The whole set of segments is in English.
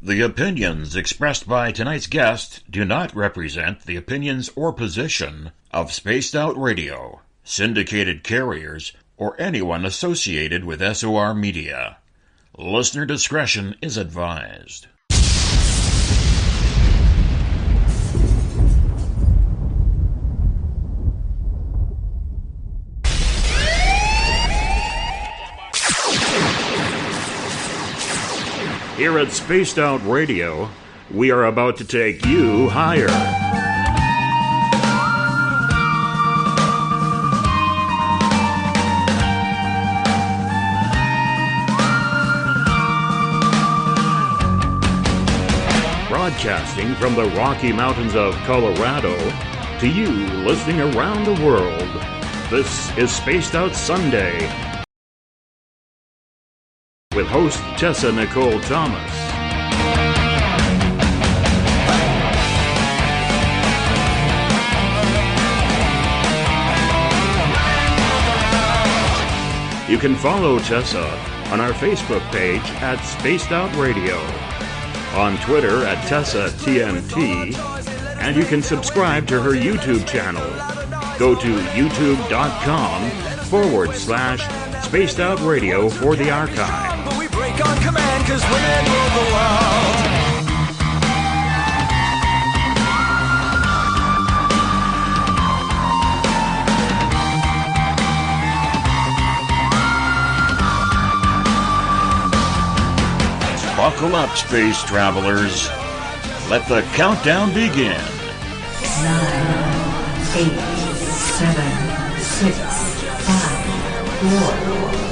The opinions expressed by tonight's guest do not represent the opinions or position of Spaced Out Radio, syndicated carriers, or anyone associated with SOR Media. Listener discretion is advised. Here at Spaced Out Radio, we are about to take you higher. Broadcasting from the Rocky Mountains of Colorado to you listening around the world. This is Spaced Out Sunday with host Tessa Nicole Thomas. You can follow Tessa on our Facebook page at Spaced Out Radio, on Twitter at TessaTNT, and you can subscribe to her YouTube channel. Go to youtube.com/Spaced Out Radio for the archive. We break on command 'cause women rule the world. Buckle up, space travelers. Let the countdown begin. 9, 8, 7, 6, 5, 4,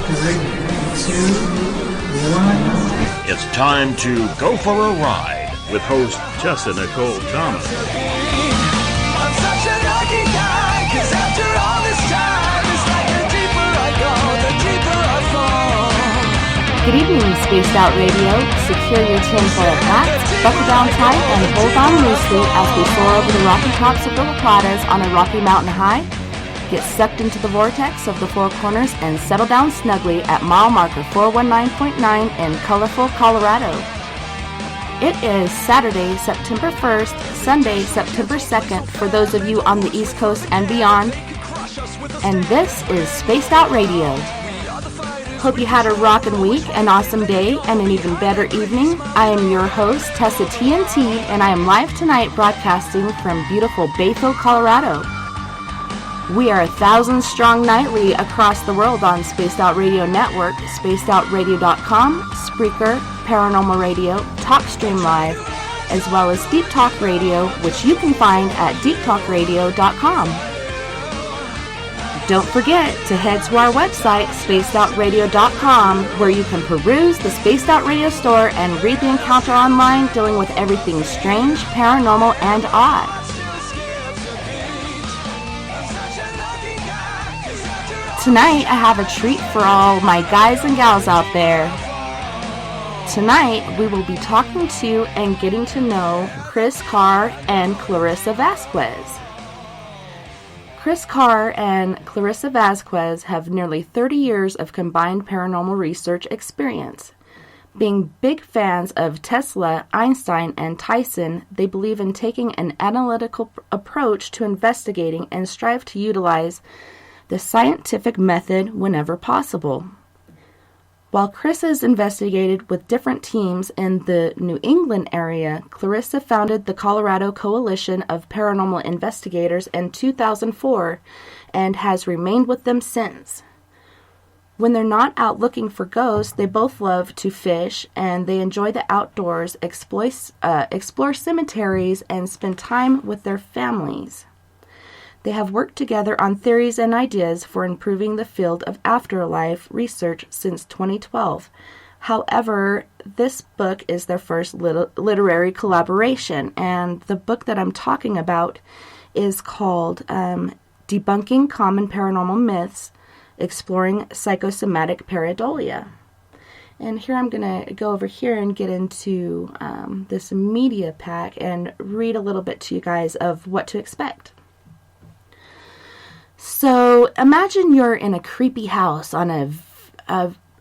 3, 2, 1. It's time to go for a ride with host Tessa Nicole Thomas. I'm such a lucky guy 'cause after all this time, it's like the deeper I go, the deeper I fall. Good evening, Spaced Out Radio. Secure your tinfoil hats, buckle down tight, and hold on loosely as we soar over the rocky tops of the La Platas on a rocky mountain high. Get sucked into the vortex of the Four Corners and settle down snugly at mile marker 419.9 in colorful Colorado. It is Saturday, September 1st, Sunday, September 2nd for those of you on the East Coast and beyond. And this is Spaced Out Radio. Hope you had a rockin' week, an awesome day, and an even better evening. I am your host, Tessa TNT, and I am live tonight broadcasting from beautiful Bayfield, Colorado. We are 1,000 strong nightly across the world on Spaced Out Radio Network, spacedoutradio.com, Spreaker, Paranormal Radio, TalkStream Live, as well as Deep Talk Radio, which you can find at deeptalkradio.com. Don't forget to head to our website, spacedoutradio.com, where you can peruse the Spaced Out Radio store and read the encounter online dealing with everything strange, paranormal, and odd. Tonight, I have a treat for all my guys and gals out there. Tonight, we will be talking to and getting to know Chris Carr and Clarissa Vazquez. Chris Carr and Clarissa Vazquez have nearly 30 years of combined paranormal research experience. Being big fans of Tesla, Einstein, and Tyson, they believe in taking an analytical approach to investigating and strive to utilize the scientific method whenever possible. While Chris has investigated with different teams in the New England area, Clarissa founded the Colorado Coalition of Paranormal Investigators in 2004 and has remained with them since. When they're not out looking for ghosts, they both love to fish and they enjoy the outdoors, explore cemeteries, and spend time with their families. They have worked together on theories and ideas for improving the field of afterlife research since 2012. However, this book is their first literary collaboration, and the book that I'm talking about is called Debunking Paranormal Myths, Exploring Psychosomatic Pareidolia. And here I'm going to go over here and get into this media pack and read a little bit to you guys of what to expect. So imagine you're in a creepy house on a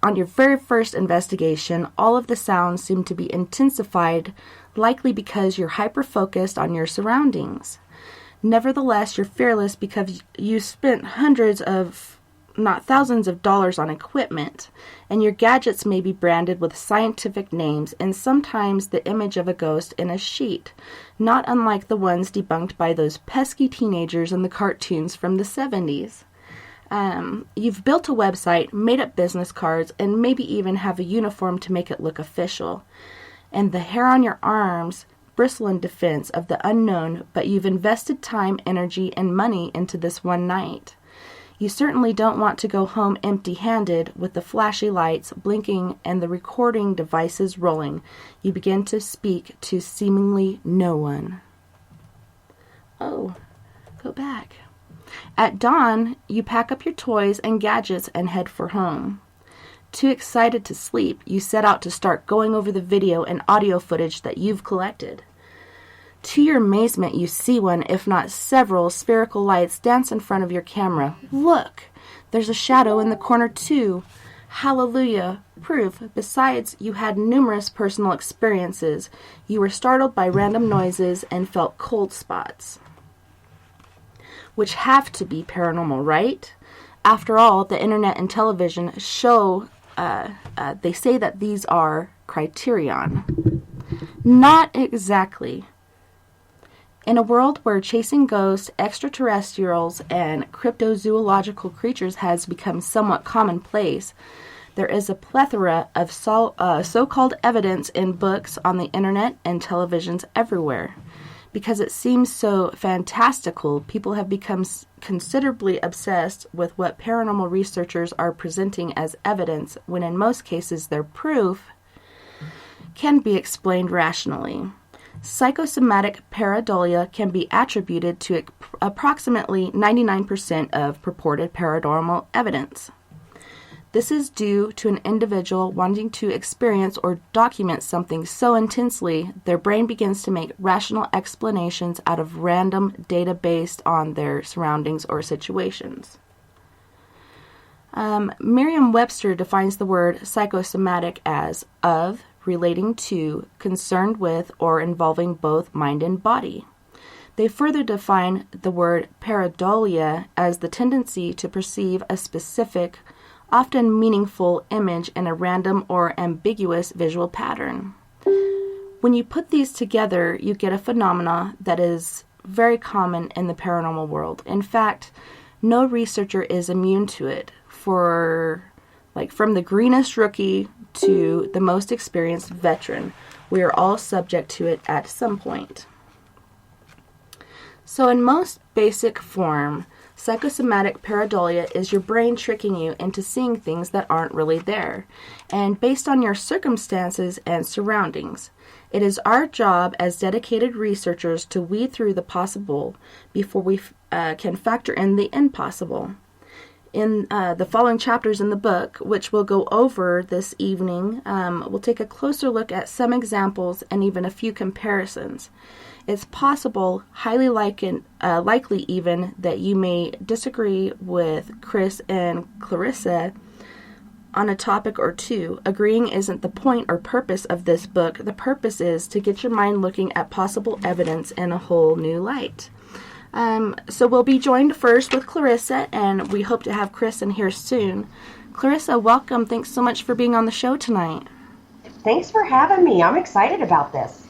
on your very first investigation, all of the sounds seem to be intensified, likely because you're hyper-focused on your surroundings. Nevertheless, you're fearless because you spent hundreds of, not thousands of dollars on equipment, and your gadgets may be branded with scientific names and sometimes the image of a ghost in a sheet, not unlike the ones debunked by those pesky teenagers in the cartoons from the 70s. You've built a website, made up business cards, and maybe even have a uniform to make it look official. And the hair on your arms bristle in defense of the unknown, but you've invested time, energy, and money into this one night. You certainly don't want to go home empty-handed with the flashy lights blinking and the recording devices rolling. You begin to speak to seemingly no one. Oh, go back. At dawn, you pack up your toys and gadgets and head for home. Too excited to sleep, you set out to start going over the video and audio footage that you've collected. To your amazement, you see one, if not several, spherical lights dance in front of your camera. Look! There's a shadow in the corner, too. Hallelujah! Proof. Besides, you had numerous personal experiences. You were startled by random noises and felt cold spots. Which have to be paranormal, right? After all, the internet and television show, they say that these are criterion. Not exactly. In a world where chasing ghosts, extraterrestrials, and cryptozoological creatures has become somewhat commonplace, there is a plethora of so-called evidence in books, on the internet, and televisions everywhere. Because it seems so fantastical, people have become considerably obsessed with what paranormal researchers are presenting as evidence, when in most cases their proof can be explained rationally. Psychosomatic Pareidolia can be attributed to approximately 99% of purported paranormal evidence. This is due to an individual wanting to experience or document something so intensely, their brain begins to make rational explanations out of random data based on their surroundings or situations. Merriam-Webster defines the word psychosomatic as of, relating to, concerned with, or involving both mind and body. They further define the word paradolia as the tendency to perceive a specific, often meaningful image in a random or ambiguous visual pattern. When you put these together, you get a phenomena that is very common in the paranormal world. In fact, no researcher is immune to it, from the greenest rookie to the most experienced veteran. We are all subject to it at some point. So in most basic form, psychosomatic pareidolia is your brain tricking you into seeing things that aren't really there, and based on your circumstances and surroundings. It is our job as dedicated researchers to weed through the possible before we can factor in the impossible. In the following chapters in the book, which we'll go over this evening, we'll take a closer look at some examples and even a few comparisons. It's possible, highly likely even, that you may disagree with Chris and Clarissa on a topic or two. Agreeing isn't the point or purpose of this book. The purpose is to get your mind looking at possible evidence in a whole new light. So we'll be joined first with Clarissa, and we hope to have Chris in here soon. Clarissa, welcome. Thanks so much for being on the show tonight. Thanks for having me. I'm excited about this.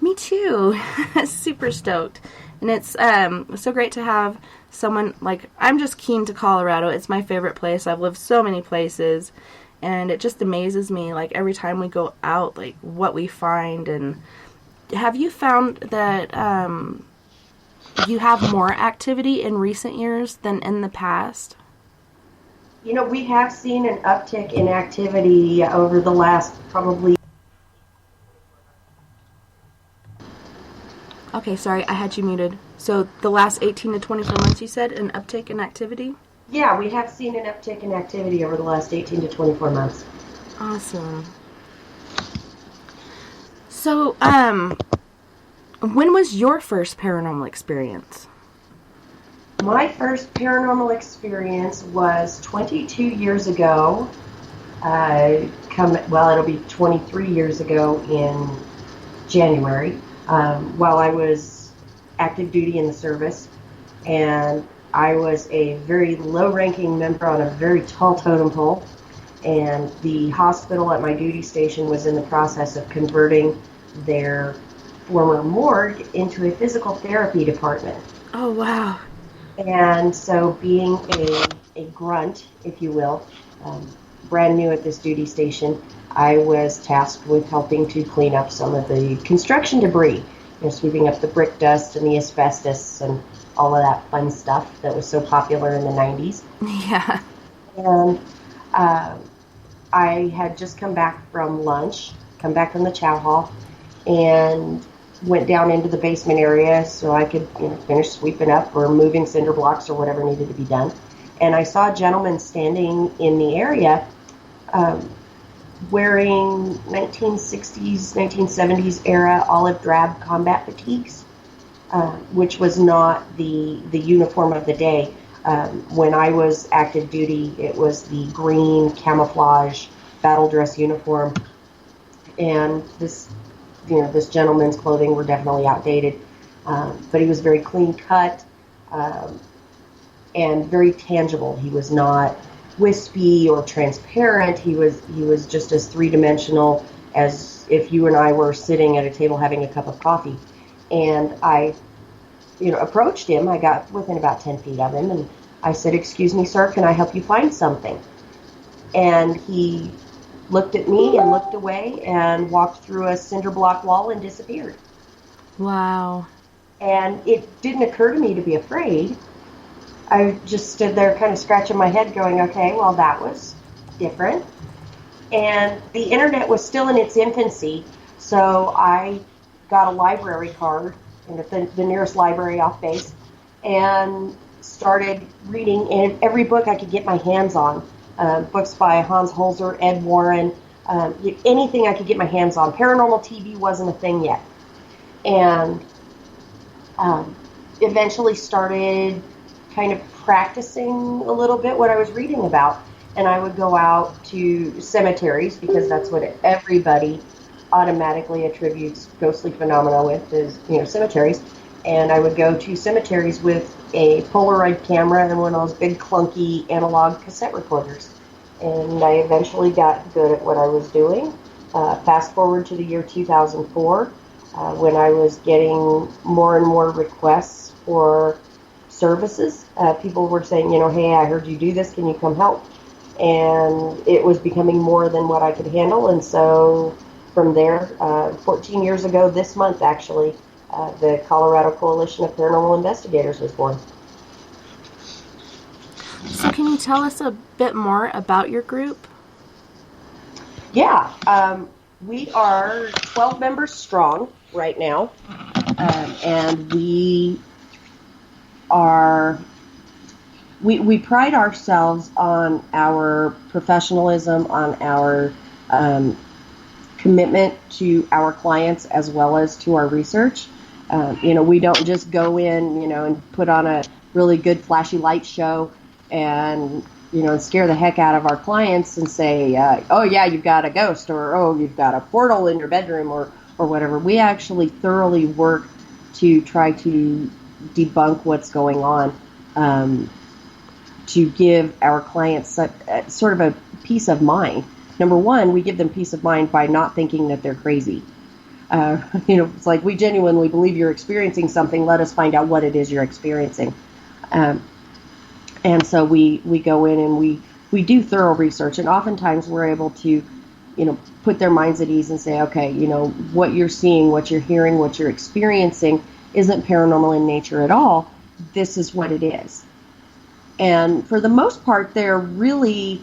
Me too. Super stoked. And it's so great to have someone, I'm just keen to Colorado. It's my favorite place. I've lived so many places, and it just amazes me, every time we go out, what we find. And have you found that you have more activity in recent years than in the past? You know, we have seen an uptick in activity over the last probably... Okay, sorry, I had you muted. So the last 18 to 24 months, you said, an uptick in activity? Yeah, we have seen an uptick in activity over the last 18 to 24 months. Awesome. So, when was your first paranormal experience? My first paranormal experience was 22 years ago. It'll be 23 years ago in January, while I was active duty in the service, and I was a very low-ranking member on a very tall totem pole, and the hospital at my duty station was in the process of converting their former morgue into a physical therapy department. Oh, wow. And so being a grunt, if you will, brand new at this duty station, I was tasked with helping to clean up some of the construction debris, sweeping up the brick dust and the asbestos and all of that fun stuff that was so popular in the 90s. Yeah. And I had just come back from the chow hall, and went down into the basement area so I could finish sweeping up or moving cinder blocks or whatever needed to be done. And I saw a gentleman standing in the area wearing 1960s, 1970s era olive drab combat fatigues, which was not the uniform of the day. When I was active duty, it was the green camouflage battle dress uniform. And this gentleman's clothing were definitely outdated, but he was very clean cut and very tangible. He was not wispy or transparent. He was just as three-dimensional as if you and I were sitting at a table having a cup of coffee. And I, approached him. I got within about 10 feet of him, and I said, "Excuse me, sir, can I help you find something?" And he looked at me and looked away and walked through a cinder block wall and disappeared. Wow. And it didn't occur to me to be afraid. I just stood there kind of scratching my head going, okay, well, that was different. And the internet was still in its infancy, so I got a library card at the nearest library off base and started reading every book I could get my hands on. Books by Hans Holzer, Ed Warren, anything I could get my hands on. Paranormal TV wasn't a thing yet. And eventually started kind of practicing a little bit what I was reading about. And I would go out to cemeteries, because that's what everybody automatically attributes ghostly phenomena with, is, cemeteries. And I would go to cemeteries with a Polaroid camera and one of those big clunky analog cassette recorders. And I eventually got good at what I was doing. Fast forward to the year 2004, when I was getting more and more requests for services. People were saying, hey, I heard you do this, can you come help? And it was becoming more than what I could handle. And so from there, 14 years ago this month actually, the Colorado Coalition of Paranormal Investigators was born. So can you tell us a bit more about your group? Yeah, we are 12 members strong right now, and we pride ourselves on our professionalism, on our commitment to our clients as well as to our research. We don't just go in, and put on a really good flashy light show and, scare the heck out of our clients and say, oh yeah, you've got a ghost, or oh, you've got a portal in your bedroom, or whatever. We actually thoroughly work to try to debunk what's going on, to give our clients sort of a peace of mind. Number one, we give them peace of mind by not thinking that they're crazy. It's like, we genuinely believe you're experiencing something. Let us find out what it is you're experiencing. And so we go in and we do thorough research, and oftentimes we're able to, put their minds at ease and say, okay, what you're seeing, what you're hearing, what you're experiencing isn't paranormal in nature at all. This is what it is. And for the most part, they're really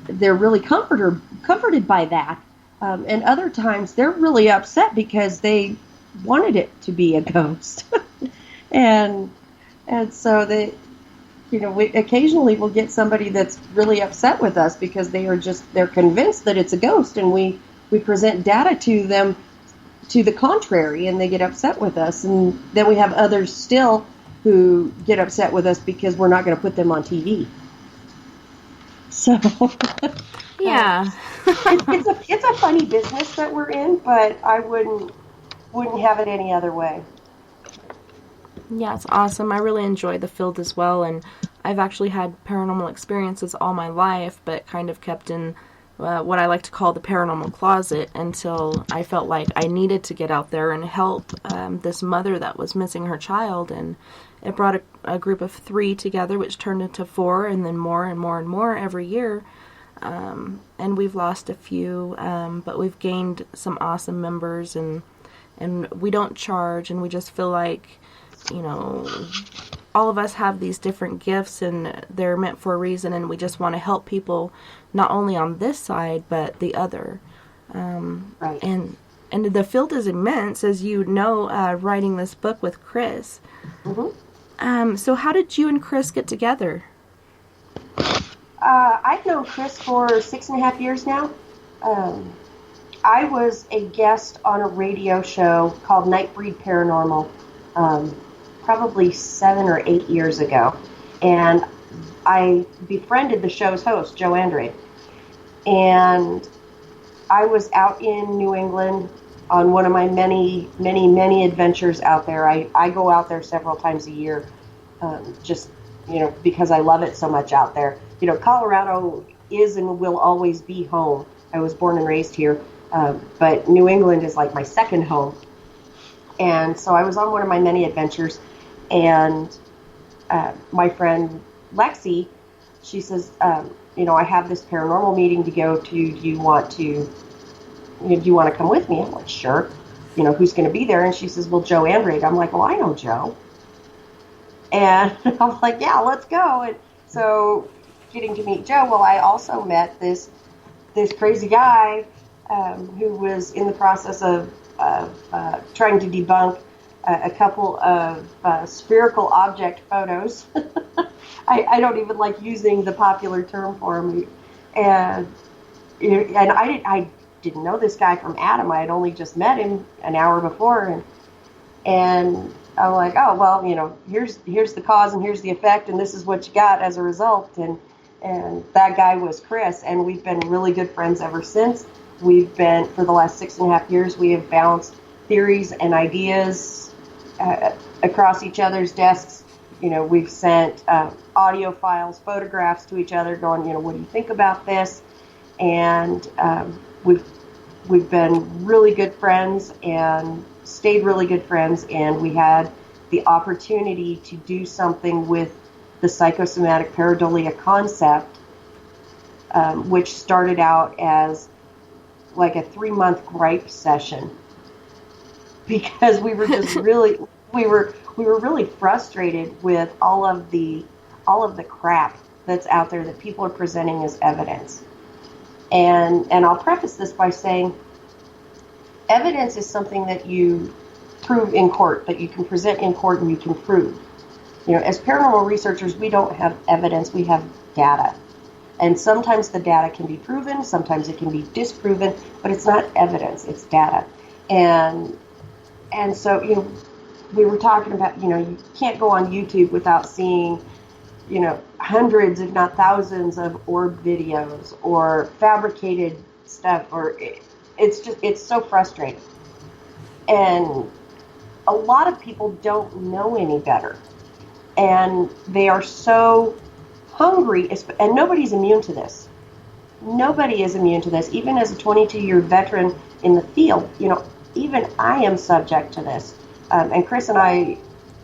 comforted by that. And other times they're really upset because they wanted it to be a ghost. and so they, we occasionally will get somebody that's really upset with us because they're convinced that it's a ghost, and we present data to them to the contrary, and they get upset with us. And then we have others still who get upset with us because we're not going to put them on TV. So Yeah. It's a funny business that we're in, but I wouldn't have it any other way. Yeah, it's awesome. I really enjoy the field as well, and I've actually had paranormal experiences all my life, but kind of kept in what I like to call the paranormal closet until I felt like I needed to get out there and help this mother that was missing her child, and it brought a group of 3 together, which turned into 4, and then more and more and more every year. And we've lost a few, but we've gained some awesome members, and we don't charge, and we just feel like, you know, all of us have these different gifts, and they're meant for a reason, and we just want to help people not only on this side, but the other. Right. And the field is immense, as you know, writing this book with Chris. Mm-hmm. So how did you and Chris get together? I've known Chris for 6.5 years now. I was a guest on a radio show called Nightbreed Paranormal, probably 7 or 8 years ago, and I befriended the show's host, Joe Andrade, and I was out in New England on one of my many, many, many adventures out there. I go out there several times a year, just, you know, because I love it so much out there. You know, Colorado is and will always be home. I was born and raised here, but New England is like my second home. And so I was on one of my many adventures, and my friend Lexi, she says, you know, I have this paranormal meeting to go to. Do you want to come with me? I'm like, sure. You know, who's going to be there? And she says, well, Joe Andrade. I'm like, well, I know Joe. And I'm like, yeah, let's go. And so getting to meet Joe, well, I also met this crazy guy who was in the process of trying to debunk a couple of spherical object photos. I don't even like using the popular term for him. And I didn't know this guy from Adam. I had only just met him an hour before, and I'm like, oh, well, you know, here's the cause and here's the effect, and this is what you got as a result. And that guy was Chris, and we've been really good friends ever since. We've been, for the last 6.5 years, we have bounced theories and ideas across each other's desks. You know, we've sent audio files, photographs to each other going, you know, what do you think about this? And we've been really good friends and stayed really good friends, and we had the opportunity to do something with the Psychosomatic Pareidolia concept, which started out as like a 3-month gripe session, because we were just really we were really frustrated with all of the crap that's out there that people are presenting as evidence. And I'll preface this by saying evidence is something that you prove in court, that you can present in court and you can prove. You know, as paranormal researchers, we don't have evidence, we have data. And sometimes the data can be proven, sometimes it can be disproven, but it's not evidence, it's data. And so, you know, we were talking about, you know, you can't go on YouTube without seeing, you know, hundreds, if not thousands of orb videos or fabricated stuff, or it's so frustrating. And a lot of people don't know any better. And they are so hungry, and nobody's immune to this. Nobody is immune to this. Even as a 22-year veteran in the field, you know, even I am subject to this. And Chris and I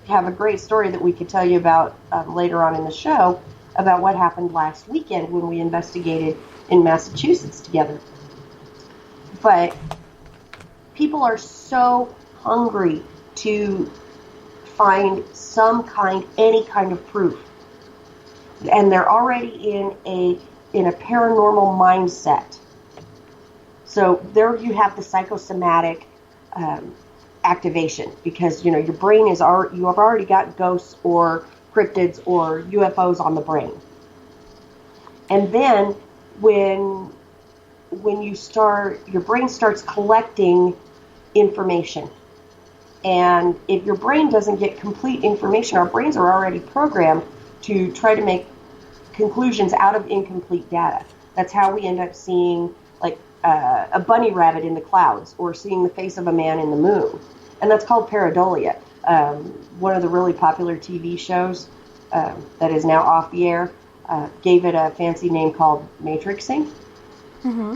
have a great story that we could tell you about later on in the show about what happened last weekend when we investigated in Massachusetts together. But people are so hungry to find any kind of proof. And they're already in a paranormal mindset. So there you have the psychosomatic activation, because, you know, your brain you have already got ghosts or cryptids or UFOs on the brain. And then when your brain starts collecting information. And if your brain doesn't get complete information, our brains are already programmed to try to make conclusions out of incomplete data. That's how we end up seeing like a bunny rabbit in the clouds, or seeing the face of a man in the moon. And that's called Paradolia. One of the really popular TV shows that is now off the air gave it a fancy name called matrixing. Mm-hmm.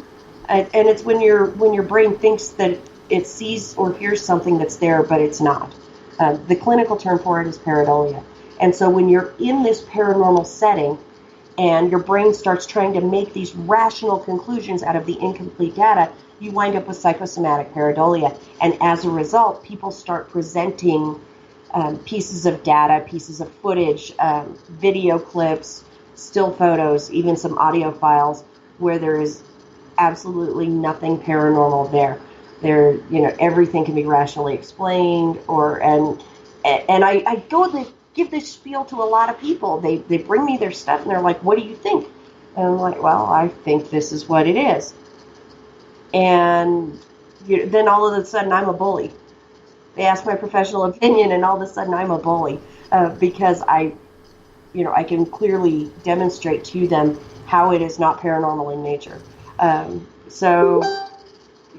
And it's when your brain thinks that it sees or hears something that's there, but it's not. The clinical term for it is pareidolia. And so when you're in this paranormal setting and your brain starts trying to make these rational conclusions out of the incomplete data, you wind up with psychosomatic pareidolia. And as a result, people start presenting pieces of data, pieces of footage, video clips, still photos, even some audio files where there is absolutely nothing paranormal there. There, everything can be rationally explained, and I go to give this spiel to a lot of people. They bring me their stuff and they're like, "What do you think?" And I'm like, "Well, I think this is what it is." And then all of a sudden I'm a bully. They ask my professional opinion and all of a sudden I'm a bully because I can clearly demonstrate to them how it is not paranormal in nature. So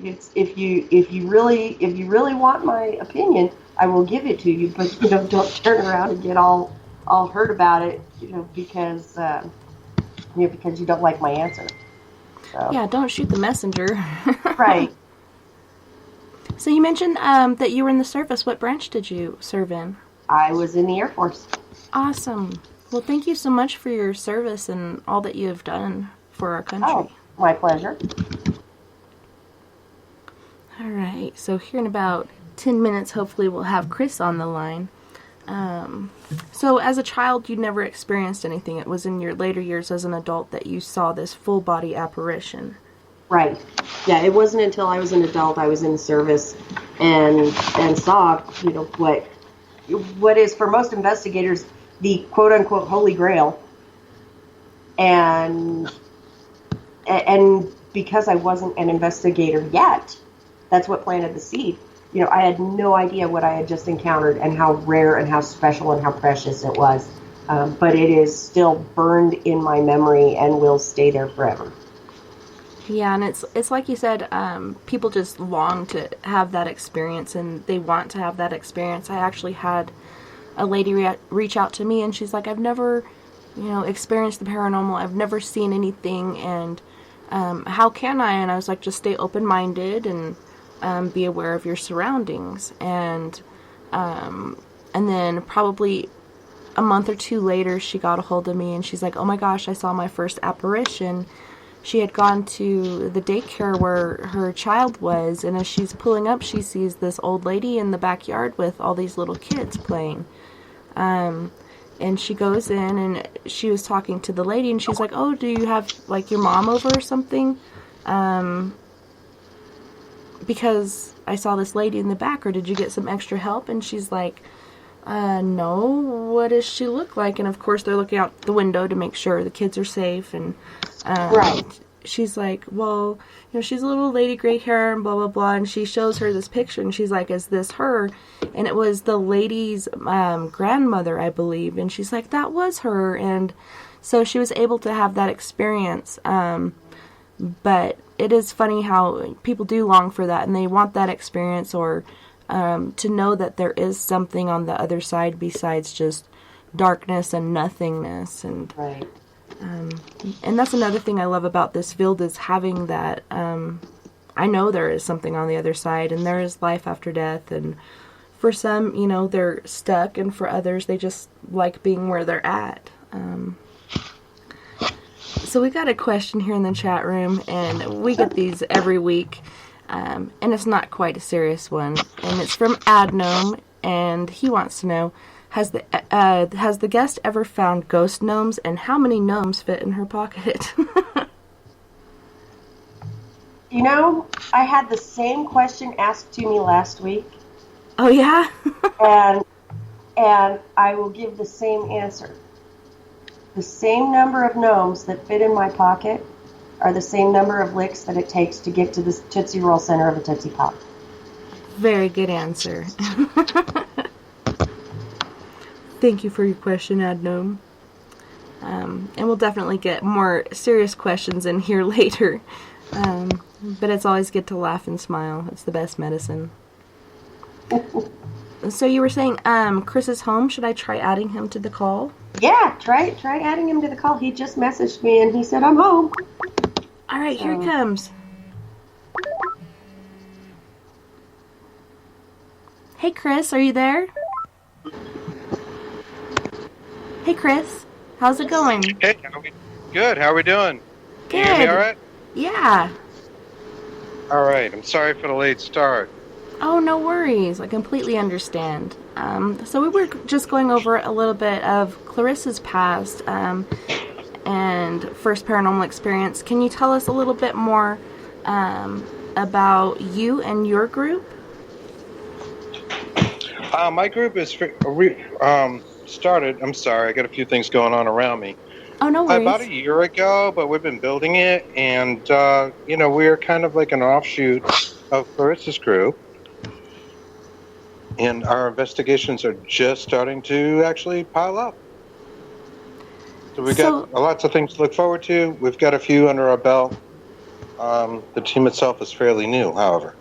it's if you really want my opinion, I will give it to you, but don't turn around and get all hurt about it, because because you don't like my answer. So. Yeah, don't shoot the messenger. Right. So you mentioned that you were in the service. What branch did you serve in? I was in the Air Force. Awesome. Well, thank you so much for your service and all that you have done for our country. Oh, my pleasure. All right. So here in about 10 minutes, hopefully we'll have Chris on the line. So as a child, you never experienced anything. It was in your later years as an adult that you saw this full body apparition. Right. Yeah, it wasn't until I was an adult, I was in the service and saw, what is for most investigators the quote unquote holy grail. And because I wasn't an investigator yet, that's what planted the seed. I had no idea what I had just encountered and how rare and how special and how precious it was. But it is still burned in my memory and will stay there forever. Yeah, and it's like you said, people just long to have that experience, and they want to have that experience. I actually had a lady reach out to me, and she's like, I've never, experienced the paranormal. I've never seen anything, and how can I? And I was like, just stay open-minded and be aware of your surroundings. And then probably a month or two later, she got a hold of me, and she's like, oh my gosh, I saw my first apparition. She had gone to the daycare where her child was, and as she's pulling up, she sees this old lady in the backyard with all these little kids playing. And she goes in, and she was talking to the lady, and she's like, oh, do you have, your mom over or something? Because I saw this lady in the back, or did you get some extra help? And she's like, no, what does she look like? And of course they're looking out the window to make sure the kids are safe, and right. She's like, well, she's a little lady, gray hair, and blah, blah, blah, and she shows her this picture, and she's like, is this her? And it was the lady's grandmother, I believe, and she's like, that was her. And so she was able to have that experience, but it is funny how people do long for that, and they want that experience, or to know that there is something on the other side besides just darkness and nothingness. And right. And that's another thing I love about this field, is having that, I know there is something on the other side, and there is life after death, and for some, they're stuck, and for others, they just like being where they're at. So we got a question here in the chat room, and we get these every week, and it's not quite a serious one, and it's from Adnome, and he wants to know, has the guest ever found ghost gnomes, and how many gnomes fit in her pocket? I had the same question asked to me last week. Oh, yeah? and I will give the same answer. The same number of gnomes that fit in my pocket are the same number of licks that it takes to get to the Tootsie Roll center of a Tootsie Pop. Very good answer. Thank you for your question, Adnome. And we'll definitely get more serious questions in here later. But it's always good to laugh and smile. It's the best medicine. So you were saying Chris is home. Should I try adding him to the call? Yeah, try adding him to the call. He just messaged me and he said, I'm home. All right, here he comes. Hey, Chris, are you there? Hey, Chris, how's it going? Hey, good. How are we doing? Good. Can you hear me all right? Yeah. All right. I'm sorry for the late start. Oh, no worries. I completely understand. So we were just going over a little bit of Clarissa's past and first paranormal experience. Can you tell us a little bit more about you and your group? My group is started. I'm sorry. I got a few things going on around me. Oh, no worries. About a year ago, but we've been building it, and we're kind of like an offshoot of Clarissa's group. And our investigations are just starting to actually pile up. So we've got lots of things to look forward to. We've got a few under our belt. The team itself is fairly new, however.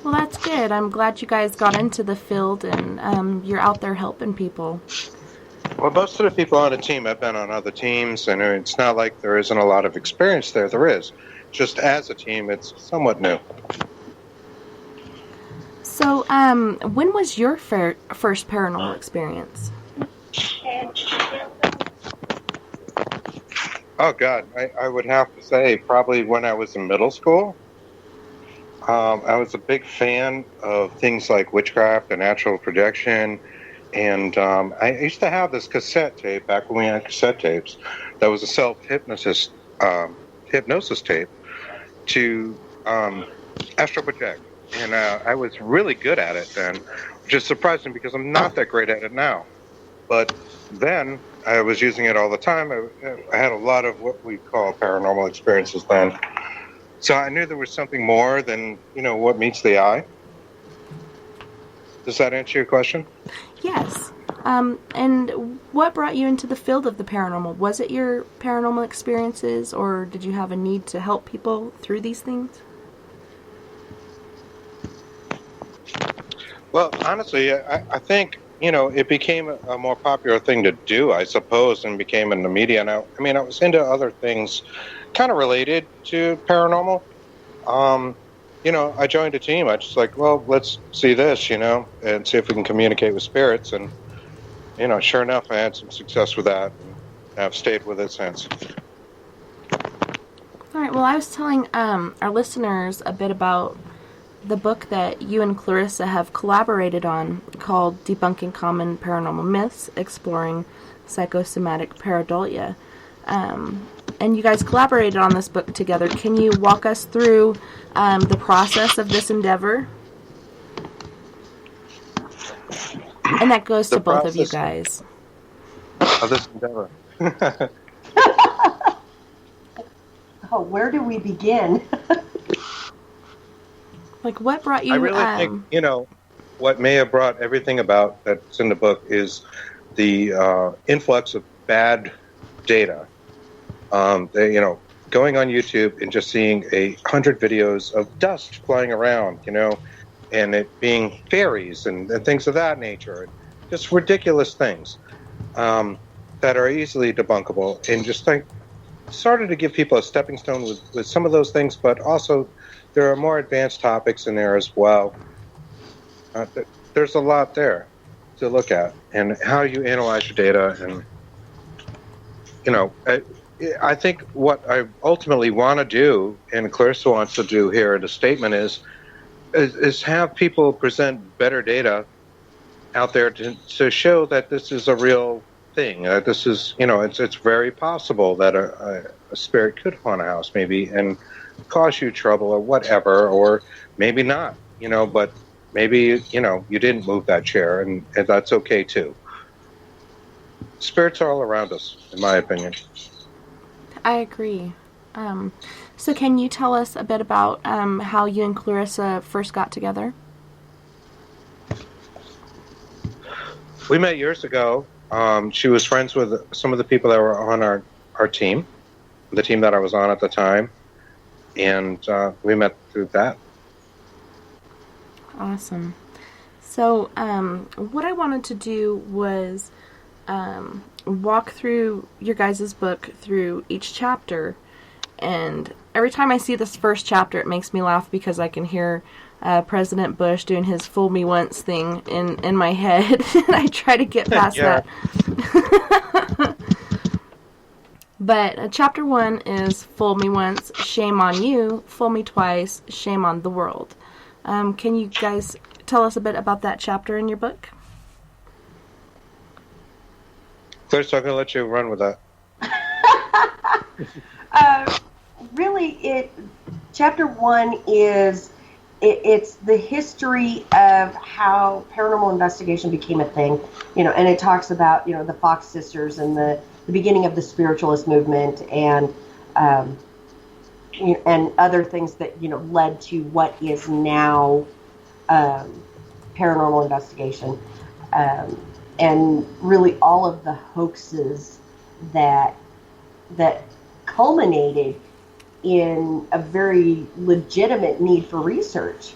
Well, that's good. I'm glad you guys got into the field and you're out there helping people. Well, most of the people on the team have been on other teams, and it's not like there isn't a lot of experience there. There is. Just as a team, it's somewhat new. So, when was your first paranormal experience? Oh, God. I would have to say probably when I was in middle school. I was a big fan of things like witchcraft and astral projection. And I used to have this cassette tape back when we had cassette tapes. That was a self-hypnosis tape to astral project. And I was really good at it then, which is surprising because I'm not that great at it now. But then I was using it all the time. I had a lot of what we call paranormal experiences then. So I knew there was something more than, what meets the eye. Does that answer your question? Yes. And what brought you into the field of the paranormal? Was it your paranormal experiences, or did you have a need to help people through these things? Well, honestly, I think, it became a more popular thing to do, I suppose, and became in the media. And I was into other things kind of related to paranormal. I joined a team. I just let's see this, and see if we can communicate with spirits. And, sure enough, I had some success with that, and I've stayed with it since. All right. Well, I was telling our listeners a bit about the book that you and Clarissa have collaborated on called Debunking Paranormal Myths, Exploring Psychosomatic Pareidolia. And you guys collaborated on this book together. Can you walk us through the process of this endeavor? And that goes to both of you guys. Of this endeavor. Oh, where do we begin? What brought you... I really think, what may have brought everything about that's in the book is the influx of bad data. Going on YouTube and just seeing 100 videos of dust flying around, and it being fairies and things of that nature. Just ridiculous things that are easily debunkable, and just started to give people a stepping stone with some of those things, but also there are more advanced topics in there as well. There's a lot there to look at, and how you analyze your data, and I think what I ultimately want to do, and Clarissa wants to do here in the statement, is have people present better data out there to show that this is a real thing. This is, it's very possible that a spirit could haunt a house maybe and cause you trouble or whatever, or maybe not, but maybe, you didn't move that chair, and that's okay too. Spirits are all around us, in my opinion. I agree. So can you tell us a bit about how you and Clarissa first got together? We met years ago She was friends with some of the people that were on our team, the team that I was on at the time, and we met through that. Awesome. So, what I wanted to do was walk through your guys' book through each chapter, and every time I see this first chapter, it makes me laugh because I can hear President Bush doing his "fool me once" thing in my head, and I try to get past that. But chapter 1 is "Fool me once, shame on you. Fool me twice, shame on the world." Can you guys tell us a bit about that chapter in your book? Clarissa, I'm going to let you run with that. Really, chapter 1 is it's the history of how paranormal investigation became a thing, and it talks about the Fox sisters and the beginning of the spiritualist movement and other things that led to what is now paranormal investigation, and really all of the hoaxes that culminated in a very legitimate need for research.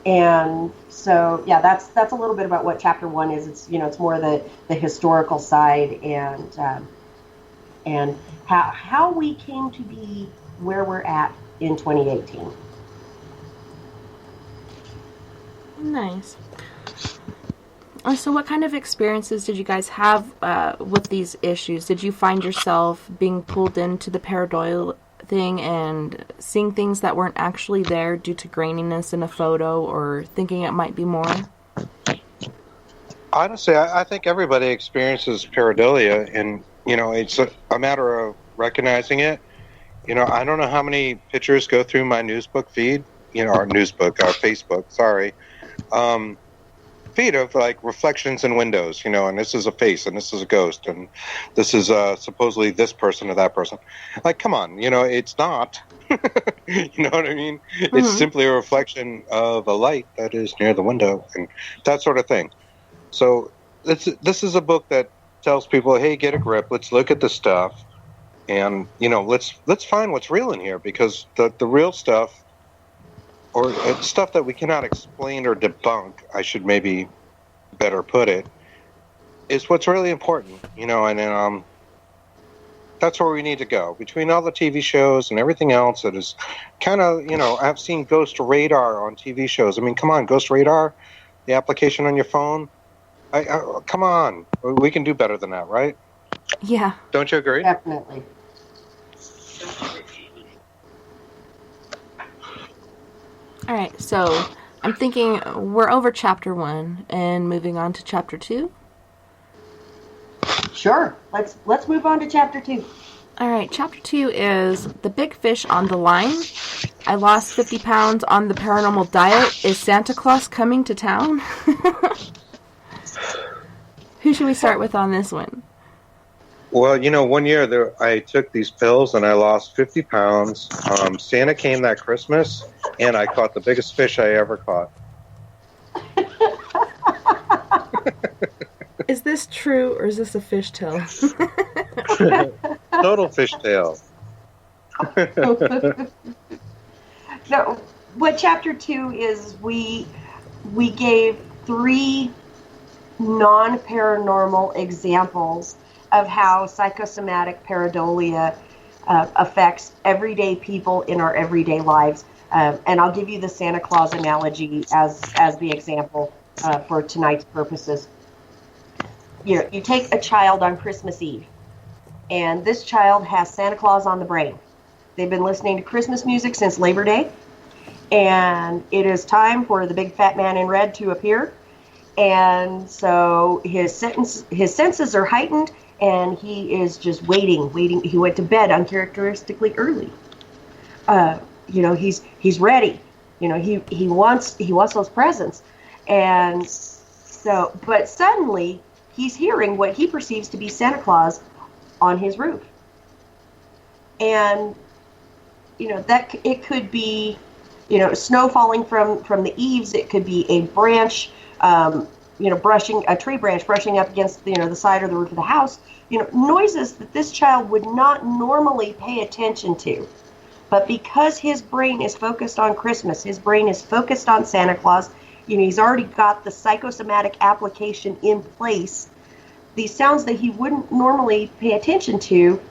And so, yeah, that's a little bit about what chapter 1 is. It's it's more the historical side and how we came to be where we're at in 2018. Nice. So what kind of experiences did you guys have with these issues? Did you find yourself being pulled into the Paradolia thing and seeing things that weren't actually there due to graininess in a photo, or thinking it might be more? Honestly, I think everybody experiences pareidolia, and it's a matter of recognizing it. I don't know how many pictures go through my newsbook feed, our Facebook, sorry, feed of like reflections in windows, and this is a face, and this is a ghost, and this is supposedly this person or that person. Like, come on, it's not. You know what I mean? Mm-hmm. It's simply a reflection of a light that is near the window and that sort of thing. So this is a book that tells people, hey, get a grip. Let's look at the stuff, and let's find what's real in here, because the real stuff, or stuff that we cannot explain or debunk, I should maybe better put it, is what's really important, and that's where we need to go. Between all the TV shows and everything else that is kind of, I've seen Ghost Radar on TV shows. I mean, come on, Ghost Radar, the application on your phone. Come on, we can do better than that, right? Yeah. Don't you agree? Definitely. All right, so I'm thinking we're over chapter 1 and moving on to chapter 2. Sure. Let's move on to chapter 2. All right, chapter 2 is The Big Fish on the Line. I lost 50 pounds on the paranormal diet. Is Santa Claus coming to town? Who should we start with on this one? Well, 1 year I took these pills and I lost 50 pounds. Santa came that Christmas, and I caught the biggest fish I ever caught. Is this true, or is this a fishtail? Total fishtail. No, what chapter 2 is, we gave 3 non-paranormal examples of how psychosomatic pareidolia affects everyday people in our everyday lives. And I'll give you the Santa Claus analogy as the example for tonight's purposes. You take a child on Christmas Eve, and this child has Santa Claus on the brain. They've been listening to Christmas music since Labor Day, and it is time for the big fat man in red to appear. And so his senses are heightened, and he is just waiting. He went to bed uncharacteristically early. He's ready. He wants those presents. And so, but suddenly he's hearing what he perceives to be Santa Claus on his roof. And that it could be snow falling from the eaves. It could be a branch brushing a tree branch, brushing up against, the side or the roof of the house, noises that this child would not normally pay attention to. But because his brain is focused on Christmas, his brain is focused on Santa Claus, he's already got the psychosomatic application in place. These sounds that he wouldn't normally pay attention to,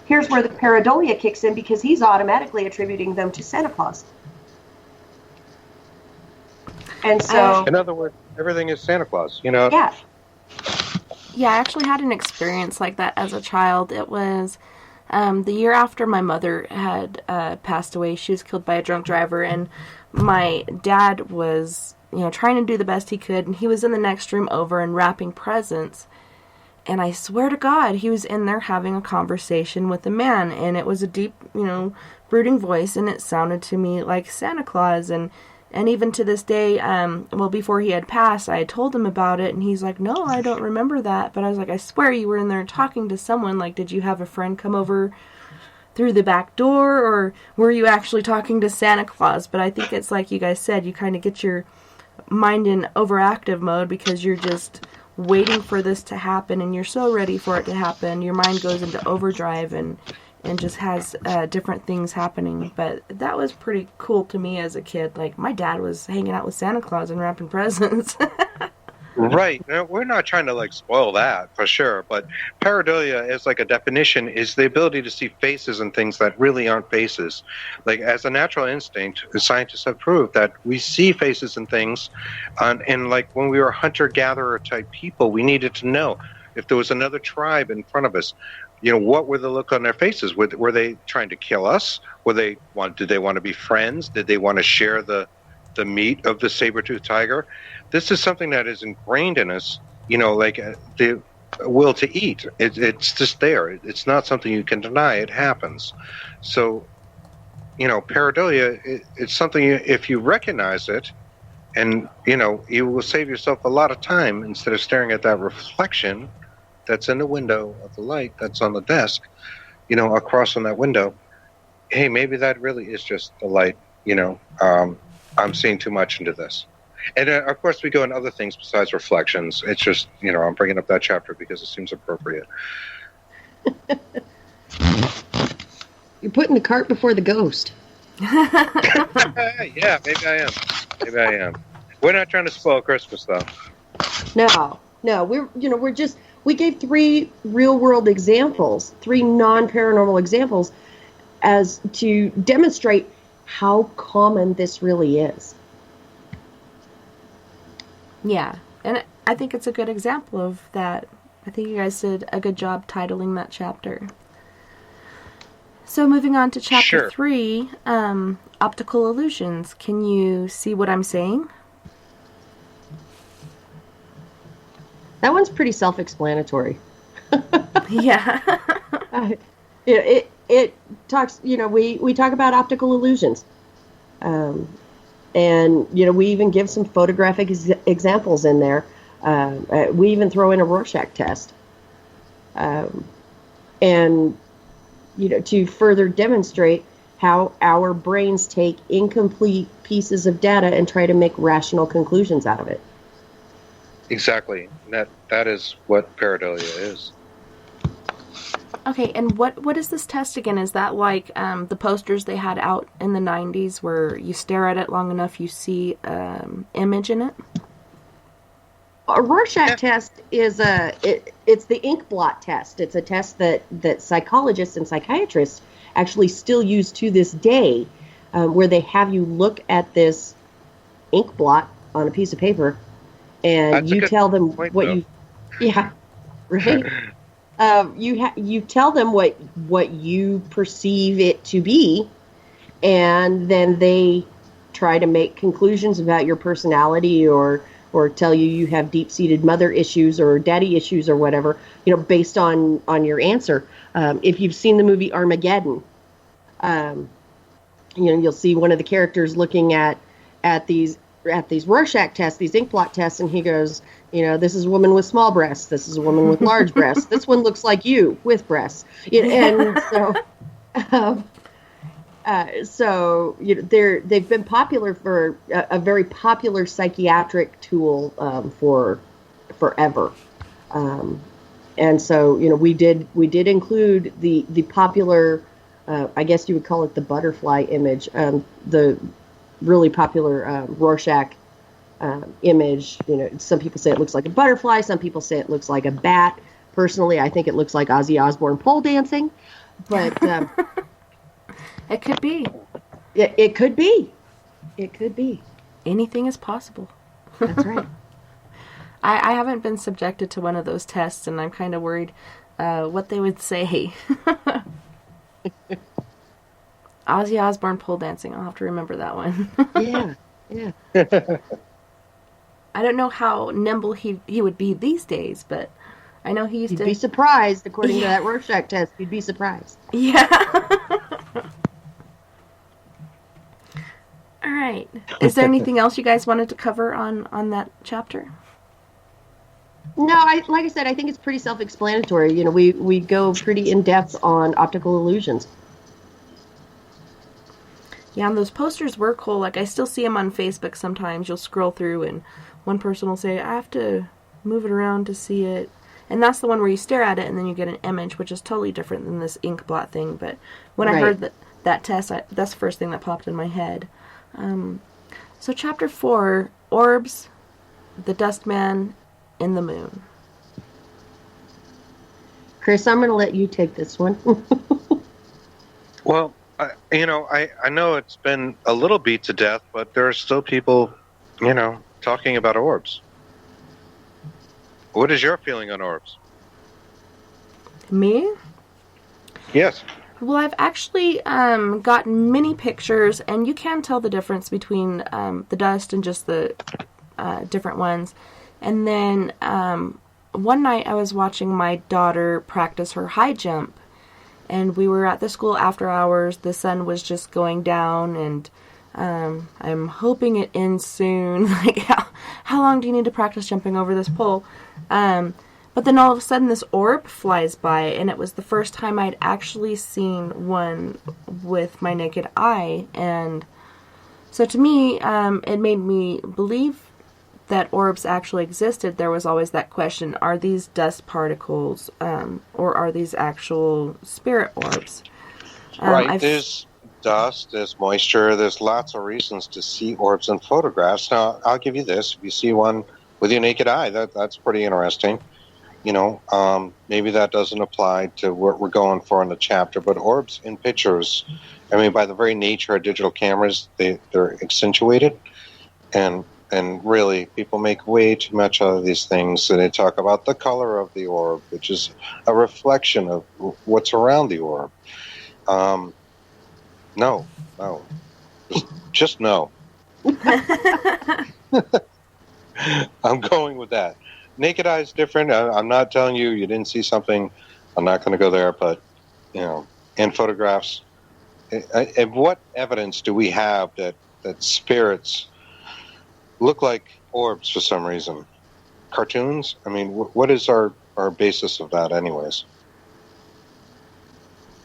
here's where the pareidolia kicks in, because he's automatically attributing them to Santa Claus. And so... in other words, everything is Santa Claus, Yeah. Yeah, I actually had an experience like that as a child. It was the year after my mother had passed away. She was killed by a drunk driver, and my dad was, trying to do the best he could, and he was in the next room over and wrapping presents. And I swear to God, he was in there having a conversation with a man, and it was a deep, brooding voice, and it sounded to me like Santa Claus. And even to this day, before he had passed, I had told him about it, and he's like, no, I don't remember that. But I was like, I swear you were in there talking to someone. Like, did you have a friend come over through the back door, or were you actually talking to Santa Claus? But I think it's like you guys said, you kind of get your mind in overactive mode because you're just waiting for this to happen, and you're so ready for it to happen. Your mind goes into overdrive and just has different things happening. But that was pretty cool to me as a kid. Like, my dad was hanging out with Santa Claus and wrapping presents. Right. Now, we're not trying to spoil that for sure, but pareidolia is a definition, is the ability to see faces and things that really aren't faces. As a natural instinct, scientists have proved that we see faces and things, and when we were hunter-gatherer type people, we needed to know if there was another tribe in front of us. What were the look on their faces? Were they trying to kill us? Did they want to be friends? Did they want to share the meat of the saber-toothed tiger? This is something that is ingrained in us, the will to eat. It's just there. It's not something you can deny. It happens. So, pareidolia, it's something, if you recognize it, and, you will save yourself a lot of time instead of staring at that reflection that's in the window of the light that's on the desk, across from that window. Hey, maybe that really is just the light, I'm seeing too much into this. And of course we go in other things besides reflections. It's just, I'm bringing up that chapter because it seems appropriate. You're putting the cart before the ghost. Yeah, maybe I am. We're not trying to spoil Christmas, though. No, we gave 3 real-world examples, 3 non-paranormal examples, as to demonstrate how common this really is. Yeah, and I think it's a good example of that. I think you guys did a good job titling that chapter. So moving on to chapter 3, optical illusions. Can you see what I'm saying? That one's pretty self-explanatory. Yeah. It talks, we talk about optical illusions. And, we even give some photographic examples in there. We even throw in a Rorschach test. And, to further demonstrate how our brains take incomplete pieces of data and try to make rational conclusions out of it. Exactly. That is what pareidolia is. Okay, and what is this test again? Is that like the posters they had out in the 90s where you stare at it long enough, you see image in it? A Rorschach test is it's the ink blot test. It's a test that psychologists and psychiatrists actually still use to this day, where they have you look at this ink blot on a piece of paper, and you tell them what yeah, right. You tell them what you perceive it to be, and then they try to make conclusions about your personality, or tell you have deep-seated mother issues or daddy issues or whatever, based on your answer. If you've seen the movie Armageddon, you'll see one of the characters looking at these Rorschach tests, these ink blot tests, and he goes, this is a woman with small breasts. This is a woman with large breasts. This one looks like you with breasts. And so, So they've been popular for a very popular psychiatric tool for forever. And so we did include the popular, I guess you would call it the butterfly image, the really popular Rorschach image. Some people say it looks like a butterfly. Some people say it looks like a bat. Personally, I think it looks like Ozzy Osbourne pole dancing. But it could be. It could be. It could be. Anything is possible. That's right. I haven't been subjected to one of those tests, and I'm kind of worried what they would say. Ozzy Osbourne pole dancing. I'll have to remember that one. Yeah. I don't know how nimble he would be these days, but I know he used to... You'd be surprised, according to that Rorschach test. You'd be surprised. Yeah. All right. Is there anything else you guys wanted to cover on that chapter? No, like I said, I think it's pretty self-explanatory. We go pretty in-depth on optical illusions. Yeah, and those posters were cool. Like, I still see them on Facebook sometimes. You'll scroll through, and one person will say, I have to move it around to see it. And that's the one where you stare at it, and then you get an image, which is totally different than this ink blot thing. But when I heard that test, that's the first thing that popped in my head. So Chapter 4, Orbs, the Dustman, in the Moon. Chris, I'm going to let you take this one. Well, I know it's been a little beat to death, but there are still people, talking about orbs. What is your feeling on orbs? Me? Yes. Well, I've actually gotten many pictures, and you can tell the difference between the dust and just the different ones. And then one night I was watching my daughter practice her high jump, and we were at the school after hours. The sun was just going down, and I'm hoping it ends soon. Like, how long do you need to practice jumping over this pole? But then all of a sudden this orb flies by, and it was the first time I'd actually seen one with my naked eye. And so to me, it made me believe that orbs actually existed. There was always that question, are these dust particles, or are these actual spirit orbs? Right, there's dust, there's moisture, there's lots of reasons to see orbs in photographs. Now, I'll give you this. If you see one with your naked eye, that's pretty interesting. Maybe that doesn't apply to what we're going for in the chapter, but orbs in pictures, by the very nature of digital cameras, they're accentuated, and really, people make way too much out of these things. And they talk about the color of the orb, which is a reflection of what's around the orb. No. Just no. I'm going with that. Naked eye is different. I'm not telling you didn't see something. I'm not going to go there. But, in photographs, and what evidence do we have that spirits look like orbs for some reason? Cartoons? What is our basis of that anyways?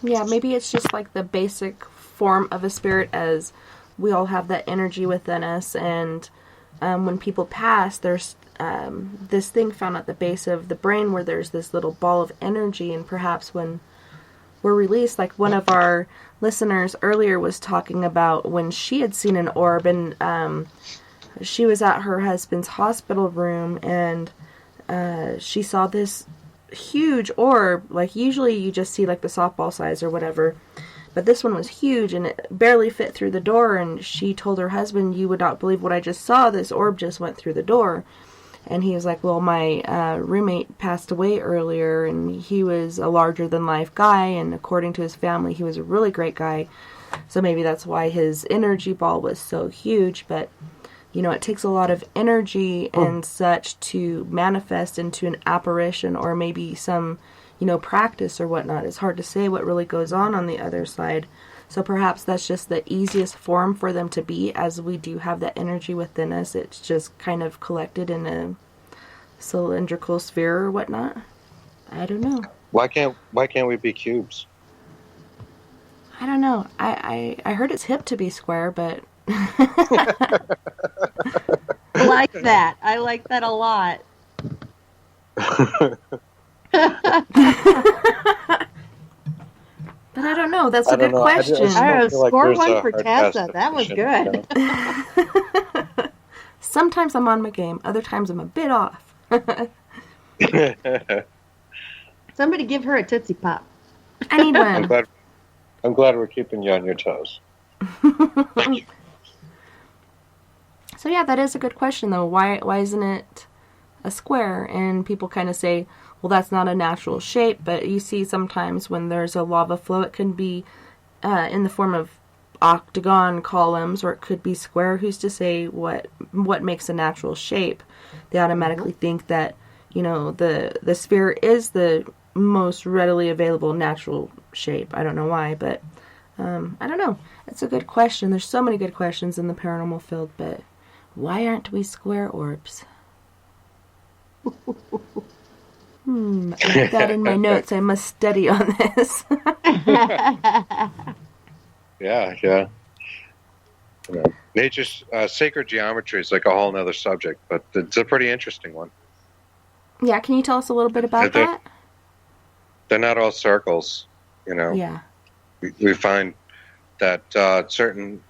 Yeah, maybe it's just like the basic form of a spirit, as we all have that energy within us, and when people pass, there's this thing found at the base of the brain where there's this little ball of energy, and perhaps when we're released, like one of our listeners earlier was talking about when she had seen an orb, and she was at her husband's hospital room, and she saw this huge orb. Like, usually you just see like the softball size or whatever, but this one was huge, and it barely fit through the door. And she told her husband, "You would not believe what I just saw. This orb just went through the door." And he was like, "Well, my roommate passed away earlier, and he was a larger-than-life guy, and according to his family, he was a really great guy. So maybe that's why his energy ball was so huge." But it takes a lot of energy and such to manifest into an apparition, or maybe some, practice or whatnot. It's hard to say what really goes on the other side. So perhaps that's just the easiest form for them to be, as we do have that energy within us. It's just kind of collected in a cylindrical sphere or whatnot. I don't know. Why can't we be cubes? I don't know. I heard it's hip to be square, but I like that. I like that a lot. But I don't know. That's a good question. I don't know. feel like Score there's one a for hard Tessa. pass That was definition, good. Sometimes I'm on my game. Other times I'm a bit off. Somebody give her a Tootsie Pop. I need I'm one. glad we're keeping you on your toes. So yeah, that is a good question though. Why isn't it a square? And people kind of say, well, that's not a natural shape. But you see sometimes when there's a lava flow, it can be in the form of octagon columns, or it could be square. Who's to say what makes a natural shape? They automatically think that, you know, the sphere is the most readily available natural shape. I don't know why, but I don't know. It's a good question. There's so many good questions in the paranormal field, but why aren't we square orbs? I put that in my notes. I must study on this. Yeah. Nature's sacred geometry is like a whole nother subject, but it's a pretty interesting one. Yeah, can you tell us a little bit about that? They're not all circles, you know. Yeah. We find that certain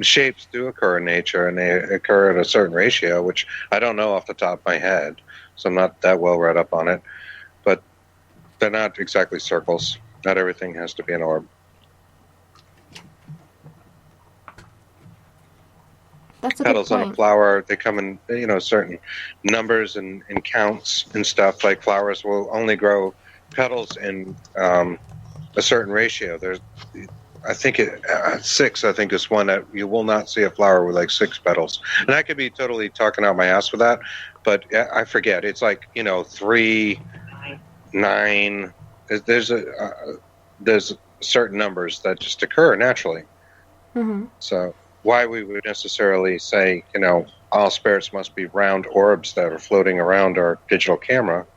shapes do occur in nature, and they occur at a certain ratio, which I don't know off the top of my head, so I'm not that well read up on it. But they're not exactly circles. Not everything has to be an orb. That's a Petals good on point. a flower, they come in, you know, certain numbers and counts and stuff. Like flowers will only grow petals in a certain ratio. There's, I think 6. I think is one that you will not see a flower with like 6 petals. And I could be totally talking out my ass with that, but I forget. It's like, you know, 3, 9. There's certain numbers that just occur naturally. Mm-hmm. So why we would necessarily say, you know, all spirits must be round orbs that are floating around our digital camera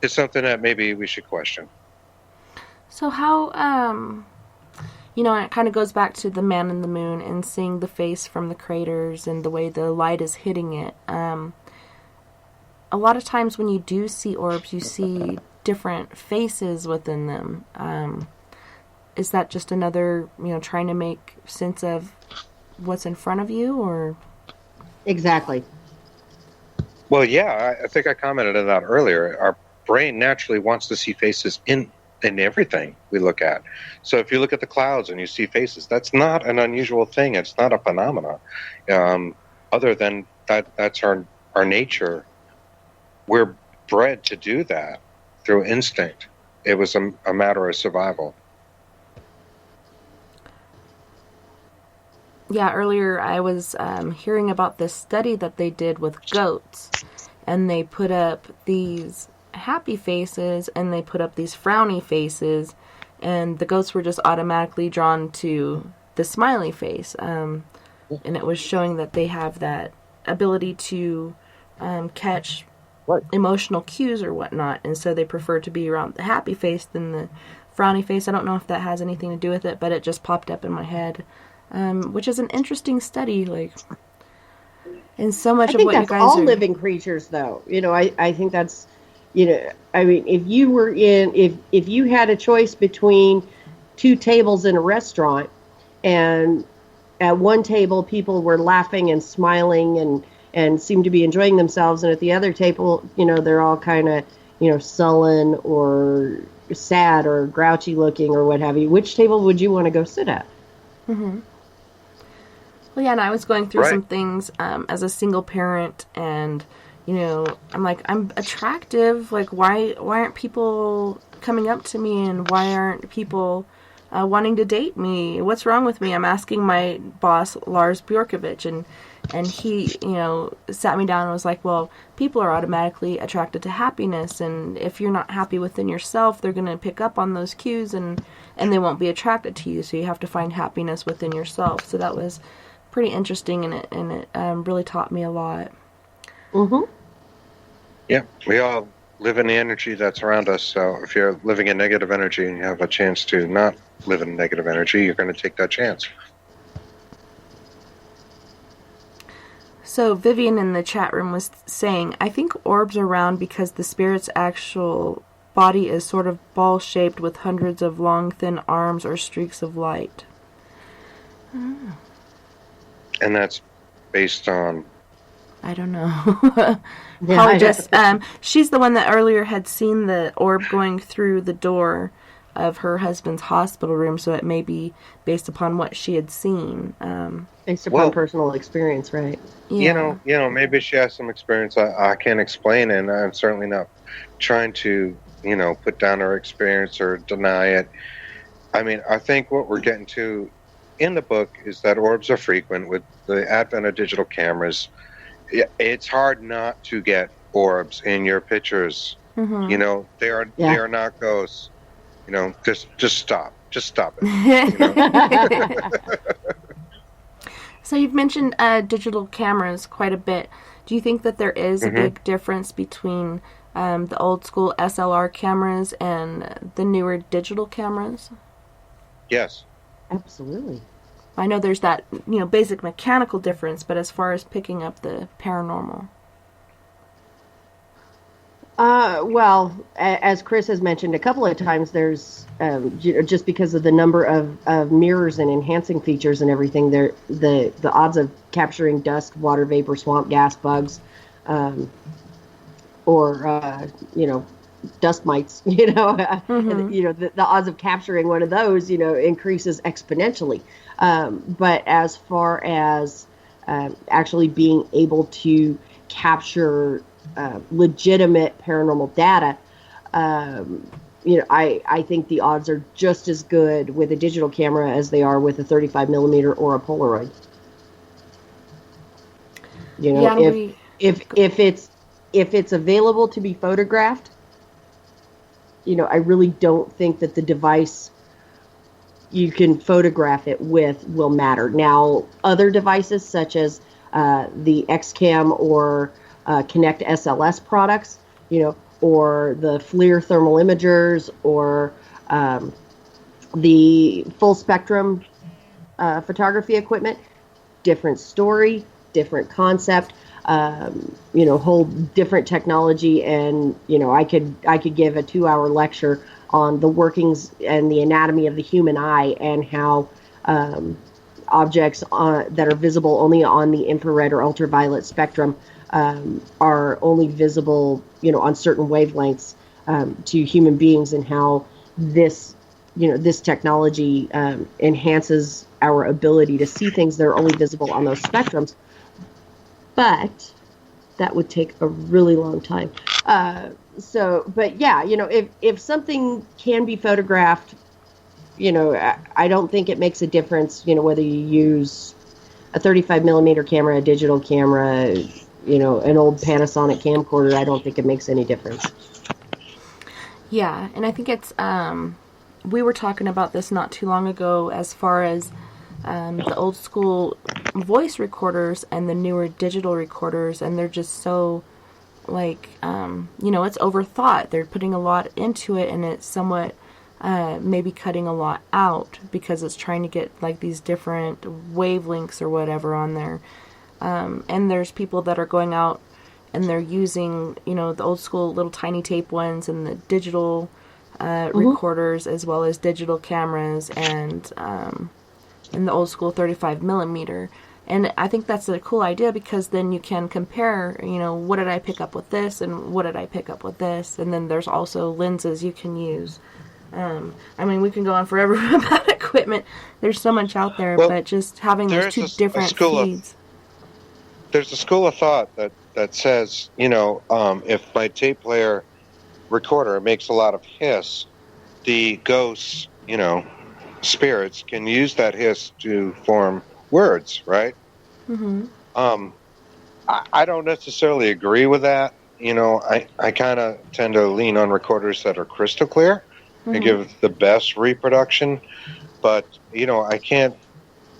is something that maybe we should question. So how, you know, it kind of goes back to the man in the moon and seeing the face from the craters and the way the light is hitting it. A lot of times when you do see orbs, you see different faces within them. Is that just another, you know, trying to make sense of what's in front of you, or? Exactly. Well, yeah, I think I commented on that earlier. Our brain naturally wants to see faces in everything we look at. So if you look at the clouds and you see faces, that's not an unusual thing. It's not a phenomena. Other than that's our nature. We're bred to do that through instinct. It was a matter of survival. Yeah, earlier I was hearing about this study that they did with goats, and they put up these happy faces and they put up these frowny faces, and the goats were just automatically drawn to the smiley face, and it was showing that they have that ability to catch emotional cues or whatnot, and so they prefer to be around the happy face than the frowny face. I don't know if that has anything to do with it, but it just popped up in my head. Which is an interesting study, like, and so much of what you guys that's all are... living creatures, though. You know, I think that's, you know, I mean, if you had a choice between 2 tables in a restaurant, and at one table people were laughing and smiling and seemed to be enjoying themselves, and at the other table, you know, they're all kind of, you know, sullen or sad or grouchy looking or what have you, which table would you want to go sit at? Mm-hmm. Well, yeah, and I was going through some things as a single parent, and, you know, I'm like, I'm attractive. Like, why aren't people coming up to me, and why aren't people wanting to date me? What's wrong with me? I'm asking my boss, Lars Bjorkovich, and he, you know, sat me down and was like, well, people are automatically attracted to happiness, and if you're not happy within yourself, they're going to pick up on those cues, and they won't be attracted to you, so you have to find happiness within yourself. So that was pretty interesting, and it really taught me a lot. Mm-hmm. Yeah, we all live in the energy that's around us. So if you're living in negative energy and you have a chance to not live in negative energy, you're going to take that chance. So Vivian in the chat room was saying, I think orbs are round because the spirit's actual body is sort of ball-shaped with hundreds of long, thin arms or streaks of light. And that's based on... I don't know. She's the one that earlier had seen the orb going through the door of her husband's hospital room, so it may be based upon what she had seen. Based upon personal experience, right? Yeah. You know, maybe she has some experience I can't explain, and I'm certainly not trying to, put down her experience or deny it. I mean, I think what we're getting to in the book is that orbs are frequent with the advent of digital cameras. It's hard not to get orbs in your pictures. Mm-hmm. They are not ghosts. Just stop it. So you've mentioned digital cameras quite a bit. Do you think that there is a big difference between the old school SLR cameras and the newer digital cameras? Yes. Absolutely. I know there's that, basic mechanical difference, but as far as picking up the paranormal. Well, as Chris has mentioned a couple of times, there's just because of the number of mirrors and enhancing features and everything, the odds of capturing dust, water vapor, swamp gas, bugs, or dust mites, the odds of capturing one of those, increases exponentially. But as far as actually being able to capture legitimate paranormal data, I think the odds are just as good with a digital camera as they are with a 35 millimeter or a Polaroid. If it's available to be photographed, I really don't think that the device you can photograph it with will matter. Now, other devices such as the XCam or Connect SLS products, or the FLIR thermal imagers, or the full spectrum photography equipment, different story, different concept, whole different technology. And, I could give a 2-hour lecture on the workings and the anatomy of the human eye and how objects that are visible only on the infrared or ultraviolet spectrum are only visible, on certain wavelengths to human beings, and how this technology enhances our ability to see things that are only visible on those spectrums. But that would take a really long time. If something can be photographed, I don't think it makes a difference, whether you use a 35 millimeter camera, a digital camera, an old Panasonic camcorder. I don't think it makes any difference. Yeah, and I think it's, we were talking about this not too long ago as far as the old school voice recorders and the newer digital recorders, and they're just so, it's overthought. They're putting a lot into it, and it's somewhat maybe cutting a lot out because it's trying to get these different wavelengths or whatever on there. And there's people that are going out and they're using, the old school little tiny tape ones and the digital recorders, as well as digital cameras and the old school 35 millimeter. And I think that's a cool idea because then you can compare, what did I pick up with this and what did I pick up with this? And then there's also lenses you can use. We can go on forever about equipment. There's so much out there, but just having those two different feeds. There's a school of thought that says, if my tape player recorder makes a lot of hiss, the ghosts, spirits can use that hiss to form words, right? Mm-hmm. I don't necessarily agree with that. I kind of tend to lean on recorders that are crystal clear and give the best reproduction. But, I can't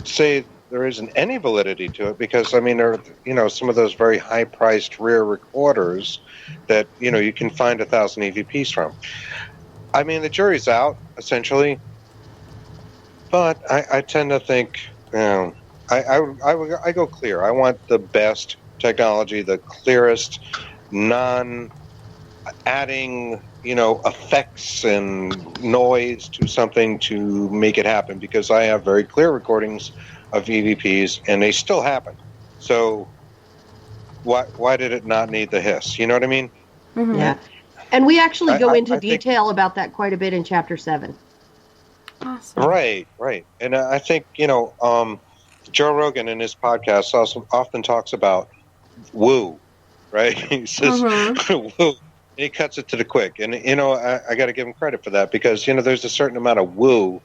say there isn't any validity to it, because I mean, there are, you know, some of those very high-priced rare recorders that, you know, you can find 1,000 EVPs from. I mean, the jury's out essentially, but I tend to think, you know, I go clear. I want the best technology, the clearest, non-adding, you know, effects and noise to something to make it happen, because I have very clear recordings of EVPs and they still happen. So why did it not need the hiss? You know what I mean? Mm-hmm. Yeah. And we actually go into I think, detail about that quite a bit in Chapter 7. Awesome. right. And I think, you know, Joe Rogan in his podcast also often talks about woo, right? He says, woo. He cuts it to the quick. And, you know, I got to give him credit for that, because, you know, there's a certain amount of woo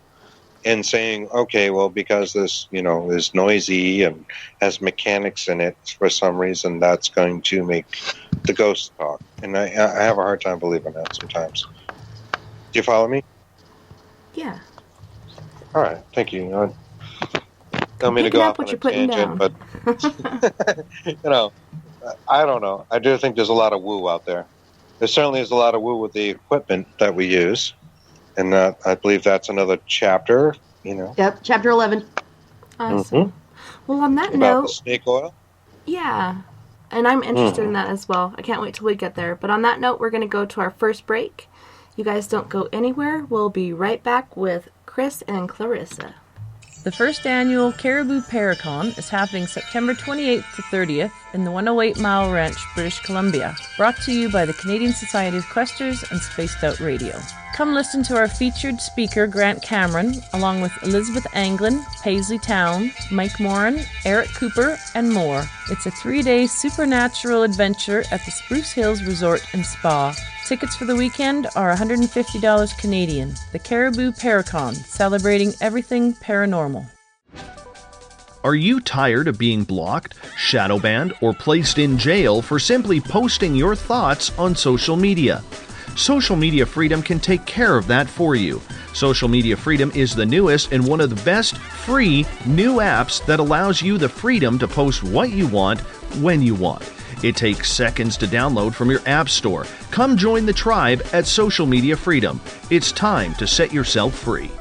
in saying, okay, well, because this, you know, is noisy and has mechanics in it for some reason, that's going to make the ghost talk. And I have a hard time believing that sometimes. Do you follow me? Yeah. All right. Thank you. I don't mean to go off on a tangent, but, you know, I don't know. I do think there's a lot of woo out there. There certainly is a lot of woo with the equipment that we use. And I believe that's another chapter, you know. Yep, Chapter 11. Awesome. Mm-hmm. Well, on that About note, the snake oil. yeah, and I'm interested in that as well. I can't wait till we get there. But on that note, we're going to go to our first break. You guys don't go anywhere. We'll be right back with Chris and Clarissa. The first annual Caribou Paracon is happening September 28th to 30th in the 108 Mile Ranch, British Columbia. Brought to you by the Canadian Society of Questers and Spaced Out Radio. Come listen to our featured speaker, Grant Cameron, along with Elizabeth Anglin, Paisley Town, Mike Moran, Eric Cooper, and more. It's a 3-day supernatural adventure at the Spruce Hills Resort and Spa. Tickets for the weekend are $150 Canadian. The Caribou Paracon, celebrating everything paranormal. Are you tired of being blocked, shadow banned, or placed in jail for simply posting your thoughts on social media? Social Media Freedom can take care of that for you. Social Media Freedom is the newest and one of the best free new apps that allows you the freedom to post what you want, when you want. It takes seconds to download from your app store. Come join the tribe at Social Media Freedom. It's time to set yourself free.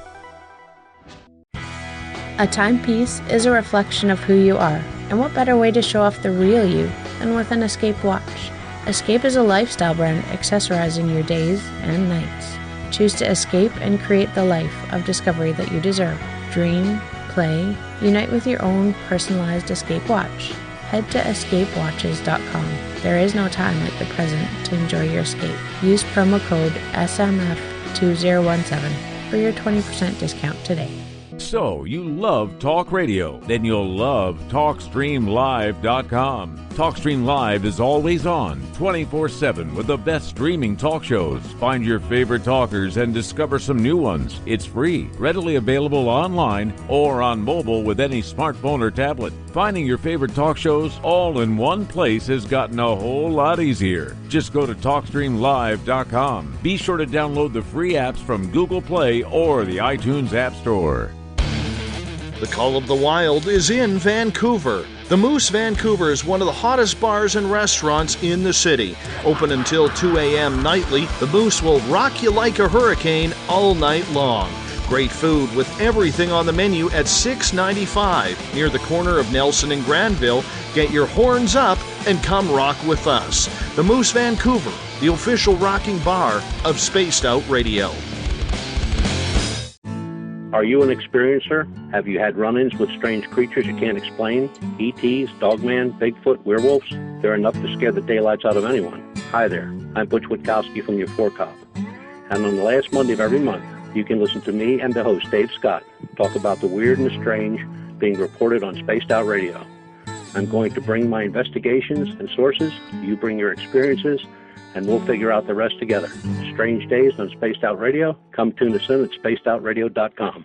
A timepiece is a reflection of who you are, and what better way to show off the real you than with an Escape watch? Escape is a lifestyle brand accessorizing your days and nights. Choose to escape and create the life of discovery that you deserve. Dream, play, unite with your own personalized Escape watch. Head to escapewatches.com. There is no time like the present to enjoy your escape. Use promo code SMF2017 for your 20% discount today. So, you love talk radio? Then you'll love TalkStreamLive.com. TalkStream Live is always on, 24/7, with the best streaming talk shows. Find your favorite talkers and discover some new ones. It's free, readily available online or on mobile with any smartphone or tablet. Finding your favorite talk shows all in one place has gotten a whole lot easier. Just go to TalkStreamLive.com. Be sure to download the free apps from Google Play or the iTunes App Store. The Call of the Wild is in Vancouver. The Moose Vancouver is one of the hottest bars and restaurants in the city. Open until 2 a.m. nightly, the Moose will rock you like a hurricane all night long. Great food with everything on the menu at $6.95 near the corner of Nelson and Granville. Get your horns up and come rock with us. The Moose Vancouver, the official rocking bar of Spaced Out Radio. Are you an experiencer? Have you had run-ins with strange creatures you can't explain? ETs, Dogman, Bigfoot, werewolves? They're enough to scare the daylights out of anyone. Hi there, I'm Butch Witkowski from your 4-Cop. And on the last Monday of every month, you can listen to me and the host, Dave Scott, talk about the weird and the strange being reported on Spaced Out Radio. I'm going to bring my investigations and sources, you bring your experiences, and we'll figure out the rest together. Strange Days on Spaced Out Radio. Come tune us in at spacedoutradio.com.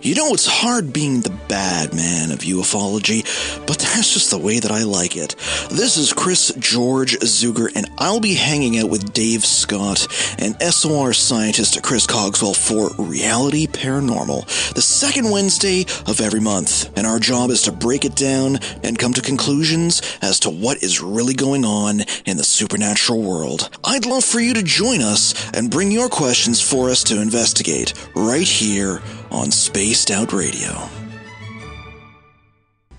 You know, it's hard being the bad man of ufology, but that's just the way that I like it. This is Chris George Zuger, and I'll be hanging out with Dave Scott and SOR scientist Chris Cogswell for Reality Paranormal, the second Wednesday of every month. And our job is to break it down and come to conclusions as to what is really going on in the supernatural world. I'd love for you to join us and bring your questions for us to investigate right here on Spaced Out Radio.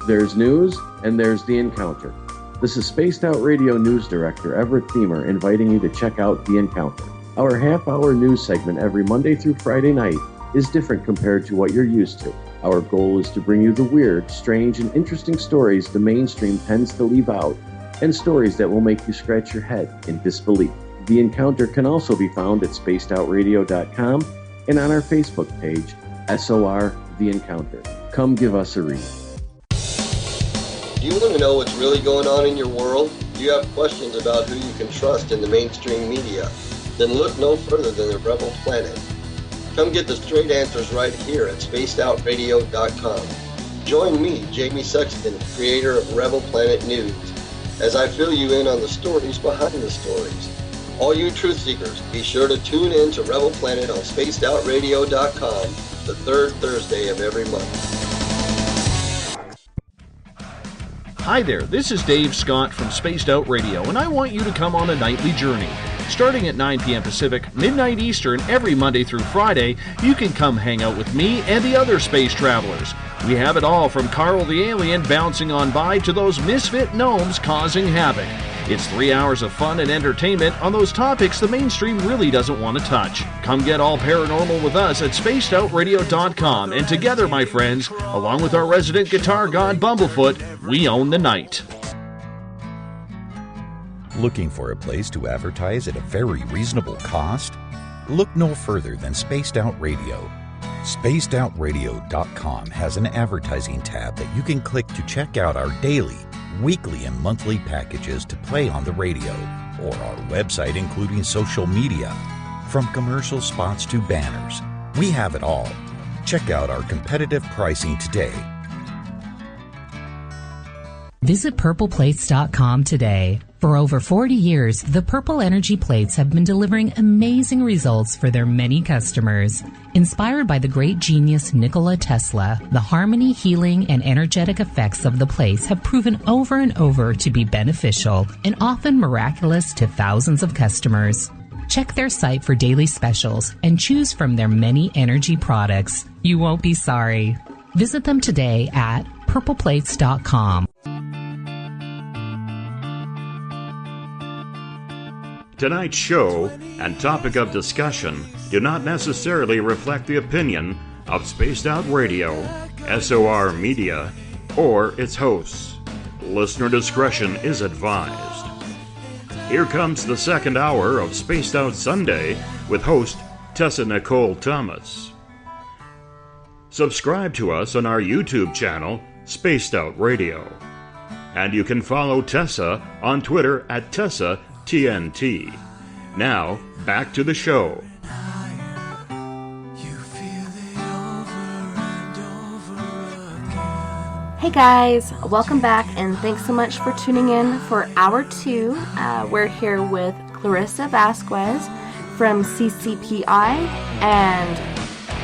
There's news, and there's The Encounter. This is Spaced Out Radio News Director Everett Thiemer inviting you to check out The Encounter. Our half-hour news segment every Monday through Friday night is different compared to what you're used to. Our goal is to bring you the weird, strange, and interesting stories the mainstream tends to leave out, and stories that will make you scratch your head in disbelief. The Encounter can also be found at spacedoutradio.com and on our Facebook page, SOR The Encounter. Come give us a read. Do you want to know what's really going on in your world? Do you have questions about who you can trust in the mainstream media? Then look no further than the Rebel Planet. Come get the straight answers right here at spacedoutradio.com. Join me, Jamie Sexton, creator of Rebel Planet News, as I fill you in on the stories behind the stories. All you truth seekers, be sure to tune in to Rebel Planet on spacedoutradio.com the third Thursday of every month. Hi there, this is Dave Scott from Spaced Out Radio, and I want you to come on a nightly journey. Starting at 9 p.m. Pacific, midnight Eastern, every Monday through Friday, you can come hang out with me and the other space travelers. We have it all from Carl the Alien bouncing on by to those misfit gnomes causing havoc. It's 3 hours of fun and entertainment on those topics the mainstream really doesn't want to touch. Come get all paranormal with us at spacedoutradio.com, and together, my friends, along with our resident guitar god Bumblefoot, we own the night. Looking for a place to advertise at a very reasonable cost? Look no further than Spaced Out Radio. SpacedOutRadio.com has an advertising tab that you can click to check out our daily, weekly, and monthly packages to play on the radio, or our website including social media. From commercial spots to banners, we have it all. Check out our competitive pricing today. Visit purpleplates.com today. For over 40 years, the Purple Energy Plates have been delivering amazing results for their many customers. Inspired by the great genius Nikola Tesla, the harmony, healing, and energetic effects of the plates have proven over and over to be beneficial and often miraculous to thousands of customers. Check their site for daily specials and choose from their many energy products. You won't be sorry. Visit them today at purpleplates.com. Tonight's show and topic of discussion do not necessarily reflect the opinion of Spaced Out Radio, SOR Media, or its hosts. Listener discretion is advised. Here comes the second hour of Spaced Out Sunday with host Tessa Nicole Thomas. Subscribe to us on our YouTube channel, Spaced Out Radio. And you can follow Tessa on Twitter at TessaTNT. Now, back to the show. Hey guys, welcome back and thanks so much for tuning in for Hour 2. We're here with Clarissa Vazquez from CCPI and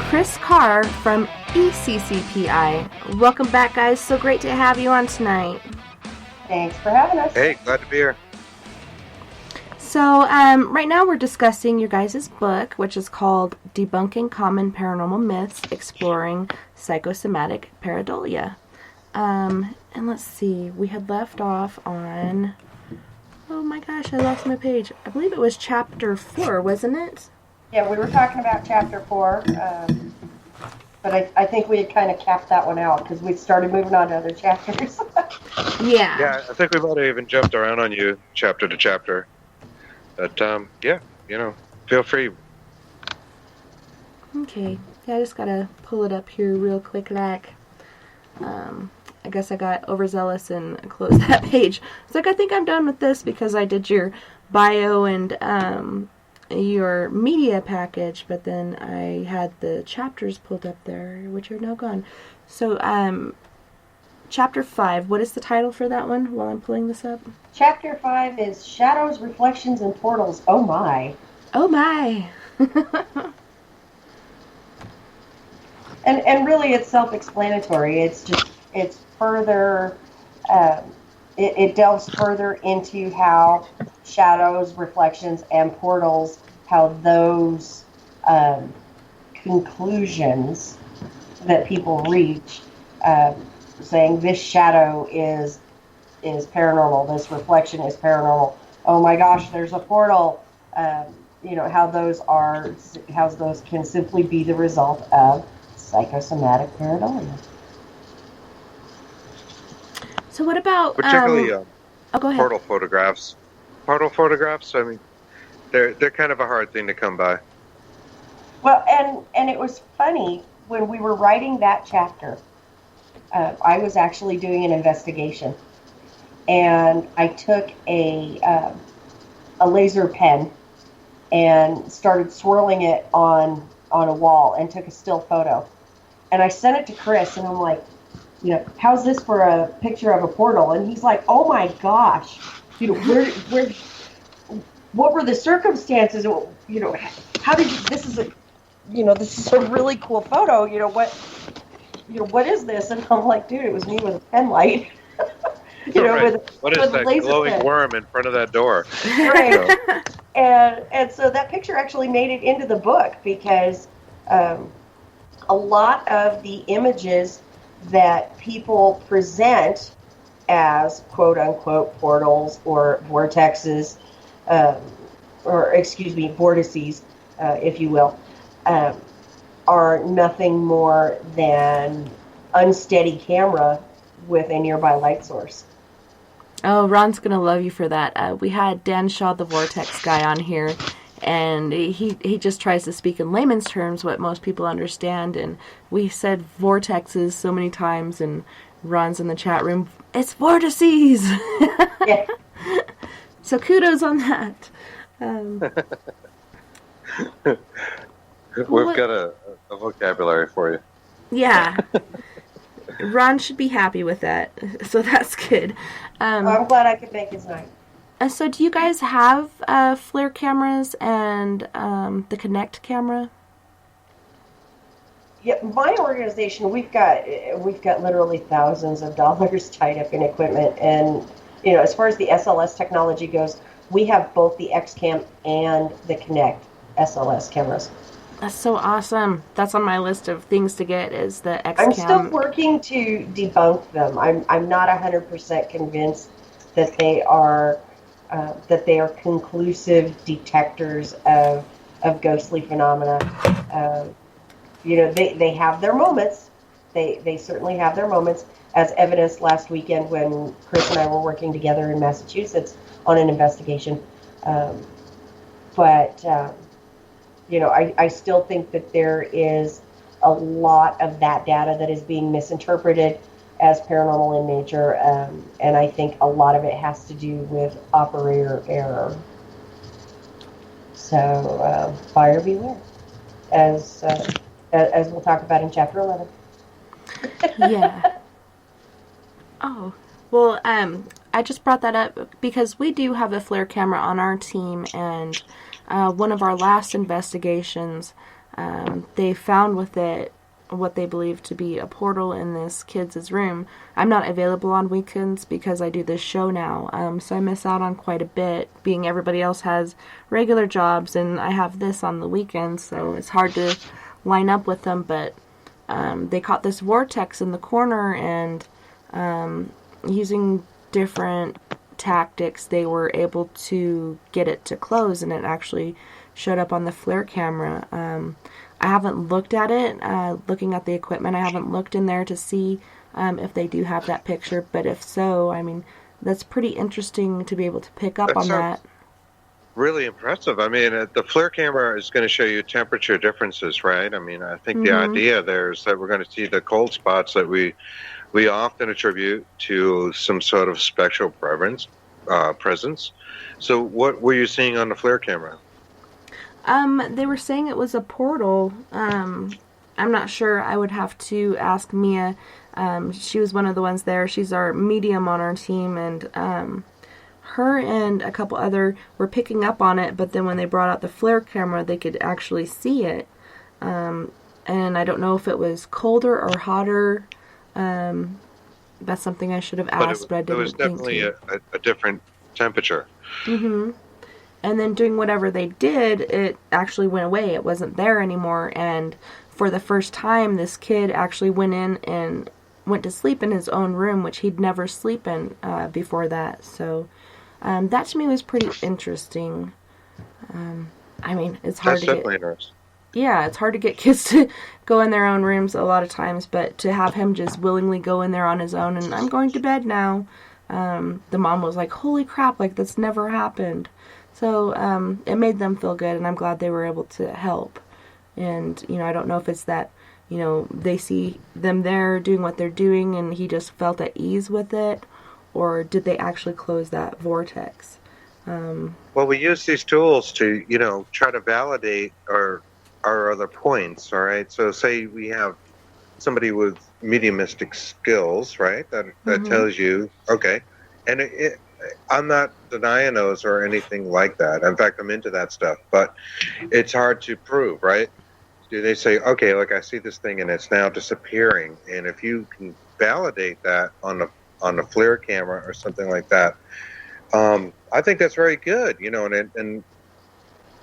Chris Carr from ECCPI. Welcome back, guys. So great to have you on tonight. Thanks for having us. Hey, glad to be here. So, right now we're discussing your guys' book, which is called Debunking Paranormal Myths, Exploring Psychosomatic Pareidolia. And let's see, we had left off on, oh my gosh, I lost my page. I believe it was chapter 4, wasn't it? Yeah, we were talking about chapter 4, but I think we had kind of capped that one out because we started moving on to other chapters. Yeah. Yeah, I think we might have even jumped around on you chapter to chapter. But, yeah, feel free. Okay. Yeah, I just gotta pull it up here real quick, I guess I got overzealous and closed that page. It's like, I think I'm done with this because I did your bio and your media package, but then I had the chapters pulled up there, which are now gone. So, Chapter 5, what is the title for that one while I'm pulling this up? Chapter 5 is Shadows, Reflections, and Portals. Oh my. Oh my. And really it's self-explanatory. It's further, it delves further into how shadows, reflections, and portals, how those conclusions that people reach, saying this shadow is paranormal, this reflection is paranormal. Oh my gosh, there's a portal. How those can simply be the result of psychosomatic pareidolia. So what about particularly go ahead. portal photographs? Portal photographs. I mean, they're kind of a hard thing to come by. Well, and it was funny when we were writing that chapter. I was actually doing an investigation, and I took a laser pen and started swirling it on a wall and took a still photo. And I sent it to Chris, and I'm like, how's this for a picture of a portal? And he's like, oh my gosh, what were the circumstances? How did you? This is a really cool photo. What is this? And I'm like, dude, it was me with a pen light. Right. What is with that glowing pen. worm in front of that door? Right. And so that picture actually made it into the book because a lot of the images that people present as quote unquote portals or vortexes, vortices, if you will, are nothing more than unsteady camera with a nearby light source. Oh, Ron's going to love you for that. We had Dan Shaw, the Vortex guy, on here, and he just tries to speak in layman's terms what most people understand, and we said vortexes so many times, and Ron's in the chat room, it's vortices! Yeah. So kudos on that. We've got a vocabulary for you. Yeah. Ron should be happy with that, so that's good. I'm glad I could make his night. So do you guys have flare cameras and the Kinect camera? Yeah, my organization, we've got literally thousands of dollars tied up in equipment, and as far as the SLS technology goes, we have both the XCam and the Kinect SLS cameras. That's so awesome. That's on my list of things to get is the XCam. I'm still working to debunk them. I'm not 100% convinced that they are conclusive detectors of ghostly phenomena. They have their moments. They certainly have their moments, as evidenced last weekend when Chris and I were working together in Massachusetts on an investigation. I still think that there is a lot of that data that is being misinterpreted as paranormal in nature, and I think a lot of it has to do with operator error. So buyer beware, as we'll talk about in Chapter 11. Yeah. Oh, well, I just brought that up because we do have a flare camera on our team, and one of our last investigations, they found with it what they believe to be a portal in this kid's room. I'm not available on weekends because I do this show now, so I miss out on quite a bit, being everybody else has regular jobs, and I have this on the weekends, so it's hard to line up with them, but they caught this vortex in the corner, and using different tactics, they were able to get it to close, and it actually showed up on the flare camera. I haven't looked at it, looking at the equipment. I haven't looked in there to see if they do have that picture, but if so, I mean, that's pretty interesting to be able to pick up on that. Really impressive. I mean, the flare camera is going to show you temperature differences, right? I mean, I think the idea there is that we're going to see the cold spots that we often attribute to some sort of spectral presence. So what were you seeing on the flare camera? They were saying it was a portal. I'm not sure. I would have to ask Mia. She was one of the ones there. She's our medium on our team, and her and a couple other were picking up on it, but then when they brought out the flare camera, they could actually see it. And I don't know if it was colder or hotter. That's something I should have asked, but I didn't. It was definitely a different temperature. Mm-hmm. And then doing whatever they did, it actually went away. It wasn't there anymore. And for the first time, this kid actually went in and went to sleep in his own room, which he'd never sleep in before that. So that to me was pretty interesting. I mean, it's hard That's definitely interesting. Yeah, it's hard to get kids to go in their own rooms a lot of times, but to have him just willingly go in there on his own and I'm going to bed now. The mom was like, holy crap, like that's never happened. So it made them feel good, and I'm glad they were able to help. And, I don't know if it's that, they see them there doing what they're doing and he just felt at ease with it, or did they actually close that vortex? Well, we use these tools to, try to validate our other points, all right? So say we have somebody with mediumistic skills, right? That tells you, okay. And I'm not denying those or anything like that. In fact, I'm into that stuff. But it's hard to prove, right? Do they say, okay, look, I see this thing and it's now disappearing. And if you can validate that on a FLIR camera or something like that, I think that's very good, and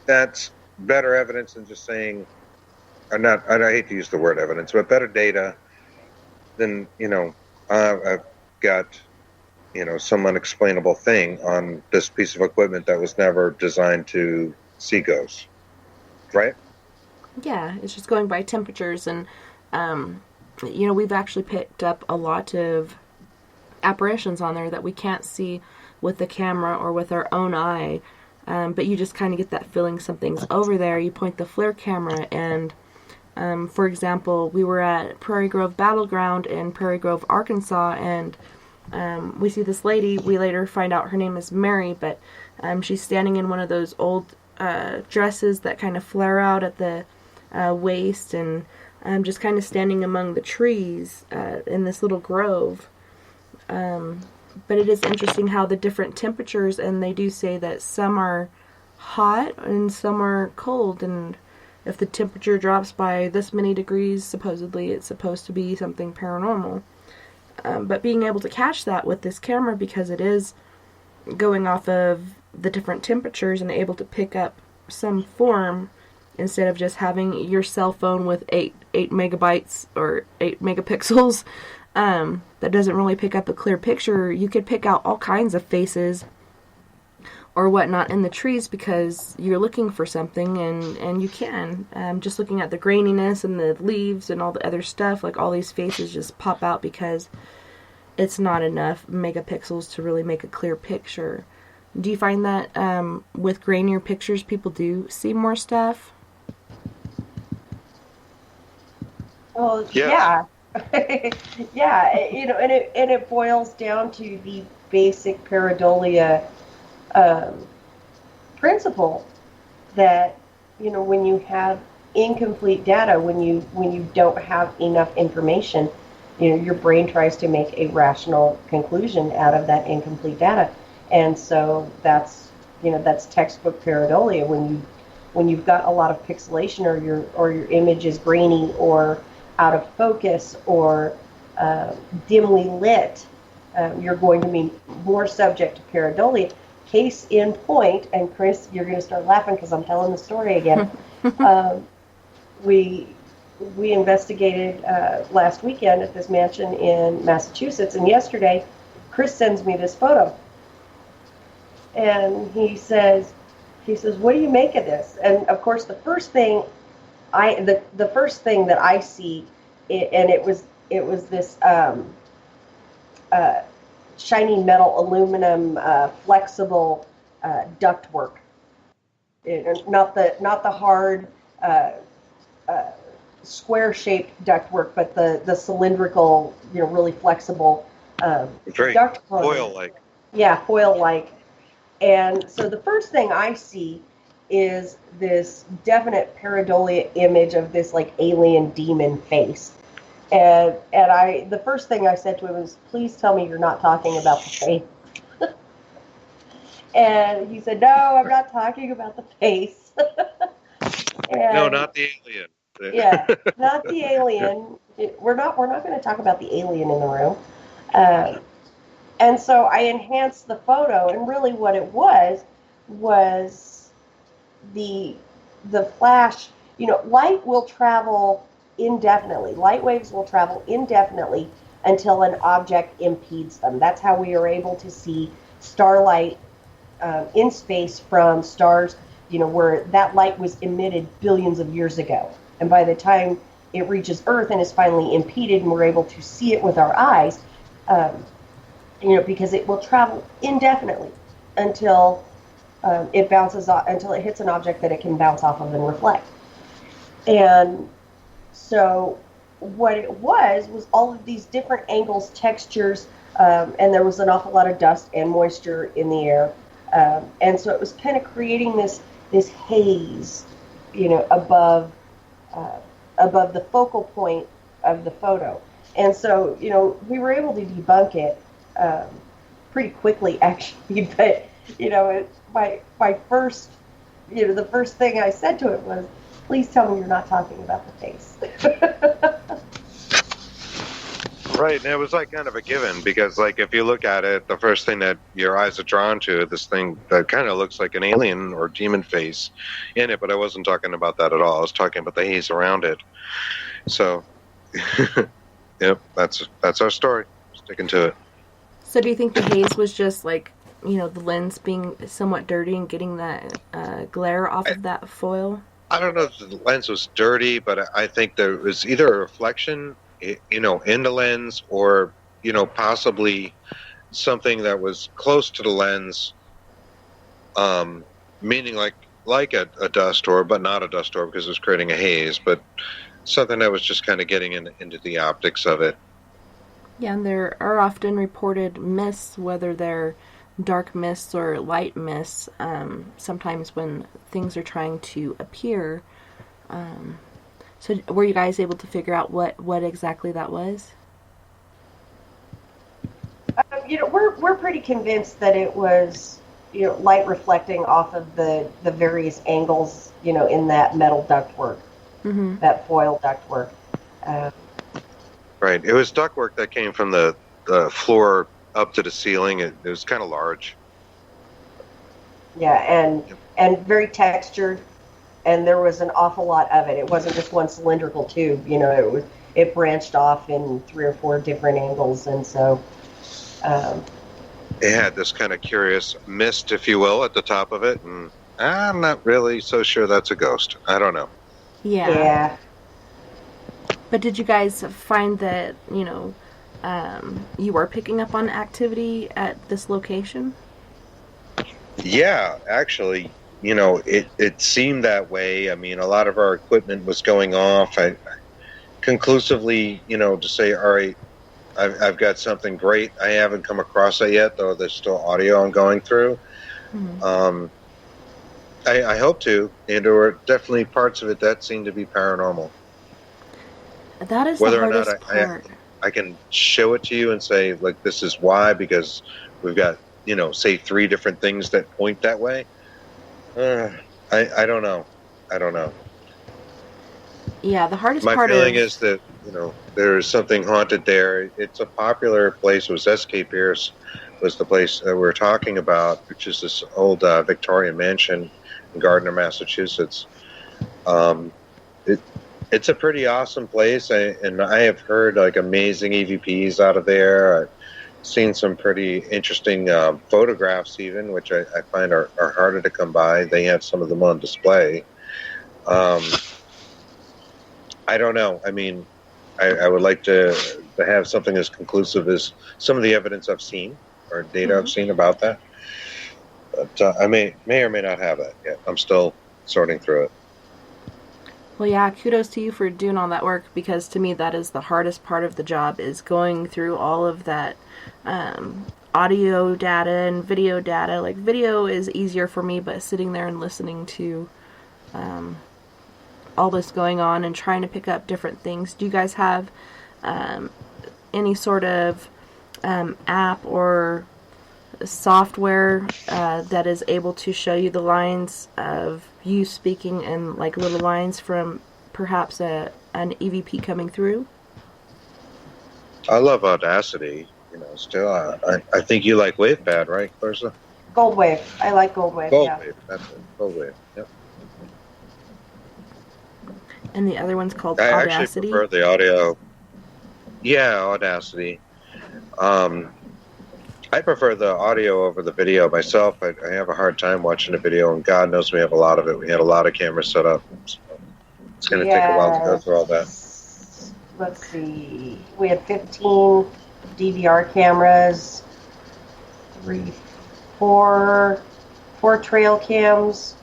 that's better evidence than just saying, I hate to use the word evidence, but better data than, I've got, some unexplainable thing on this piece of equipment that was never designed to see ghosts, right? Yeah, it's just going by temperatures, and, we've actually picked up a lot of apparitions on there that we can't see with the camera or with our own eye, but you just kind of get that feeling something's over there. You point the FLIR camera, and for example, we were at Prairie Grove Battleground in Prairie Grove, Arkansas, and we see this lady. We later find out her name is Mary, but she's standing in one of those old dresses that kind of flare out at the waist, and just kind of standing among the trees in this little grove. But it is interesting how the different temperatures, and they do say that some are hot and some are cold, and if the temperature drops by this many degrees, supposedly it's supposed to be something paranormal. But being able to catch that with this camera, because it is going off of the different temperatures and able to pick up some form, instead of just having your cell phone with 8 megabytes or 8 megapixels, that doesn't really pick up a clear picture. You could pick out all kinds of faces or whatnot in the trees because you're looking for something, and you can. Just looking at the graininess and the leaves and all the other stuff, like all these faces just pop out because it's not enough megapixels to really make a clear picture. Do you find that with grainier pictures, people do see more stuff? Well, yes. Yeah. Yeah, and it boils down to the basic Paradolia principle that, when you have incomplete data, when you don't have enough information, your brain tries to make a rational conclusion out of that incomplete data. And so that's textbook Paradolia. When you've got a lot of pixelation, or your image is grainy or out of focus or dimly lit, you're going to be more subject to Paradolia. Case in point, and Chris, you're going to start laughing because I'm telling the story again. We investigated last weekend at this mansion in Massachusetts, and yesterday Chris sends me this photo, and he says, "What do you make of this?" And of course, the first thing that I see, and it was this shiny metal aluminum flexible ductwork. Not the hard square-shaped ductwork, but the cylindrical, really flexible very duct foil-like. Yeah, foil-like. And so the first thing I see is this definite pareidolia image of this like alien demon face. And the first thing I said to him was, please tell me you're not talking about the face. And he said, no, I'm not talking about the face. No, not the alien. Yeah, not the alien. We're not going to talk about the alien in the room. And so I enhanced the photo, and really what it was the flash. Light will travel indefinitely. Light waves will travel indefinitely until an object impedes them. That's how we are able to see starlight in space from stars, where that light was emitted billions of years ago. And by the time it reaches Earth and is finally impeded and we're able to see it with our eyes, because it will travel indefinitely until it bounces off, until it hits an object that it can bounce off of and reflect. And so what it was all of these different angles, textures, and there was an awful lot of dust and moisture in the air. And so it was kind of creating this haze, above the focal point of the photo. And so, we were able to debunk it pretty quickly, actually. But, my first, the first thing I said to it was, please tell me you're not talking about the face. Right, and it was like kind of a given, because like if you look at it, the first thing that your eyes are drawn to, this thing that kind of looks like an alien or demon face in it, but I wasn't talking about that at all. I was talking about the haze around it. So, yep, that's our story. Sticking to it. So do you think the haze was just like, the lens being somewhat dirty and getting that glare off of that foil? I don't know if the lens was dirty, but I think there was either a reflection, in the lens, or, possibly something that was close to the lens, meaning like a dust orb, but not a dust orb because it was creating a haze, but something that was just kind of getting into the optics of it. Yeah, and there are often reported mists, whether they're dark mists or light mists, sometimes when things are trying to appear. So were you guys able to figure out what exactly that was? We're pretty convinced that it was, light reflecting off of the various angles, in that metal ductwork, that foil ductwork. Right. It was ductwork that came from the floor up to the ceiling. It was kind of large. Yeah, and very textured, and there was an awful lot of it. It wasn't just one cylindrical tube. It branched off in 3 or 4 different angles, and so it had this kind of curious mist, if you will, at the top of it, and I'm not really so sure that's a ghost. I don't know. Yeah. But did you guys find that, you were picking up on activity at this location? Yeah, actually, it seemed that way. I mean, a lot of our equipment was going off. I conclusively, to say, all right, I've got something great. I haven't come across it yet, though there's still audio I'm going through. Mm-hmm. I hope to, and there were definitely parts of it that seemed to be paranormal. That is whether the hardest or not part. I can show it to you and say, like, this is why, because we've got, say 3 different things that point that way. I don't know. Yeah, the hardest My part feeling is that, there's something haunted there. It's a popular place. It was S.K. Pierce was the place that we're talking about, which is this old Victorian mansion in Gardner, Massachusetts. It's a pretty awesome place, and I have heard like amazing EVPs out of there. I've seen some pretty interesting photographs even, which I find are harder to come by. They have some of them on display. I don't know. I mean, I would like to have something as conclusive as some of the evidence I've seen or data I've seen about that. But I may or may not have that yet. I'm still sorting through it. Well, yeah, kudos to you for doing all that work, because to me that is the hardest part of the job, is going through all of that audio data and video data. Like, video is easier for me, but sitting there and listening to all this going on and trying to pick up different things. Do you guys have any sort of app or software that is able to show you the lines of you speaking and like little lines from perhaps an EVP coming through? I love Audacity. Still, I think you like WavePad, right, Clarissa? Goldwave. I like Goldwave. Goldwave, that's it. Goldwave. Yep. And the other one's called I Audacity. actually prefer the audio. Yeah, Audacity. I prefer the audio over the video myself. I have a hard time watching a video, and God knows we have a lot of it. We had a lot of cameras set up. So it's going to take a while to go through all that. Let's see. We had 15 DVR cameras, four trail cams.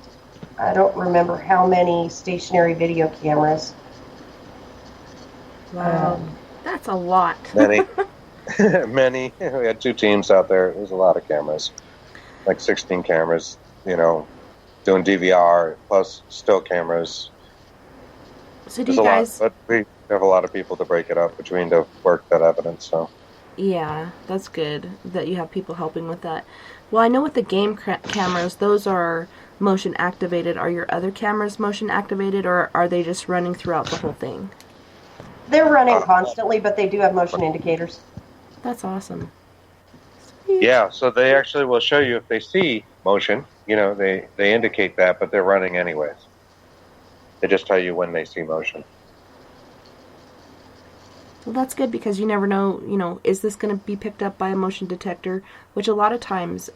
I don't remember how many stationary video cameras. Wow, that's a lot. Many. Many. We had 2 teams out there. It was a lot of cameras. Like 16 cameras, doing DVR plus still cameras. So do you guys... But we have a lot of people to break it up between to work that evidence, so... Yeah, that's good that you have people helping with that. Well, I know with the game cameras, those are motion activated. Are your other cameras motion activated, or are they just running throughout the whole thing? They're running constantly, but they do have motion indicators. That's awesome. Sweet. Yeah, so they actually will show you if they see motion. They indicate that, but they're running anyways. They just tell you when they see motion. Well, that's good because you never know, is this going to be picked up by a motion detector? Which a lot of times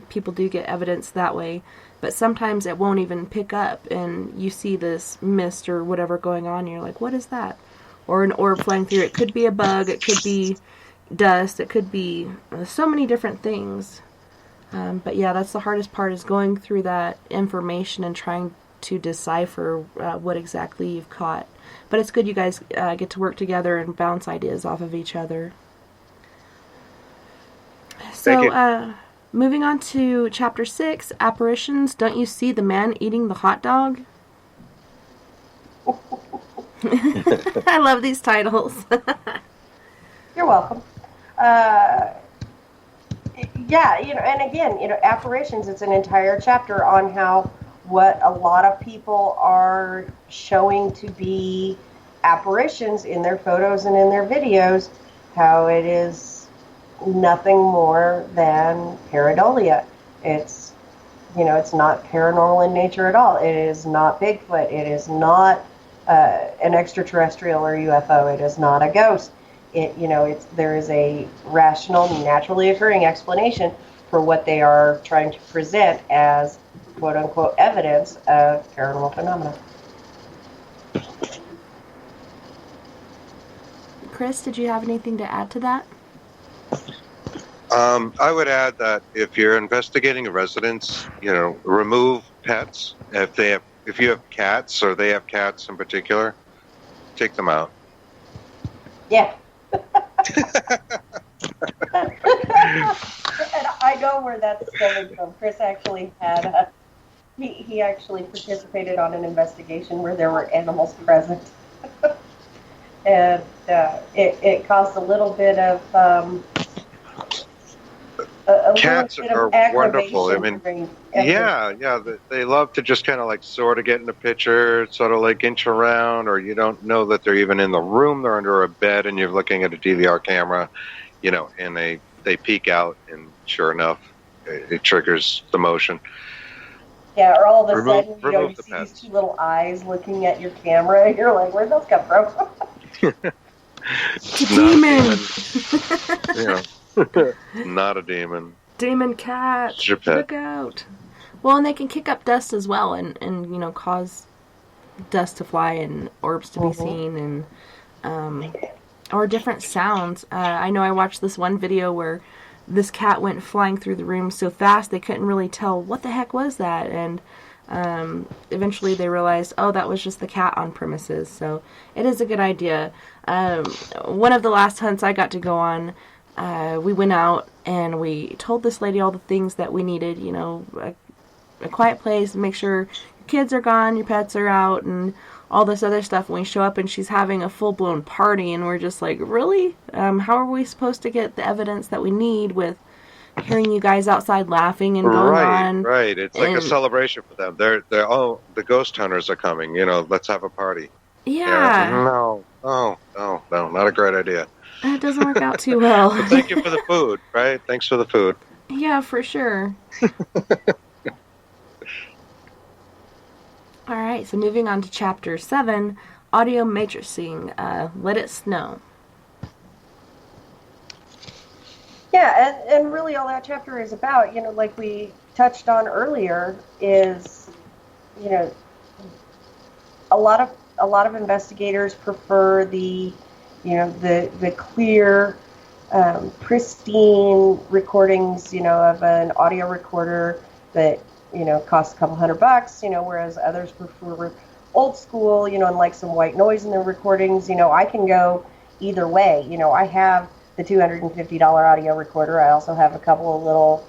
people do get evidence that way, but sometimes it won't even pick up, and you see this mist or whatever going on, and you're like, what is that? Or an orb flying through. It could be a bug, it could be dust, it could be so many different things. But yeah, that's the hardest part, is going through that information and trying to decipher what exactly you've caught. But it's good you guys get to work together and bounce ideas off of each other. So, moving on to Chapter 6, Apparitions. Don't you see the man eating the hot dog? I love these titles. You're welcome. Yeah, and again, Apparitions, it's an entire chapter on how what a lot of people are showing to be apparitions in their photos and in their videos, how it is nothing more than pareidolia. It's, it's not paranormal in nature at all. It is not Bigfoot. It is not an extraterrestrial or UFO. It is not a ghost. There is a rational, naturally occurring explanation for what they are trying to present as quote-unquote evidence of paranormal phenomena. Chris, did you have anything to add to that? I would add that if you're investigating a residence, remove pets. If you have cats, or they have cats in particular, take them out. Yeah. And I know where that's coming from. Chris actually had he actually participated on an investigation where there were animals present. And it caused a little bit of cats are wonderful. I mean, they love to just kind of like sort of get in the picture, sort of like inch around, or you don't know that they're even in the room. They're under a bed, and you're looking at a DVR camera, and they peek out, and sure enough, it triggers the motion. Yeah, or all of a sudden, you see these 2 little eyes looking at your camera, and you're like, where'd those come from? It's a demon. Not a demon. Demon cat. It's your pet. Look out. Well, and they can kick up dust as well, and cause dust to fly and orbs to be seen, and or different sounds. I know I watched this one video where this cat went flying through the room so fast they couldn't really tell what the heck was that, and eventually they realized, that was just the cat on premises. So it is a good idea. One of the last hunts I got to go on, we went out and we told this lady all the things that we needed, you know, a quiet place, make sure your kids are gone, your pets are out, and all this other stuff. When we show up and she's having a full-blown party, and we're just like, really? How are we supposed to get the evidence that we need with hearing you guys outside laughing and going on? Right. It's like a celebration for them. They're the ghost hunters are coming. You know, let's have a party. Yeah. No, not a great idea. It doesn't work out too well. But thank you for the food, right? Thanks for the food. Yeah, for sure. All right, so moving on to Chapter 7, Audio Matrixing, Let It Snow. Yeah, and really all that chapter is about, you know, like we touched on earlier, is, you know, a lot of investigators prefer the, you know, the clear, pristine recordings, you know, of an audio recorder that, you know, costs a couple $100, you know, whereas others prefer old school, you know, and like some white noise in their recordings. You know, I can go either way. You know, I have the $250 audio recorder. I also have a couple of little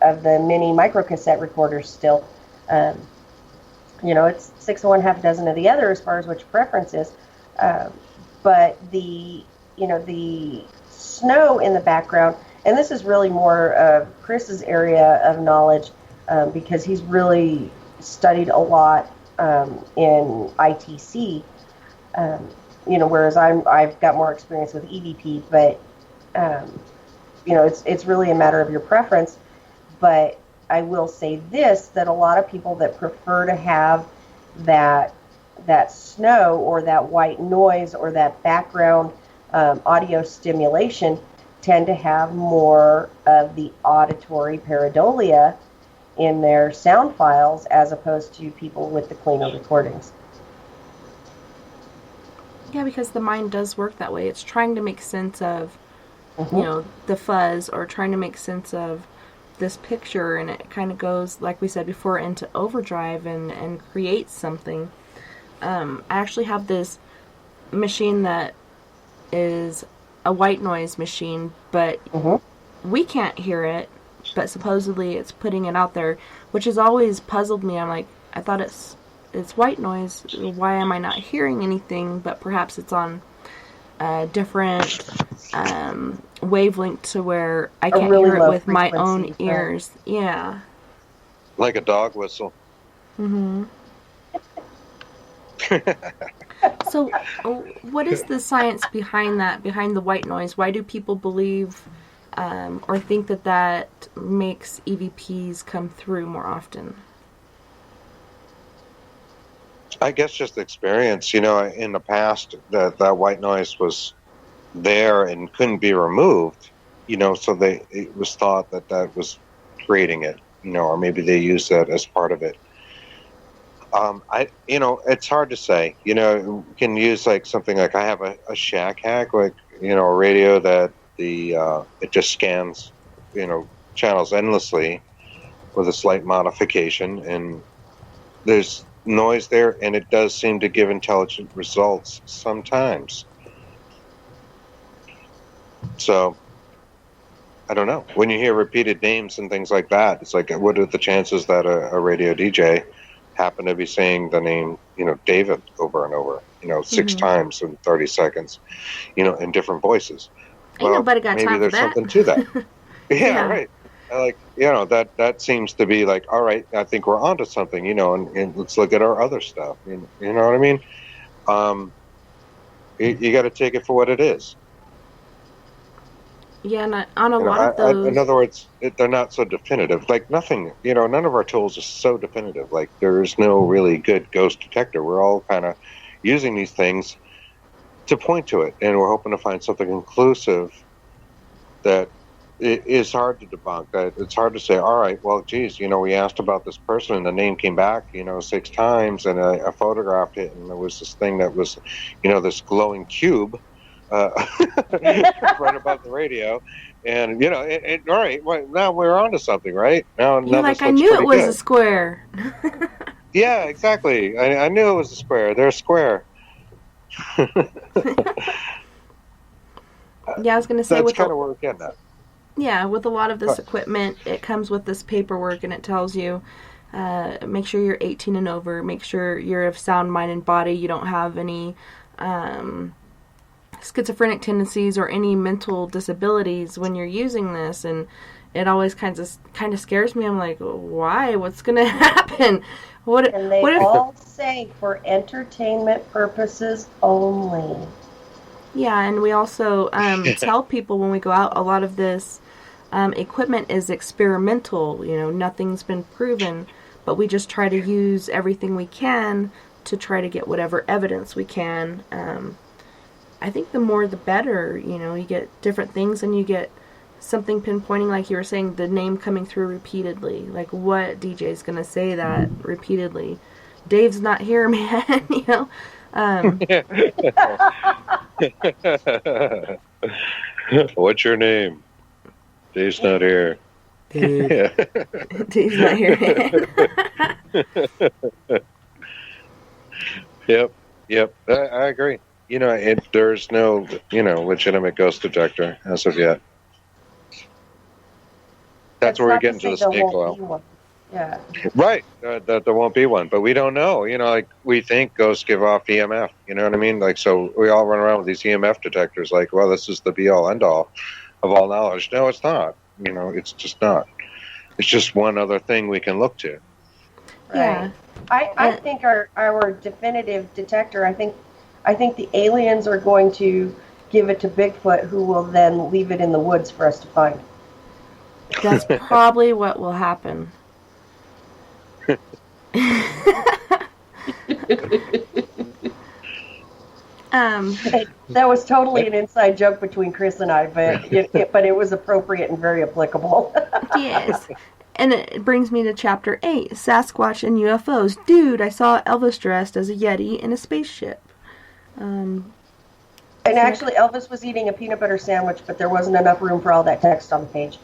of the mini micro cassette recorders still. You know, it's 6 of one, half a dozen of the other as far as which preference is. But the, you know, the snow in the background, and this is really more of Chris's area of knowledge, because he's really studied a lot in ITC, you know, whereas I've got more experience with EVP, but you know, it's really a matter of your preference. But I will say this, that a lot of people that prefer to have that snow or that white noise or that background audio stimulation tend to have more of the auditory pareidolia in their sound files as opposed to people with the cleaner recordings. Yeah, because the mind does work that way. It's trying to make sense of, you know, the fuzz, or trying to make sense of this picture, and it kind of goes, like we said before, into overdrive and creates something. I actually have this machine that is a white noise machine, but we can't hear it, but supposedly it's putting it out there, which has always puzzled me. I'm like, I thought it's white noise. Why am I not hearing anything? But perhaps it's on a different wavelength to where I can't really hear it with my frequency, own ears. Yeah. Like a dog whistle. So, what is the science behind that, behind the white noise? Why do people believe or think that makes EVPs come through more often? I guess just experience. You know, in the past, that white noise was there and couldn't be removed. You know, so it was thought that was creating it. You know, or maybe they used that as part of it. You know, it's hard to say. You know, you can use like something like, I have a shack hack, like, you know, a radio that it just scans, you know, channels endlessly with a slight modification, and there's noise there, and it does seem to give intelligent results sometimes. So I don't know. When you hear repeated names and things like that, it's like, what are the chances that a radio DJ happen to be saying the name, you know, David over and over, you know, 6 times in 30 seconds, you know, in different voices? Ain't nobody got maybe time there's for that. something to that. Yeah, right. Like, you know, that seems to be like, all right, I think we're onto something, you know, and let's look at our other stuff. You know what I mean? You got to take it for what it is. Yeah, and on a lot of those... in other words, they're not so definitive. Like, nothing, you know, none of our tools are so definitive. Like, there's no really good ghost detector. We're all kind of using these things to point to it, and we're hoping to find something conclusive that it is hard to debunk. That it's hard to say, all right, well, geez, you know, we asked about this person, and the name came back, you know, 6 times, and I photographed it, and there was this thing that was, you know, this glowing cube right above the radio, and you know, all right, well, now we're on to something, right? Now like, I knew it was a square. Yeah, exactly. I knew it was a square. They're square. Yeah, I was going to say That's with kind of what we're getting at. Yeah, with a lot of this equipment, it comes with this paperwork, and it tells you, make sure you're 18 and over, make sure you're of sound mind and body, you don't have any schizophrenic tendencies or any mental disabilities when you're using this, and it always kind of scares me. I'm like, why? What's going to happen? And they what if, all say for entertainment purposes only. Yeah, and we also tell people when we go out, a lot of this equipment is experimental. Nothing's been proven, but we just try to use everything we can to try to get whatever evidence we can. I think the more the better. You get different things, and you get something pinpointing, like you were saying, the name coming through repeatedly. Like, what DJ's going to say that repeatedly? Dave's not here, man, What's your name? Dave's not here. Dave. Dave's not here. Yep. I agree. There's no, legitimate ghost detector as of yet. That's where we're getting to the snake oil. Yeah. Right. There won't be one, but we don't know. We think ghosts give off EMF. You know what I mean? So we all run around with these EMF detectors like, well, this is the be-all, end-all of all knowledge. No, it's not. It's just not. It's just one other thing we can look to. Right. I think our definitive detector, I think the aliens are going to give it to Bigfoot, who will then leave it in the woods for us to find. That's probably what will happen. That was totally an inside joke between Chris and I, but it was appropriate and very applicable. Yes. And it brings me to Chapter 8, Sasquatch and UFOs. Dude, I saw Elvis dressed as a Yeti in a spaceship. And actually, Elvis was eating a peanut butter sandwich, but there wasn't enough room for all that text on the page.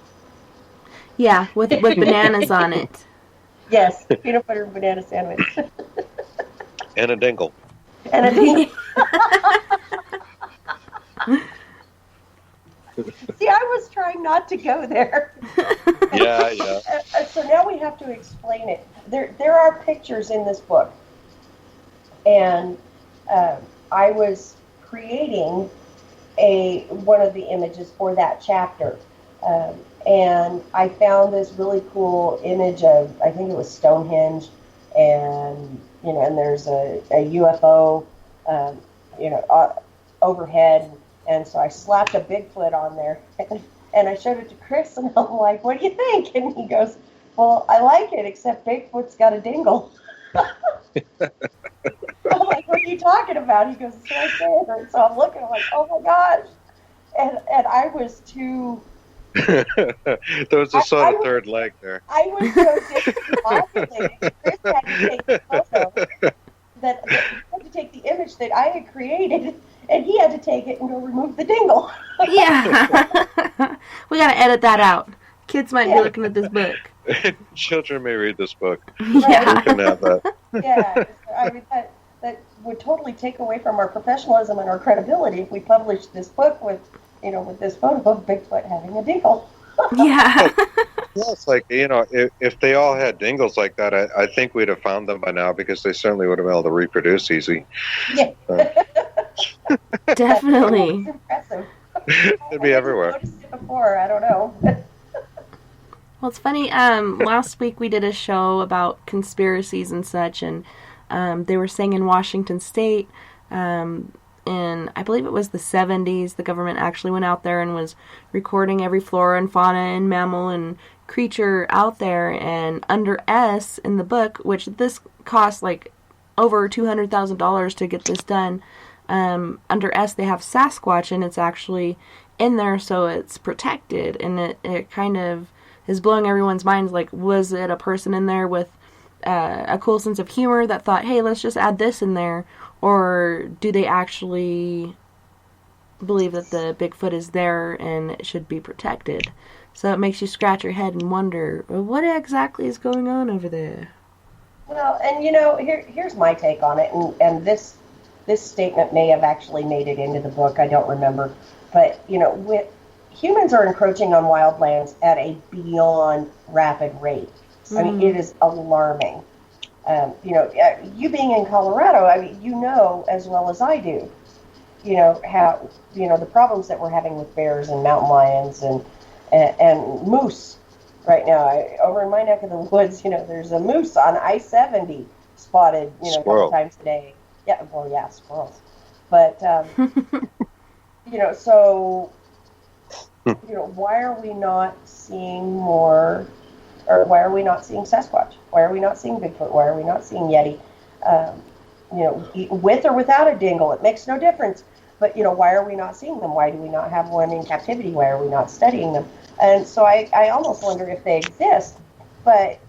Yeah, with bananas on it. Yes, peanut butter and banana sandwich. And a dingle. And a dingle. See, I was trying not to go there. Yeah. So now we have to explain it. There are pictures in this book. And I was creating one of the images for that chapter. And I found this really cool image of, I think it was Stonehenge, and and there's a UFO, overhead, and so I slapped a Bigfoot on there, and I showed it to Chris, and I'm like, "What do you think?" And he goes, "Well, I like it, except Bigfoot's got a dingle." I'm like, "What are you talking about?" He goes, "It's right there." And so I'm looking, I'm like, "Oh my gosh," and I was too. There was a sort of third leg there. I was so discombobulated. Chris had to take the photo, that he had to take the image that I had created, and he had to take it and go remove the dingle. Yeah. We got to edit that out. Kids might be looking at this book. Children may read this book. Yeah. We can have that. Yeah. I mean, that would totally take away from our professionalism and our credibility if we published this book with this photo of Bigfoot having a dingle. Yeah. Yeah, it's like, if they all had dingles like that, I think we'd have found them by now, because they certainly would have been able to reproduce easy. Yeah. Definitely. Impressive. They'd be everywhere. I noticed it before. I don't know. Well, it's funny. Last week we did a show about conspiracies and such, and they were saying in Washington State, in, I believe it was the 70s, the government actually went out there and was recording every flora and fauna and mammal and creature out there, and under S in the book, which this cost like over $200,000 to get this done, under S they have Sasquatch, and it's actually in there, so it's protected, and it kind of is blowing everyone's minds, like, was it a person in there with a cool sense of humor that thought, hey, let's just add this in there? Or do they actually believe that the Bigfoot is there and it should be protected? So it makes you scratch your head and wonder, what exactly is going on over there? Well, and here's my take on it, and this statement may have actually made it into the book, I don't remember. But, humans are encroaching on wildlands at a beyond rapid rate. I mean, it is alarming. You being in Colorado, I mean, as well as I do, how, the problems that we're having with bears and mountain lions and moose right now. Over in my neck of the woods, there's a moose on I-70 spotted, a couple times a day. Yeah, well, yeah, squirrels. But, so, why are we not seeing more, or why are we not seeing Sasquatch? Why are we not seeing Bigfoot? Why are we not seeing Yeti? With or without a dingle, it makes no difference. But, why are we not seeing them? Why do we not have one in captivity? Why are we not studying them? And so I almost wonder if they exist. But,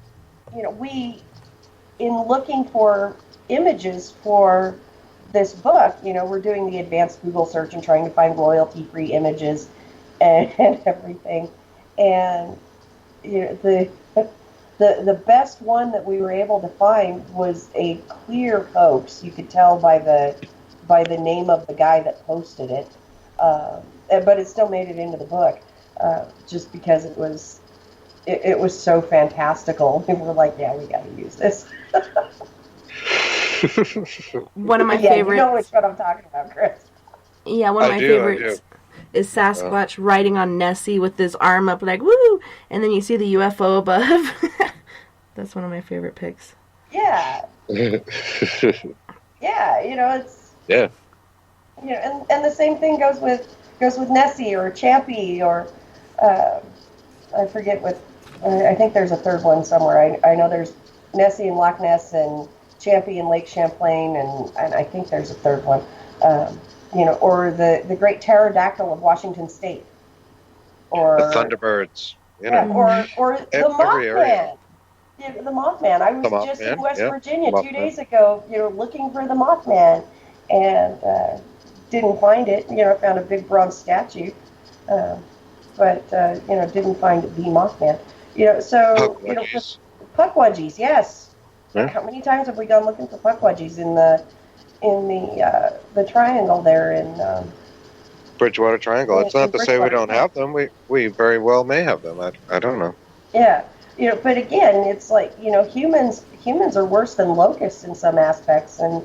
in looking for images for this book, we're doing the advanced Google search and trying to find royalty-free images and everything. And, the best one that we were able to find was a clear hoax. You could tell by the name of the guy that posted it, but it still made it into the book, just because it was so fantastical. We were like, yeah, we got to use this. One of my favorites. You know which one I'm talking about, Chris. Yeah, one of my favorites is Sasquatch riding on Nessie with his arm up like, woo! And then you see the UFO above. That's one of my favorite pics. Yeah. Yeah, it's... Yeah. And the same thing goes with Nessie or Champy or... I forget what... I think there's a third one somewhere. I know there's Nessie in Loch Ness and Champy in Lake Champlain, and I think there's a third one. Or the great pterodactyl of Washington State, or the Thunderbirds, or the Mothman. The Mothman. I was just in West Virginia 2 days ago, looking for the Mothman, and didn't find it. Found a big bronze statue, but didn't find the Mothman. Puckwudgies, yes. Yeah. How many times have we gone looking for puckwudgies in the triangle there in Bridgewater Triangle? It's not to say we don't have them. We very well may have them. I don't know. Yeah, but again, it's like humans are worse than locusts in some aspects, and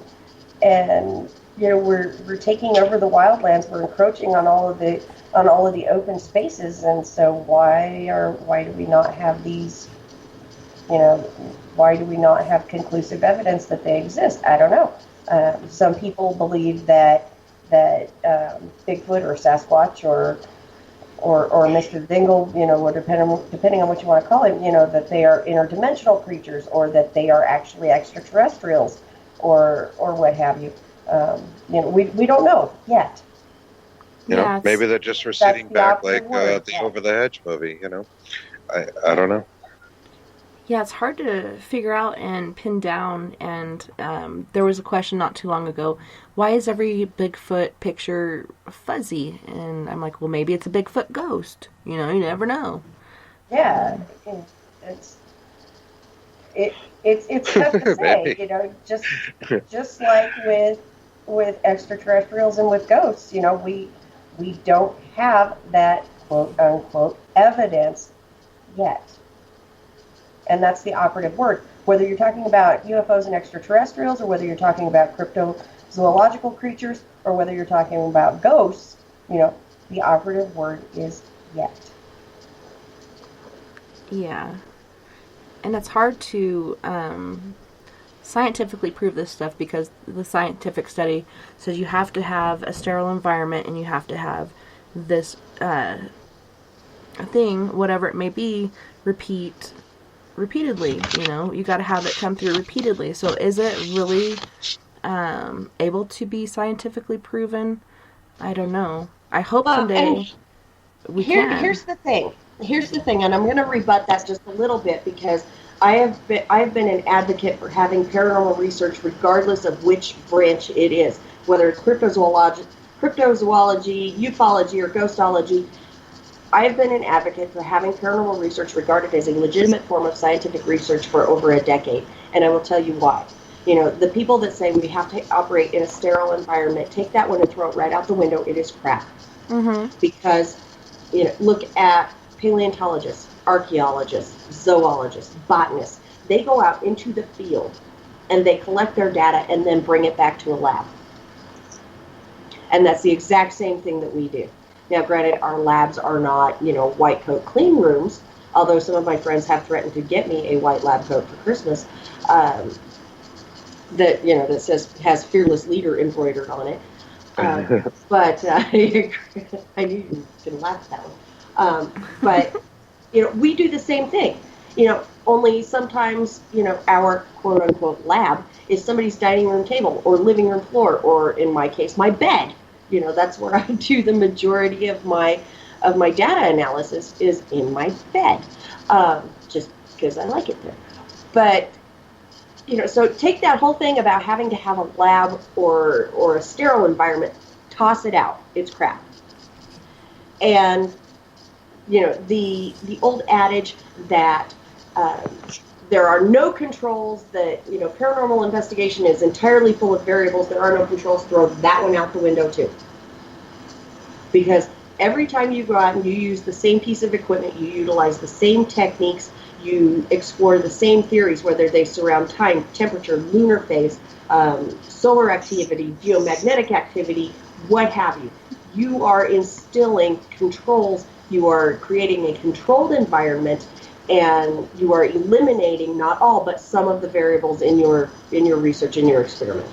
we're taking over the wildlands. We're encroaching on all of the open spaces, and so why do we not have these? Why do we not have conclusive evidence that they exist? I don't know. Some people believe that Bigfoot or Sasquatch or Mr. Dingle, or depending on what you want to call him, that they are interdimensional creatures, or that they are actually extraterrestrials, or what have you. We don't know yet. Maybe they're just receding back like the Over the Hedge movie. I don't know. Yeah, it's hard to figure out and pin down, and there was a question not too long ago, why is every Bigfoot picture fuzzy? And I'm like, well, maybe it's a Bigfoot ghost. You never know. Yeah, it's tough to say, just like with extraterrestrials and with ghosts, we don't have that quote unquote evidence yet. And that's the operative word. Whether you're talking about UFOs and extraterrestrials, or whether you're talking about cryptozoological creatures, or whether you're talking about ghosts, the operative word is yet. Yeah. And it's hard to scientifically prove this stuff, because the scientific study says you have to have a sterile environment, and you have to have this thing, whatever it may be, repeatedly. You got to have it come through repeatedly. So is it really able to be scientifically proven? I don't know. I hope someday we can. Here's the thing, and I'm going to rebut that just a little bit, because I've been an advocate for having paranormal research regardless of which branch it is, whether it's cryptozoology, ufology, or ghostology. I've been an advocate for having paranormal research regarded as a legitimate form of scientific research for over a decade, and I will tell you why. The people that say we have to operate in a sterile environment, take that one and throw it right out the window. It is crap. Because, look at paleontologists, archaeologists, zoologists, botanists. They go out into the field and they collect their data and then bring it back to a lab. And that's the exact same thing that we do. Now, granted, our labs are not, white coat clean rooms, although some of my friends have threatened to get me a white lab coat for Christmas that says, has Fearless Leader embroidered on it. But I knew you were going to laugh at that one. But, we do the same thing. Only sometimes, our quote-unquote lab is somebody's dining room table or living room floor, or in my case, my bed. That's where I do the majority of my data analysis is in my bed, just because I like it there. But, so take that whole thing about having to have a lab or a sterile environment, toss it out. It's crap. And, the old adage that there are no controls, that, paranormal investigation is entirely full of variables, there are no controls, throw that one out the window too. Because every time you go out and you use the same piece of equipment, you utilize the same techniques, you explore the same theories, whether they surround time, temperature, lunar phase, solar activity, geomagnetic activity, what have you. You are instilling controls, you are creating a controlled environment, and you are eliminating not all, but some of the variables in your research, in your experiment.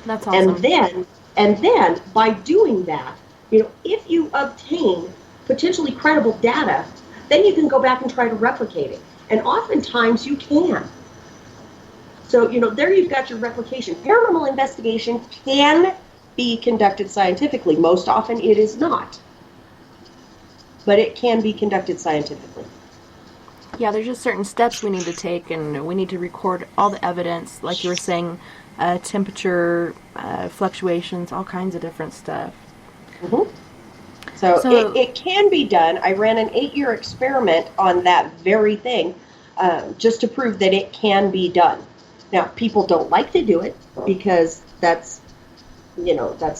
That's awesome. And then by doing that, if you obtain potentially credible data, then you can go back and try to replicate it. And oftentimes you can. So, there you've got your replication. Paranormal investigation can be conducted scientifically. Most often it is not. But it can be conducted scientifically. Yeah, there's just certain steps we need to take, and we need to record all the evidence, like you were saying, temperature, fluctuations, all kinds of different stuff. So it can be done. I ran an 8-year experiment on that very thing, just to prove that it can be done. Now, people don't like to do it because that's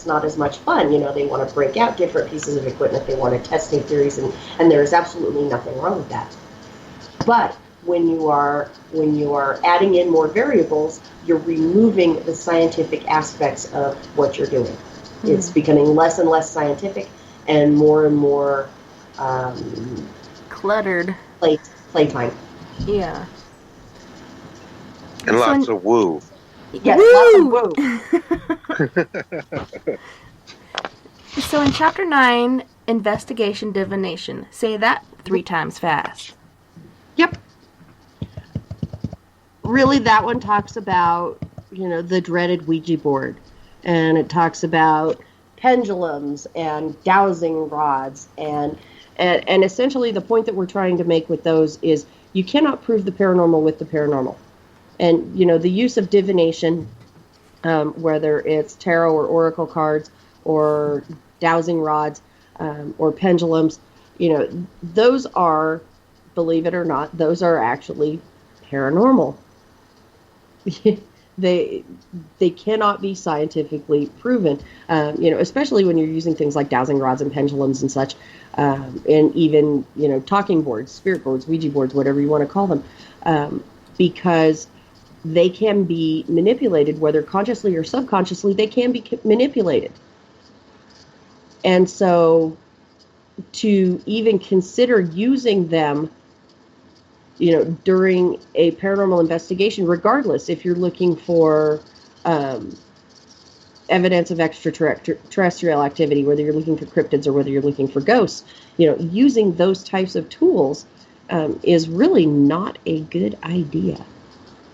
not as much fun. They want to break out different pieces of equipment. They want to test new theories, and there is absolutely nothing wrong with that. But when you are adding in more variables, you're removing the scientific aspects of what you're doing. It's becoming less and less scientific and more cluttered playtime. Yeah. And lots of woo. Yes, woo! lots of woo. So in Chapter 9, Investigation Divination, say that 3 times fast. Yep. Really, that one talks about, the dreaded Ouija board. And it talks about pendulums and dowsing rods. And essentially the point that we're trying to make with those is you cannot prove the paranormal with the paranormal. And, the use of divination, whether it's tarot or oracle cards or dowsing rods or pendulums, those are, believe it or not, those are actually paranormal. They cannot be scientifically proven, especially when you're using things like dowsing rods and pendulums and such, and even, talking boards, spirit boards, Ouija boards, whatever you want to call them, because they can be manipulated, whether consciously or subconsciously, they can be manipulated. And so to even consider using them, during a paranormal investigation, regardless if you're looking for evidence of extraterrestrial activity, whether you're looking for cryptids or whether you're looking for ghosts, using those types of tools is really not a good idea.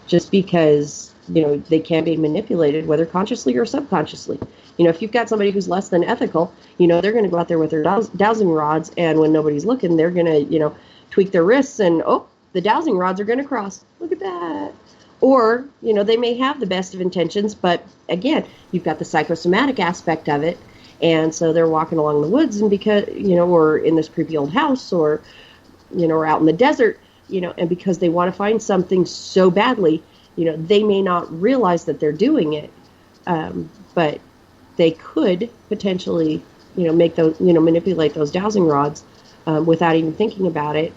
Just because, they can be manipulated, whether consciously or subconsciously. If you've got somebody who's less than ethical, they're going to go out there with their dowsing rods, and when nobody's looking, they're going to, tweak their wrists, and, the dowsing rods are going to cross. Look at that. Or, they may have the best of intentions, but, again, you've got the psychosomatic aspect of it, and so they're walking along the woods, and because, or in this creepy old house, or, or out in the desert, and because they want to find something so badly, they may not realize that they're doing it. But, they could potentially, manipulate those dowsing rods without even thinking about it,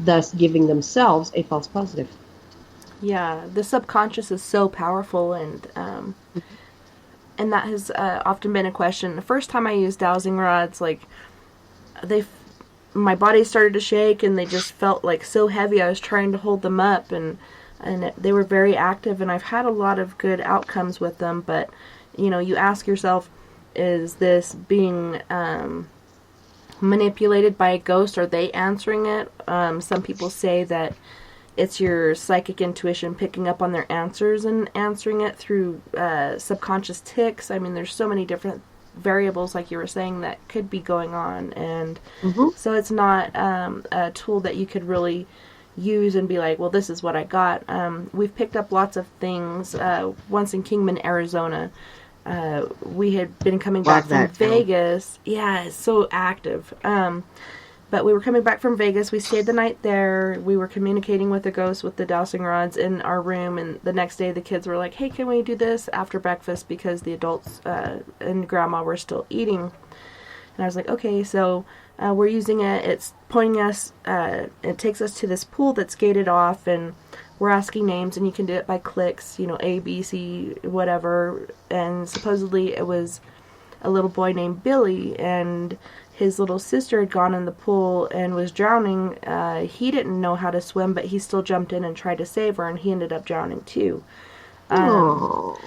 thus giving themselves a false positive. Yeah, the subconscious is so powerful, and that has often been a question. The first time I used dowsing rods, like, my body started to shake, and they just felt like so heavy. I was trying to hold them up, and they were very active, and I've had a lot of good outcomes with them. But you ask yourself, is this being manipulated by a ghost? Are they answering it? Some people say that it's your psychic intuition picking up on their answers and answering it through subconscious tics. I mean, there's so many different variables, like you were saying, that could be going on. And so it's not a tool that you could really use and be like, well, this is what I got. We've picked up lots of things. Once in Kingman, Arizona, we had been coming back from Vegas. Yeah, it's so active. But we were coming back from Vegas. We stayed the night there. We were communicating with the ghost with the dowsing rods in our room. And the next day, the kids were like, hey, can we do this after breakfast? Because the adults and Grandma were still eating. And I was like, okay, so we're using it. It's pointing us. It takes us to this pool that's gated off. And we're asking names. And you can do it by clicks, A, B, C, whatever. And supposedly it was a little boy named Billy. And his little sister had gone in the pool and was drowning. He didn't know how to swim, but he still jumped in and tried to save her, and he ended up drowning too. But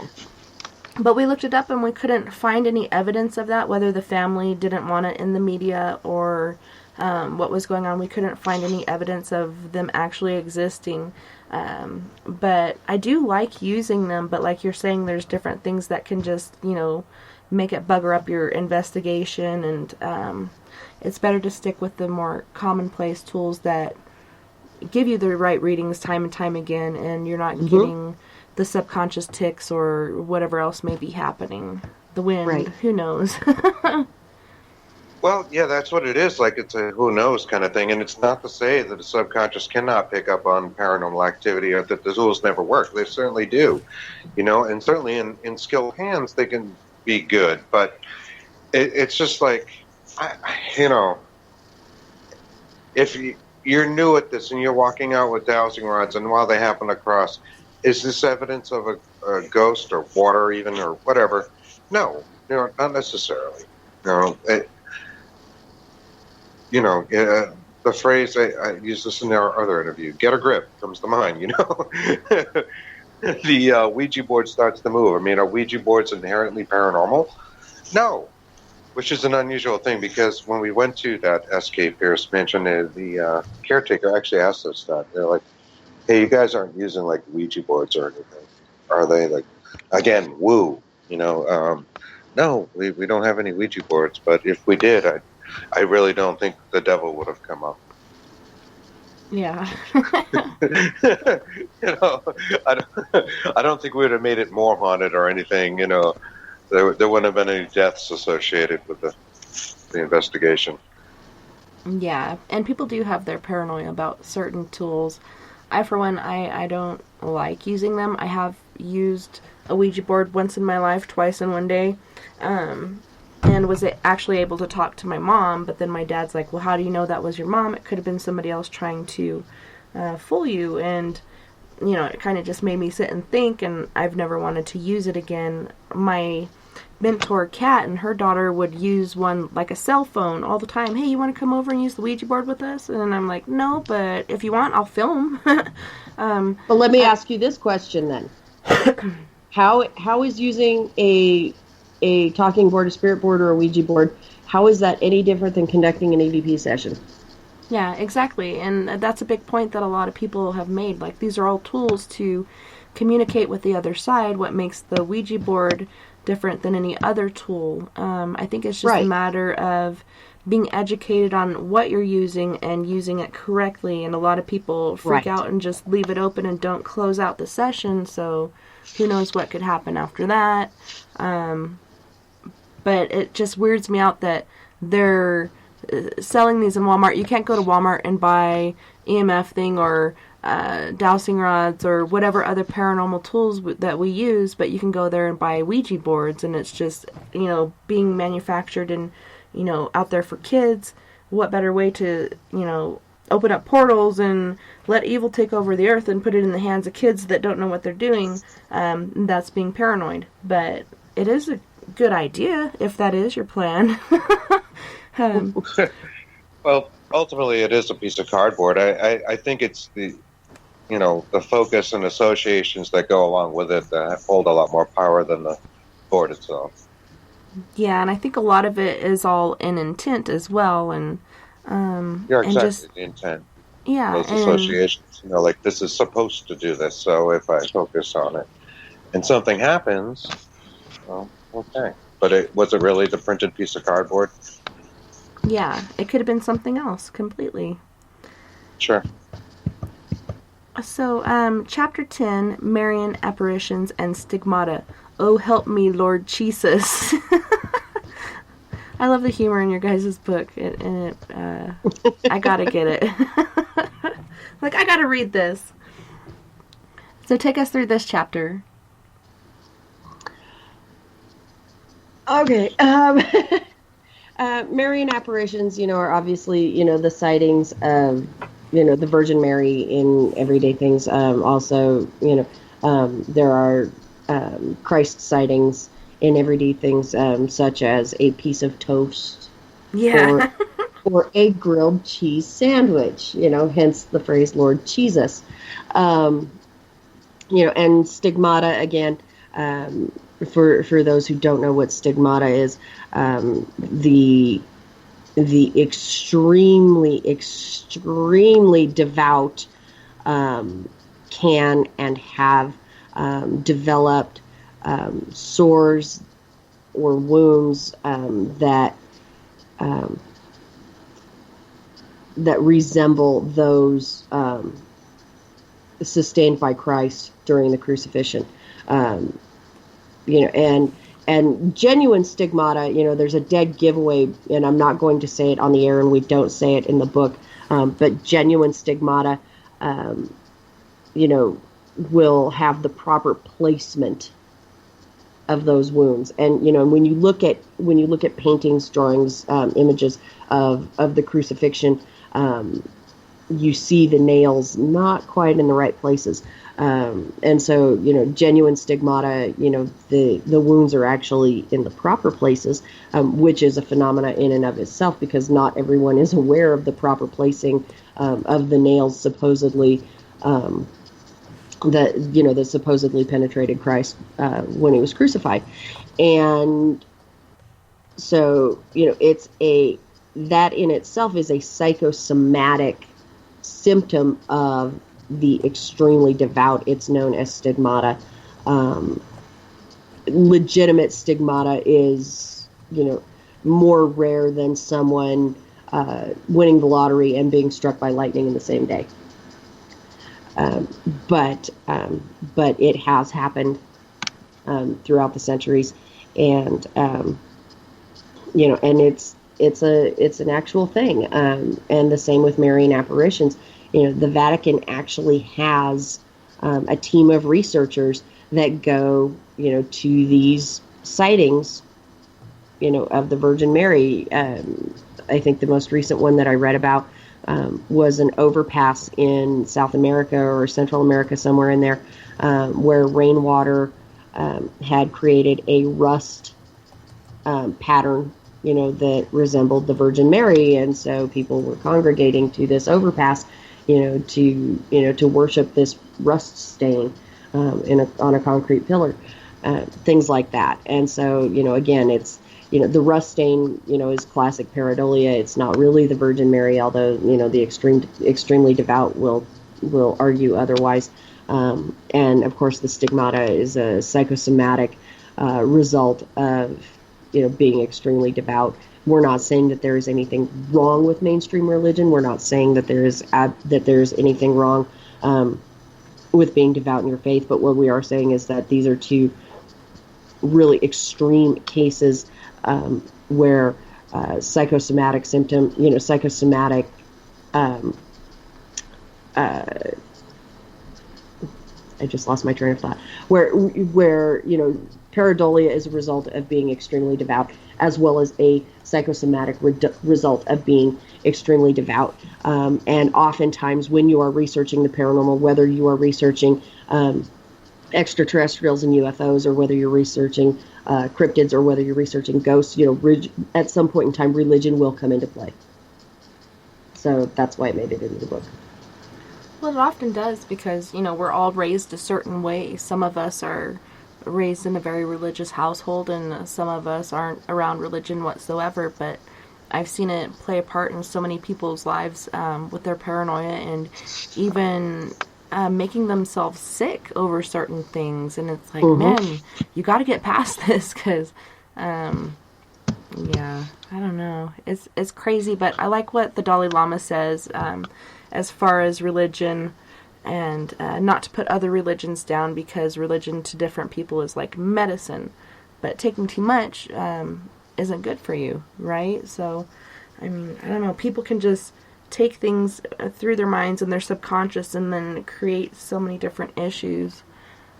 we looked it up, and we couldn't find any evidence of that, whether the family didn't want it in the media or what was going on. We couldn't find any evidence of them actually existing. But I do like using them, but like you're saying, there's different things that can just, make it bugger up your investigation, and it's better to stick with the more commonplace tools that give you the right readings time and time again, and you're not getting the subconscious tics or whatever else may be happening. The wind, who knows? Well, yeah, that's what it is. Like, it's a who knows kind of thing. And it's not to say that the subconscious cannot pick up on paranormal activity or that the tools never work. They certainly do, and certainly in skilled hands, they can be good. But it's just like, if you're new at this and you're walking out with dowsing rods, and while they happen across, is this evidence of a ghost or water even or whatever? No, not necessarily. The phrase, I used this in our other interview, get a grip, comes to mind, The Ouija board starts to move. I mean, are Ouija boards inherently paranormal? No, which is an unusual thing, because when we went to that S.K. Pierce mansion, the caretaker actually asked us that. They're like, hey, you guys aren't using, like, Ouija boards or anything, are they? Like, again, woo, no, we don't have any Ouija boards, but if we did, I really don't think the devil would have come up. Yeah. I don't think we would have made it more haunted or anything. There wouldn't have been any deaths associated with the investigation. Yeah, and people do have their paranoia about certain tools. I, for one, I don't like using them. I have used a Ouija board once in my life, twice in one day, and was actually able to talk to my mom, but then my dad's like, well, how do you know that was your mom? It could have been somebody else trying to fool you, and, it kind of just made me sit and think, and I've never wanted to use it again. My mentor, Kat, and her daughter would use one, like a cell phone, all the time. Hey, you want to come over and use the Ouija board with us? And I'm like, no, but if you want, I'll film. Well, let me ask you this question then. How is using a talking board, a spirit board, or a Ouija board, how is that any different than conducting an EVP session? Yeah, exactly. And that's a big point that a lot of people have made. Like, these are all tools to communicate with the other side. What makes the Ouija board different than any other tool? I think it's just a matter of being educated on what you're using and using it correctly. And a lot of people freak out and just leave it open and don't close out the session. So who knows what could happen after that. But it just weirds me out that they're selling these in Walmart. You can't go to Walmart and buy EMF thing or dowsing rods or whatever other paranormal tools that we use, but you can go there and buy Ouija boards, and it's just, being manufactured and, out there for kids. What better way to, open up portals and let evil take over the earth and put it in the hands of kids that don't know what they're doing? That's being paranoid. But it is a good idea if that is your plan. Well, ultimately, it is a piece of cardboard. I think it's the focus and associations that go along with it that hold a lot more power than the board itself. Yeah, and I think a lot of it is all in intent as well, and You're exactly just, the intent. yeah, Those and associations, like this is supposed to do this, so if I focus on it and something happens, well, okay. But was it really the printed piece of cardboard? yeah, it could have been something else completely. Sure. So, Chapter 10, Marian Apparitions and Stigmata. Oh, help me, Lord Jesus. I love the humor in your guys' book, and I gotta get it. Like, I gotta read this. So take us through this chapter. Okay. Marian apparitions, are obviously, the sightings of, the Virgin Mary in everyday things. Also, there are Christ sightings in everyday things, such as a piece of toast, Yeah. or a grilled cheese sandwich. Hence the phrase "Lord Jesus." And stigmata again. For those who don't know what stigmata is, the extremely devout can and have developed sores or wounds that resemble those sustained by Christ during the crucifixion. And genuine stigmata, there's a dead giveaway, and I'm not going to say it on the air, and we don't say it in the book, but genuine stigmata, will have the proper placement of those wounds. And, when you look at paintings, drawings, images of the crucifixion, you see the nails not quite in the right places. And so, genuine stigmata, the wounds are actually in the proper places, which is a phenomena in and of itself, because not everyone is aware of the proper placing of the nails supposedly that supposedly penetrated Christ when he was crucified. And so, that in itself is a psychosomatic symptom of the extremely devout. It's known as stigmata. Legitimate stigmata is, more rare than someone winning the lottery and being struck by lightning in the same day. But it has happened throughout the centuries, and and it's an actual thing. And the same with Marian apparitions. The Vatican actually has a team of researchers that go, to these sightings, of the Virgin Mary. I think the most recent one that I read about was an overpass in South America or Central America, somewhere in there, where rainwater had created a rust pattern, that resembled the Virgin Mary, and so people were congregating to this overpass, to worship this rust stain on a concrete pillar, things like that. And so, again, it's the rust stain, is classic Paradolia. It's not really the Virgin Mary, although the extremely devout will argue otherwise. And of course, the stigmata is a psychosomatic result of being extremely devout. We're not saying that there is anything wrong with mainstream religion. We're not saying that there's anything wrong with being devout in your faith. But what we are saying is that these are two really extreme cases where psychosomatic symptom, psychosomatic I just lost my train of thought. Where pareidolia is a result of being extremely devout, as well as a psychosomatic result of being extremely devout. And oftentimes, when you are researching the paranormal, whether you are researching extraterrestrials and UFOs, or whether you're researching cryptids, or whether you're researching ghosts, at some point in time, religion will come into play. So that's why I made it into the book. Well, it often does, because, we're all raised a certain way. Some of us are raised in a very religious household, and some of us aren't around religion whatsoever, but I've seen it play a part in so many people's lives with their paranoia, and even making themselves sick over certain things. And it's like, man, you got to get past this, because, yeah, I don't know. It's crazy, but I like what the Dalai Lama says as far as religion, and not to put other religions down, because religion to different people is like medicine, but taking too much isn't good for you, right? So, I mean, I don't know, people can just take things through their minds and their subconscious and then create so many different issues.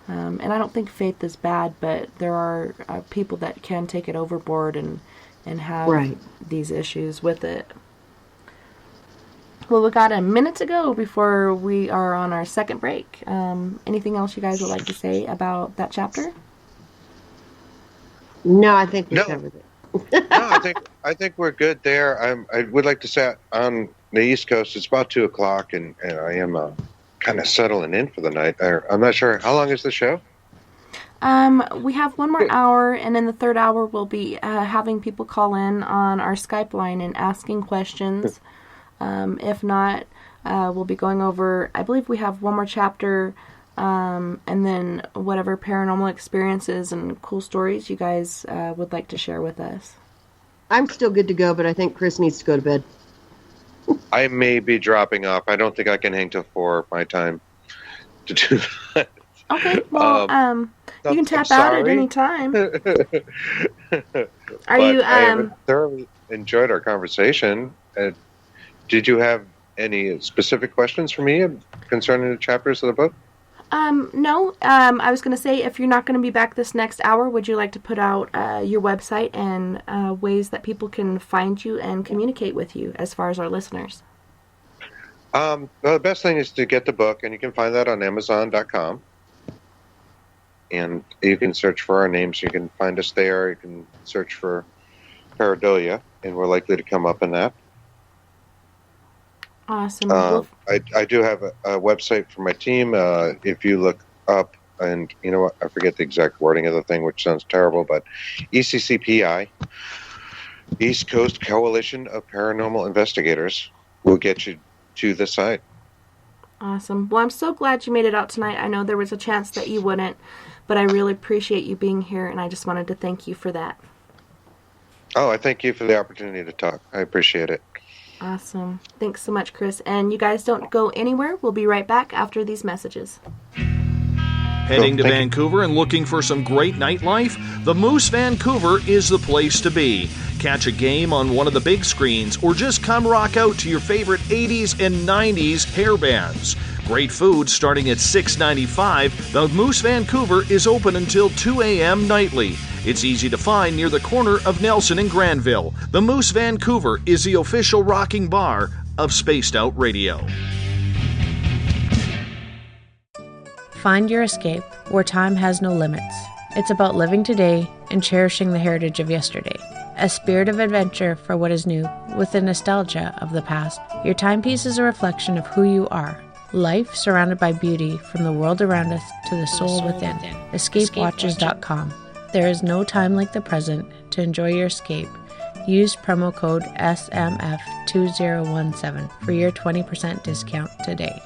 And I don't think faith is bad, but there are people that can take it overboard and have these issues with it. Well, we got a minute to go before we are on our second break. Anything else you guys would like to say about that chapter? No, I think we covered it. No, I think we're good there. I would like to say on the East Coast, it's about 2:00, and I am kind of settling in for the night. I'm not sure. How long is the show? We have one more hour, and in the third hour, we'll be having people call in on our Skype line and asking questions. If not, we'll be going over, I believe we have one more chapter, and then whatever paranormal experiences and cool stories you guys would like to share with us. I'm still good to go, but I think Chris needs to go to bed. I may be dropping off. I don't think I can hang till 4 my time to do that. Okay, well, you can tap out at any time. I thoroughly enjoyed our conversation. Did you have any specific questions for me concerning the chapters of the book? No. I was going to say, if you're not going to be back this next hour, would you like to put out your website and ways that people can find you and communicate with you as far as our listeners? Well, the best thing is to get the book, and you can find that on Amazon.com. And you can search for our names. You can find us there. You can search for Paradolia, and we're likely to come up in that. Awesome. I do have a website for my team. If you look up, and you know what, I forget the exact wording of the thing, which sounds terrible, but ECCPI, East Coast Coalition of Paranormal Investigators, will get you to the site. Awesome. Well, I'm so glad you made it out tonight. I know there was a chance that you wouldn't, but I really appreciate you being here, and I just wanted to thank you for that. Oh, I thank you for the opportunity to talk. I appreciate it. Awesome. Thanks so much, Chris. And you guys don't go anywhere. We'll be right back after these messages. Heading to Vancouver and looking for some great nightlife? The Moose Vancouver is the place to be. Catch a game on one of the big screens, or just come rock out to your favorite 80s and 90s hair bands. Great food starting at $6.95. The Moose Vancouver is open until 2 a.m. nightly. It's easy to find near the corner of Nelson and Granville. The Moose Vancouver is the official rocking bar of Spaced Out Radio. Find your escape where time has no limits. It's about living today and cherishing the heritage of yesterday. A spirit of adventure for what is new, with the nostalgia of the past. Your timepiece is a reflection of who you are. Life surrounded by beauty, from the world around us to the soul within. EscapeWatches.com. There is no time like the present to enjoy your escape. Use promo code SMF2017 for your 20% discount today.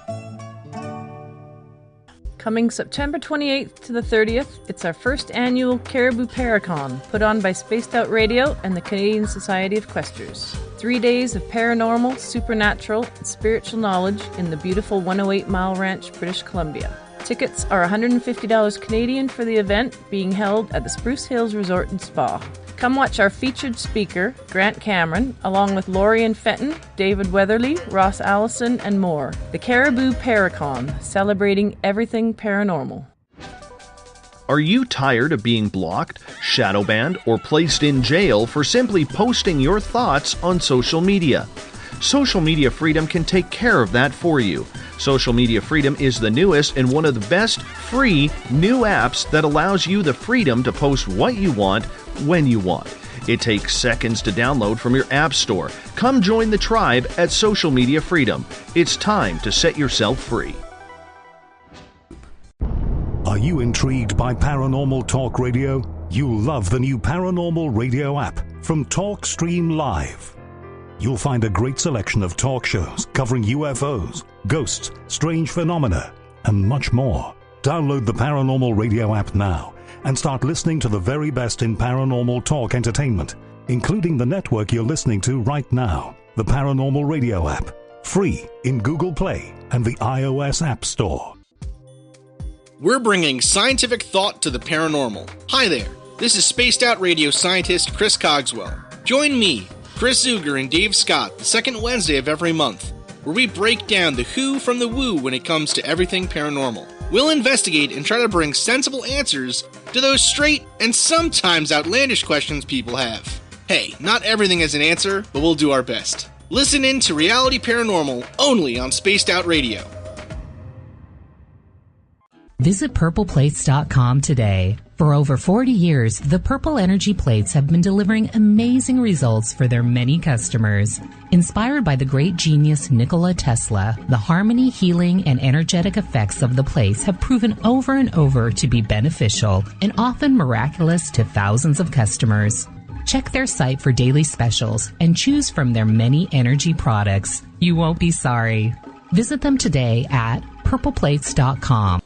Coming September 28th to the 30th, it's our first annual Caribou Paracon, put on by Spaced Out Radio and the Canadian Society of Questers. 3 days of paranormal, supernatural, and spiritual knowledge in the beautiful 108 Mile Ranch, British Columbia. Tickets are $150 Canadian for the event, being held at the Spruce Hills Resort and Spa. Come watch our featured speaker, Grant Cameron, along with Lorian Fenton, David Weatherly, Ross Allison, and more. The Caribou Paracon, celebrating everything paranormal. Are you tired of being blocked, shadow banned, or placed in jail for simply posting your thoughts on social media? Social Media Freedom can take care of that for you. Social Media Freedom is the newest and one of the best free new apps that allows you the freedom to post what you want when you want. It takes seconds to download from your app store. Come join the tribe at Social Media Freedom. It's time to set yourself free. Are you intrigued by Paranormal Talk Radio? You'll love the new Paranormal Radio app from TalkStream Live. You'll find a great selection of talk shows covering UFOs, ghosts, strange phenomena, and much more. Download the Paranormal Radio app now and start listening to the very best in paranormal talk entertainment, including the network you're listening to right now, the Paranormal Radio app, free in Google Play and the iOS App Store. We're bringing scientific thought to the paranormal. Hi there, this is Spaced Out Radio scientist Chris Cogswell. Join me, Chris Zuger, and Dave Scott the second Wednesday of every month, where we break down the who from the woo when it comes to everything paranormal. We'll investigate and try to bring sensible answers to those straight and sometimes outlandish questions people have. Hey, not everything has an answer, but we'll do our best. Listen in to Reality Paranormal only on Spaced Out Radio. Visit purpleplates.com today. For over 40 years, the Purple Energy Plates have been delivering amazing results for their many customers. Inspired by the great genius Nikola Tesla, the harmony, healing, and energetic effects of the plates have proven over and over to be beneficial and often miraculous to thousands of customers. Check their site for daily specials and choose from their many energy products. You won't be sorry. Visit them today at purpleplates.com.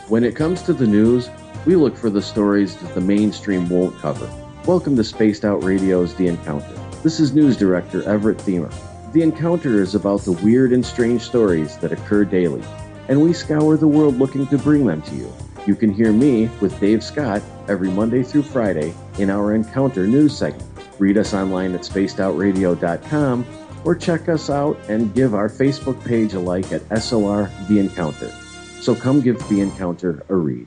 When it comes to the news, we look for the stories that the mainstream won't cover. Welcome to Spaced Out Radio's The Encounter. This is News Director Everett Thiemer. The Encounter is about the weird and strange stories that occur daily, and we scour the world looking to bring them to you. You can hear me with Dave Scott every Monday through Friday in our Encounter news segment. Read us online at spacedoutradio.com or check us out and give our Facebook page a like at SOR The Encounter. So come give The Encounter a read.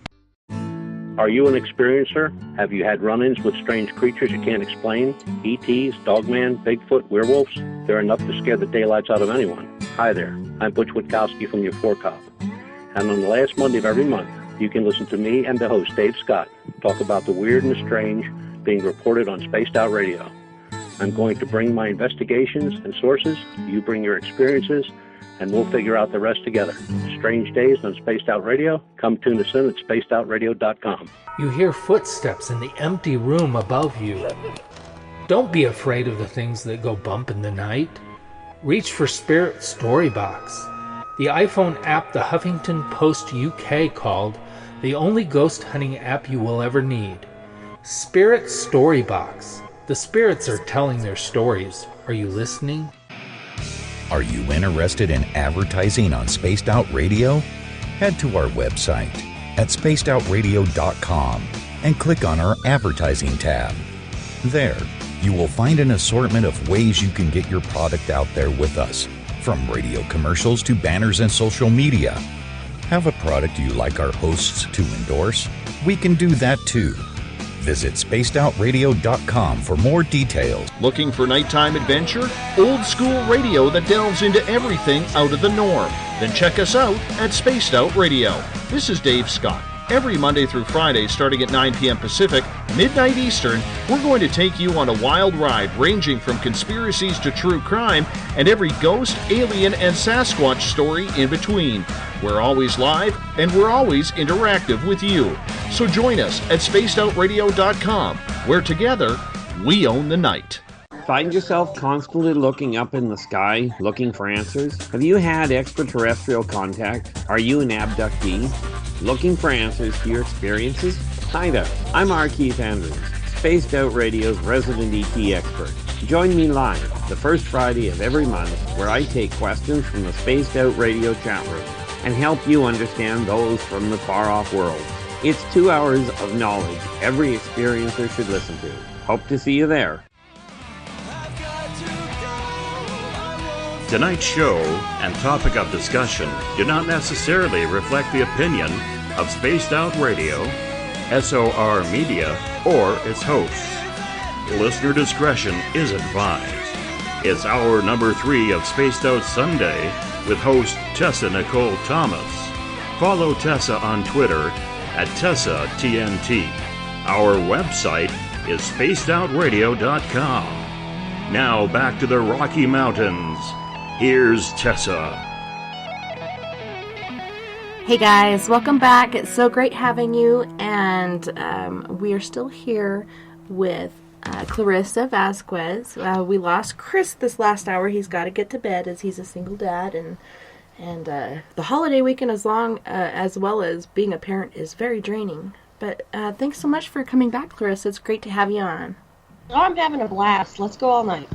Are you an experiencer? Have you had run-ins with strange creatures you can't explain? ETs, Dogman, Bigfoot, werewolves? They're enough to scare the daylights out of anyone. Hi there, I'm Butch Witkowski from your 4-Cop. And on the last Monday of every month, you can listen to me and the host, Dave Scott, talk about the weird and the strange being reported on Spaced Out Radio. I'm going to bring my investigations and sources, you bring your experiences, and we'll figure out the rest together. Strange Days on Spaced Out Radio. Come tune us in at spacedoutradio.com. You hear footsteps in the empty room above you. Don't be afraid of the things that go bump in the night. Reach for Spirit Storybox, the iPhone app the Huffington Post UK called the only ghost hunting app you will ever need. Spirit Storybox. The spirits are telling their stories. Are you listening? Are you interested in advertising on Spaced Out Radio? Head to our website at spacedoutradio.com and click on our advertising tab. There, you will find an assortment of ways you can get your product out there with us, from radio commercials to banners and social media. Have a product you like our hosts to endorse? We can do that too. Visit spacedoutradio.com for more details. Looking for nighttime adventure? Old school radio that delves into everything out of the norm? Then check us out at Spaced Out Radio. This is Dave Scott. Every Monday through Friday, starting at 9 p.m. Pacific, midnight Eastern, we're going to take you on a wild ride ranging from conspiracies to true crime and every ghost, alien, and Sasquatch story in between. We're always live, and we're always interactive with you. So join us at spacedoutradio.com, where together, we own the night. Find yourself constantly looking up in the sky, looking for answers? Have you had extraterrestrial contact? Are you an abductee? Looking for answers to your experiences? Hi there, I'm R. Keith Andrews, Spaced Out Radio's resident ET expert. Join me live the first Friday of every month, where I take questions from the Spaced Out Radio chat room and help you understand those from the far-off world. It's 2 hours of knowledge every experiencer should listen to. Hope to see you there. Tonight's show and topic of discussion do not necessarily reflect the opinion of Spaced Out Radio, SOR Media, or its hosts. Listener discretion is advised. It's hour number 3 of Spaced Out Sunday with host Tessa Nicole Thomas. Follow Tessa on Twitter at TessaTNT. Our website is spacedoutradio.com. Now back to the Rocky Mountains. Here's Tessa. Hey guys, welcome back. It's so great having you, and we are still here with Clarissa Vazquez. We lost Chris this last hour. He's got to get to bed as he's a single dad, and the holiday weekend as well as being a parent is very draining. But thanks so much for coming back, Clarissa. It's great to have you on. Oh, I'm having a blast. Let's go all night.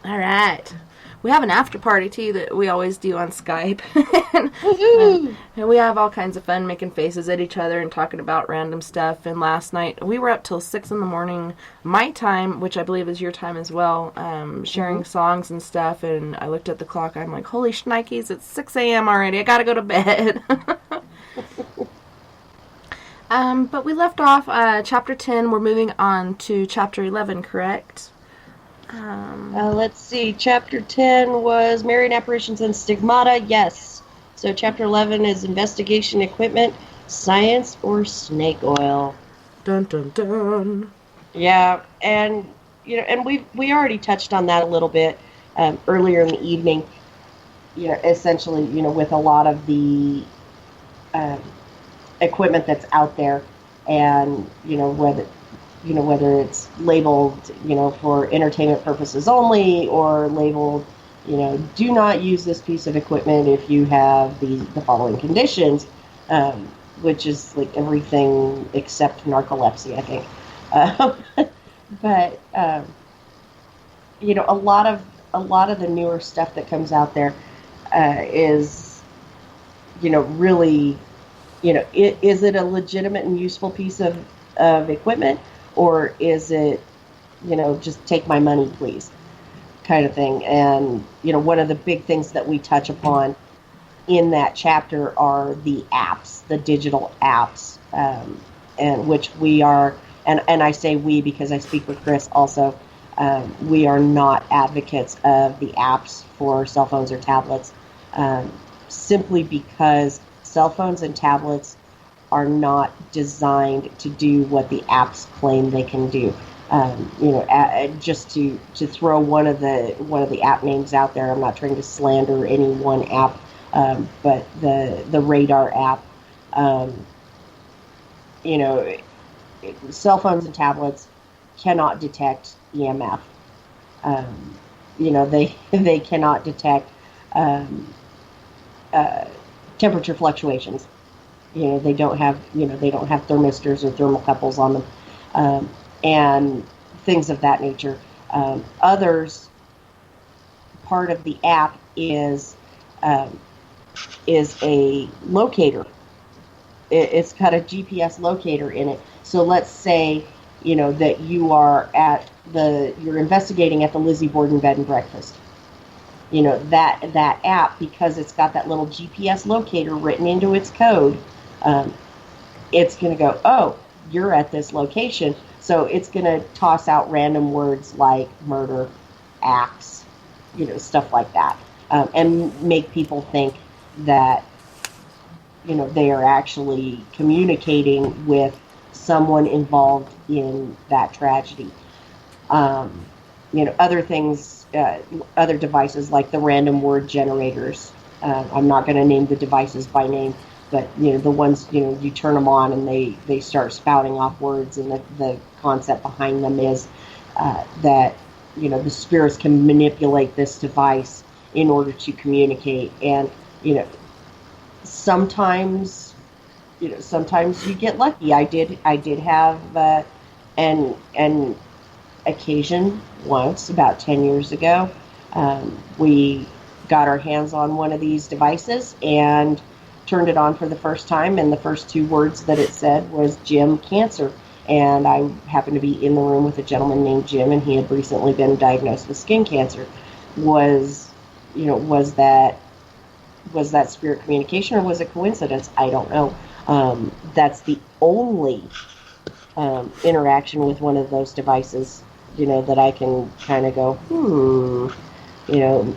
All right. We have an after party, too, that we always do on Skype. And we have all kinds of fun making faces at each other and talking about random stuff. And last night, we were up till 6 in the morning, my time, which I believe is your time as well, sharing songs and stuff. And I looked at the clock. I'm like, holy shnikes, it's 6 a.m. already. I gotta go to bed. But we left off Chapter 10. We're moving on to Chapter 11, correct? Let's see. Chapter 10 was Married Apparitions and Stigmata. Yes. So Chapter 11 is Investigation Equipment, Science, or Snake Oil. Dun dun dun. Yeah, and we already touched on that a little bit earlier in the evening. Essentially, with a lot of the equipment that's out there, and whether it's labeled, for entertainment purposes only, or labeled, do not use this piece of equipment if you have the following conditions, which is like everything except narcolepsy, I think. But a lot of the newer stuff that comes out there is, really, is it a legitimate and useful piece of equipment? Or is it, just take my money, please, kind of thing? And, one of the big things that we touch upon in that chapter are the apps, the digital apps, and which we are, and I say we because I speak with Chris also, we are not advocates of the apps for cell phones or tablets, simply because cell phones and tablets are not designed to do what the apps claim they can do. Just to throw one of the app names out there. I'm not trying to slander any one app, but the radar app. Cell phones and tablets cannot detect EMF. They cannot detect temperature fluctuations. They don't have thermistors or thermocouples on them, and things of that nature. Others, part of the app is a locator. It's got a GPS locator in it. So let's say, that you are you're investigating at the Lizzie Borden Bed and Breakfast. That app, because it's got that little GPS locator written into its code, it's going to go, oh, you're at this location. So it's going to toss out random words like murder, axe, stuff like that, and make people think that, they are actually communicating with someone involved in that tragedy. Other things, other devices like the random word generators. I'm not going to name the devices by name, but the ones, you turn them on and they start spouting off words, and the concept behind them is that the spirits can manipulate this device in order to communicate. And sometimes you get lucky. I did have an occasion once about 10 years ago. We got our hands on one of these devices and turned it on for the first time, and the first two words that it said was Jim Cancer. and I happened to be in the room with a gentleman named Jim, and he had recently been diagnosed with skin cancer. Was that spirit communication, or was it coincidence? I don't know. That's the only interaction with one of those devices, that I can kind of go,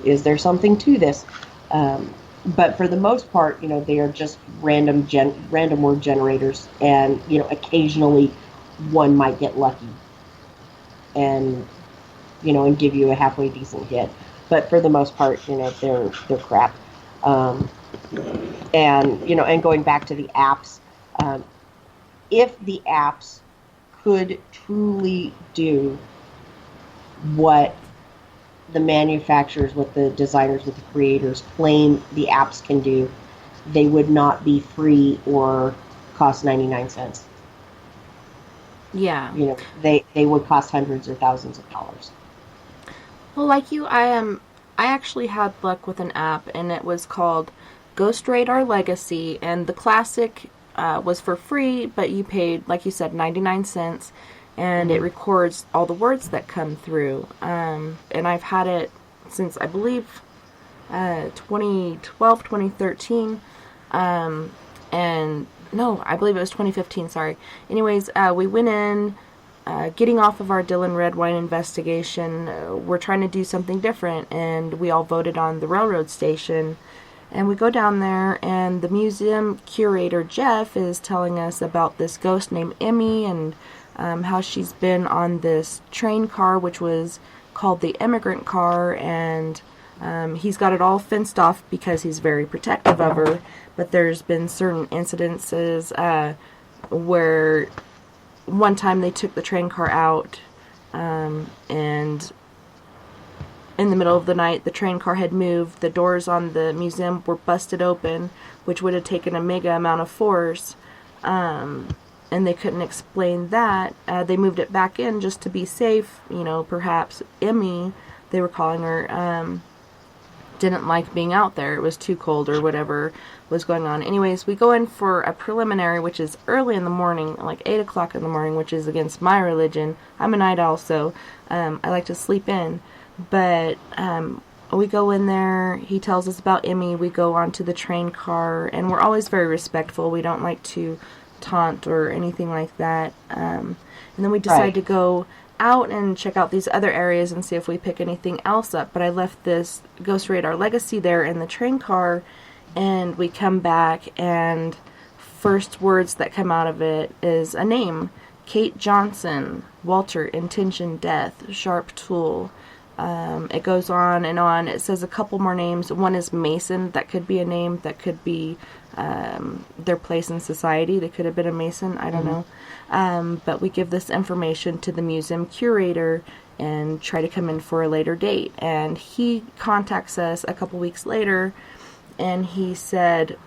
is there something to this? But for the most part, they are just random word generators, and occasionally one might get lucky and and give you a halfway decent hit. But for the most part, they're crap. And going back to the apps, if the apps could truly do what the manufacturers, what the designers, what the creators claim the apps can do, they would not be free or cost 99 cents. Yeah. They would cost hundreds or thousands of dollars. Well, like you, I actually had luck with an app, and it was called Ghost Radar Legacy, and the classic was for free, but you paid, like you said, 99 cents, and it records all the words that come through. And I've had it since, I believe, 2012, 2013, and no, I believe it was 2015, sorry. Anyways, we went in, getting off of our Dylan Redwine investigation. We're trying to do something different, and we all voted on the railroad station. And we go down there, and the museum curator, Jeff, is telling us about this ghost named Emmy, and how she's been on this train car, which was called the immigrant car, and he's got it all fenced off because he's very protective of her. But there's been certain incidences where one time they took the train car out, and in the middle of the night, the train car had moved. The doors on the museum were busted open, which would have taken a mega amount of force, and they couldn't explain that. They moved it back in just to be safe. Perhaps Emmy, they were calling her, didn't like being out there. It was too cold or whatever was going on. Anyways, we go in for a preliminary, which is early in the morning, like 8 o'clock in the morning, which is against my religion. I'm a night owl, so I like to sleep in. But we go in there, he tells us about Emmy, we go onto the train car, and we're always very respectful. We don't like to taunt or anything like that. And then we decide to go out and check out these other areas and see if we pick anything else up. But I left this Ghost Radar Legacy there in the train car, and we come back, and first words that come out of it is a name. Kate Johnson, Walter, Intention, Death, Sharp Tool. It goes on and on. It says a couple more names. One is Mason. That could be a name. That could be their place in society. They could have been a Mason. I don't know. But we give this information to the museum curator and try to come in for a later date. And he contacts us a couple weeks later, and he said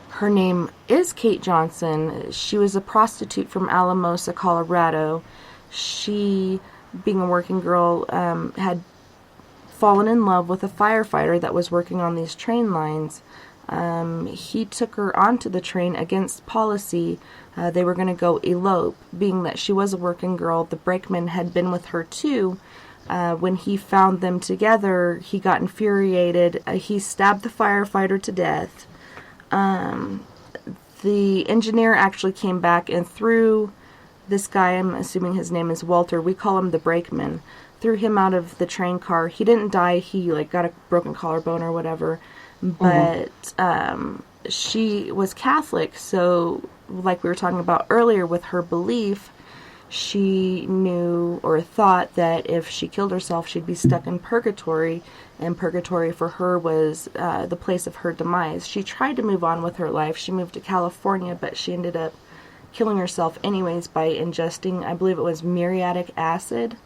her name is Kate Johnson. She was a prostitute from Alamosa, Colorado. She, being a working girl, had fallen in love with a firefighter that was working on these train lines. He took her onto the train against policy. They were going to go elope. Being that she was a working girl, the brakeman had been with her too. When he found them together, he got infuriated. He stabbed the firefighter to death. The engineer actually came back and threw this guy, I'm assuming his name is Walter, we call him the brakeman, threw him out of the train car. He didn't die, he got a broken collarbone or whatever, but she was Catholic, so like we were talking about earlier with her belief, she knew or thought that if she killed herself, she'd be stuck in purgatory, and purgatory for her was the place of her demise. She tried to move on with her life. She moved to California, but she ended up killing herself anyways by ingesting, I believe it was muriatic acid.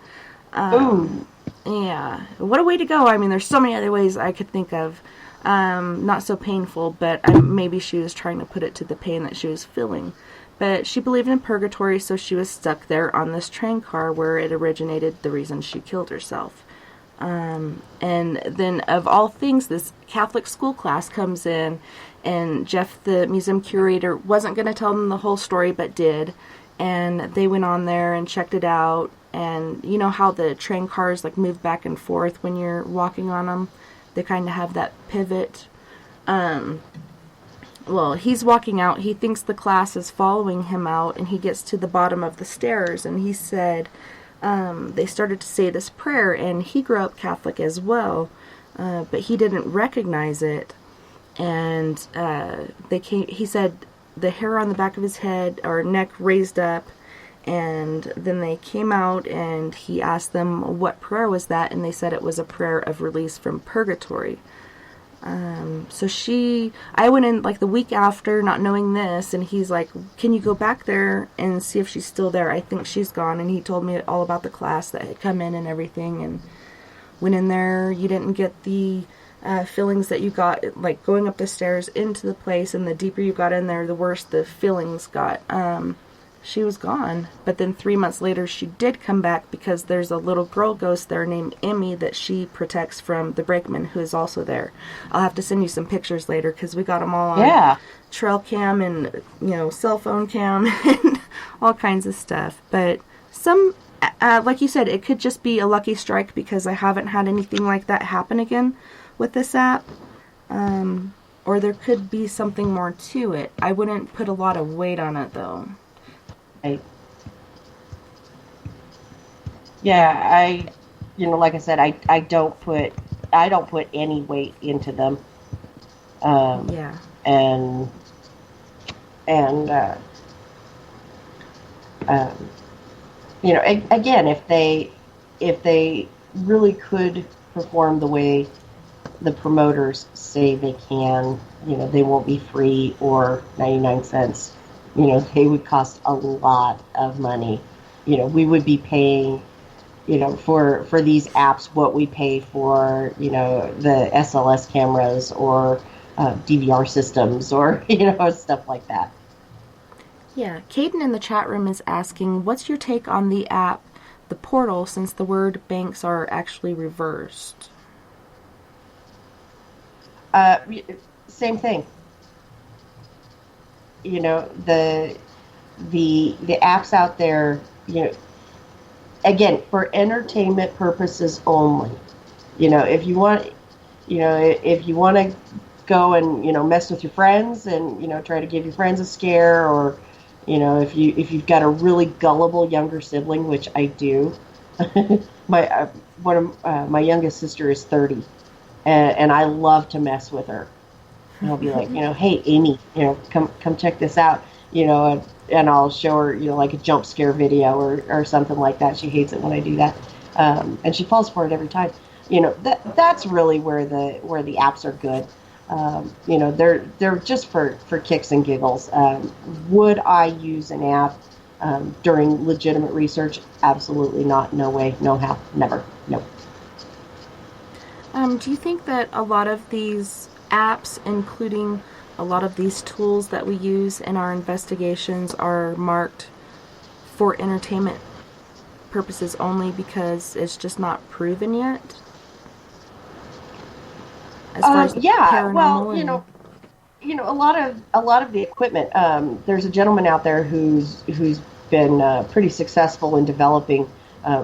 Yeah. What a way to go. I mean, there's so many other ways I could think of. Not so painful, but maybe she was trying to put it to the pain that she was feeling. But she believed in purgatory, so she was stuck there on this train car where it originated, the reason she killed herself. And then, of all things, this Catholic school class comes in, and Jeff, the museum curator, wasn't going to tell them the whole story, but did. and they went on there and checked it out. And you know how the train cars like move back and forth when you're walking on them? They kind of have that pivot. Well, he's walking out. He thinks the class is following him out, and he gets to the bottom of the stairs, and he said they started to say this prayer, and he grew up Catholic as well, but he didn't recognize it. And he said the hair on the back of his head or neck raised up, and then they came out, and he asked them what prayer was that, and they said it was a prayer of release from purgatory. So I went in like the week after not knowing this, and he's like, can you go back there and see if she's still there? I think she's gone. And he told me all about the class that had come in and everything, and went in there. You didn't get the feelings that you got like going up the stairs into the place, and the deeper you got in there, the worse the feelings got. She was gone. But then 3 months later, she did come back because there's a little girl ghost there named Emmy that she protects from the brakeman, who is also there. I'll have to send you some pictures later because we got them all on trail cam and, cell phone cam and all kinds of stuff. But some, like you said, it could just be a lucky strike because I haven't had anything like that happen again with this app. Or there could be something more to it. I wouldn't put a lot of weight on it, though. Yeah, like I said, I don't put any weight into them. Yeah. And again, if they really could perform the way the promoters say they can, they won't be free or 99 cents. They would cost a lot of money. We would be paying, for these apps what we pay for, the SLS cameras or DVR systems or, stuff like that. Yeah. Caden in the chat room is asking, what's your take on the app, the portal, since the word banks are actually reversed? Same thing. The apps out there, again, for entertainment purposes only. If you want to go and, mess with your friends and, try to give your friends a scare, or, if you've got a really gullible younger sibling, which I do. My youngest sister is 30, and I love to mess with her. And I'll be like, hey, Amy, come check this out, and I'll show her, like a jump scare video or something like that. She hates it when I do that. And she falls for it every time. That's really where the apps are good. They're just for kicks and giggles. Would I use an app during legitimate research? Absolutely not. No way. No how. Never. No. Do you think that a lot of these apps, including a lot of these tools that we use in our investigations, are marked for entertainment purposes only because it's just not proven yet? As far as well, a lot of the equipment. There's a gentleman out there who's been pretty successful in developing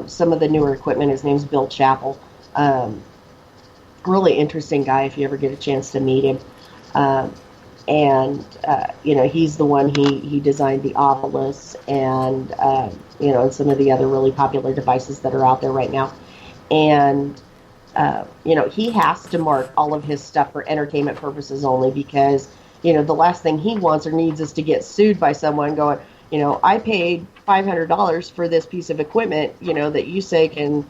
some of the newer equipment. His name's Bill Chappell. Really interesting guy if you ever get a chance to meet him. He's the one, he designed the Optical and and some of the other really popular devices that are out there right now. And he has to mark all of his stuff for entertainment purposes only because the last thing he wants or needs is to get sued by someone going, I paid $500 for this piece of equipment, that you say can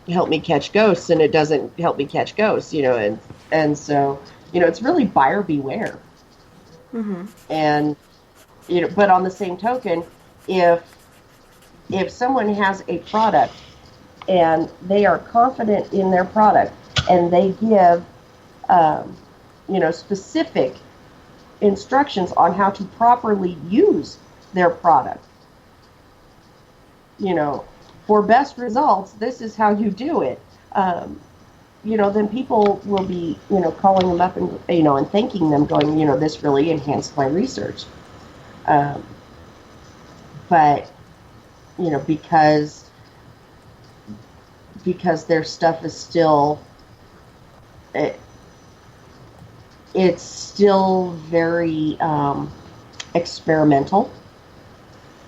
help me catch ghosts, and it doesn't help me catch ghosts, and so it's really buyer beware. Mm-hmm. And but on the same token, if someone has a product and they are confident in their product and they give specific instructions on how to properly use their product, for best results, this is how you do it. Then people will be, calling them up and, and thanking them, going, this really enhanced my research. but because their stuff is still it's still very experimental.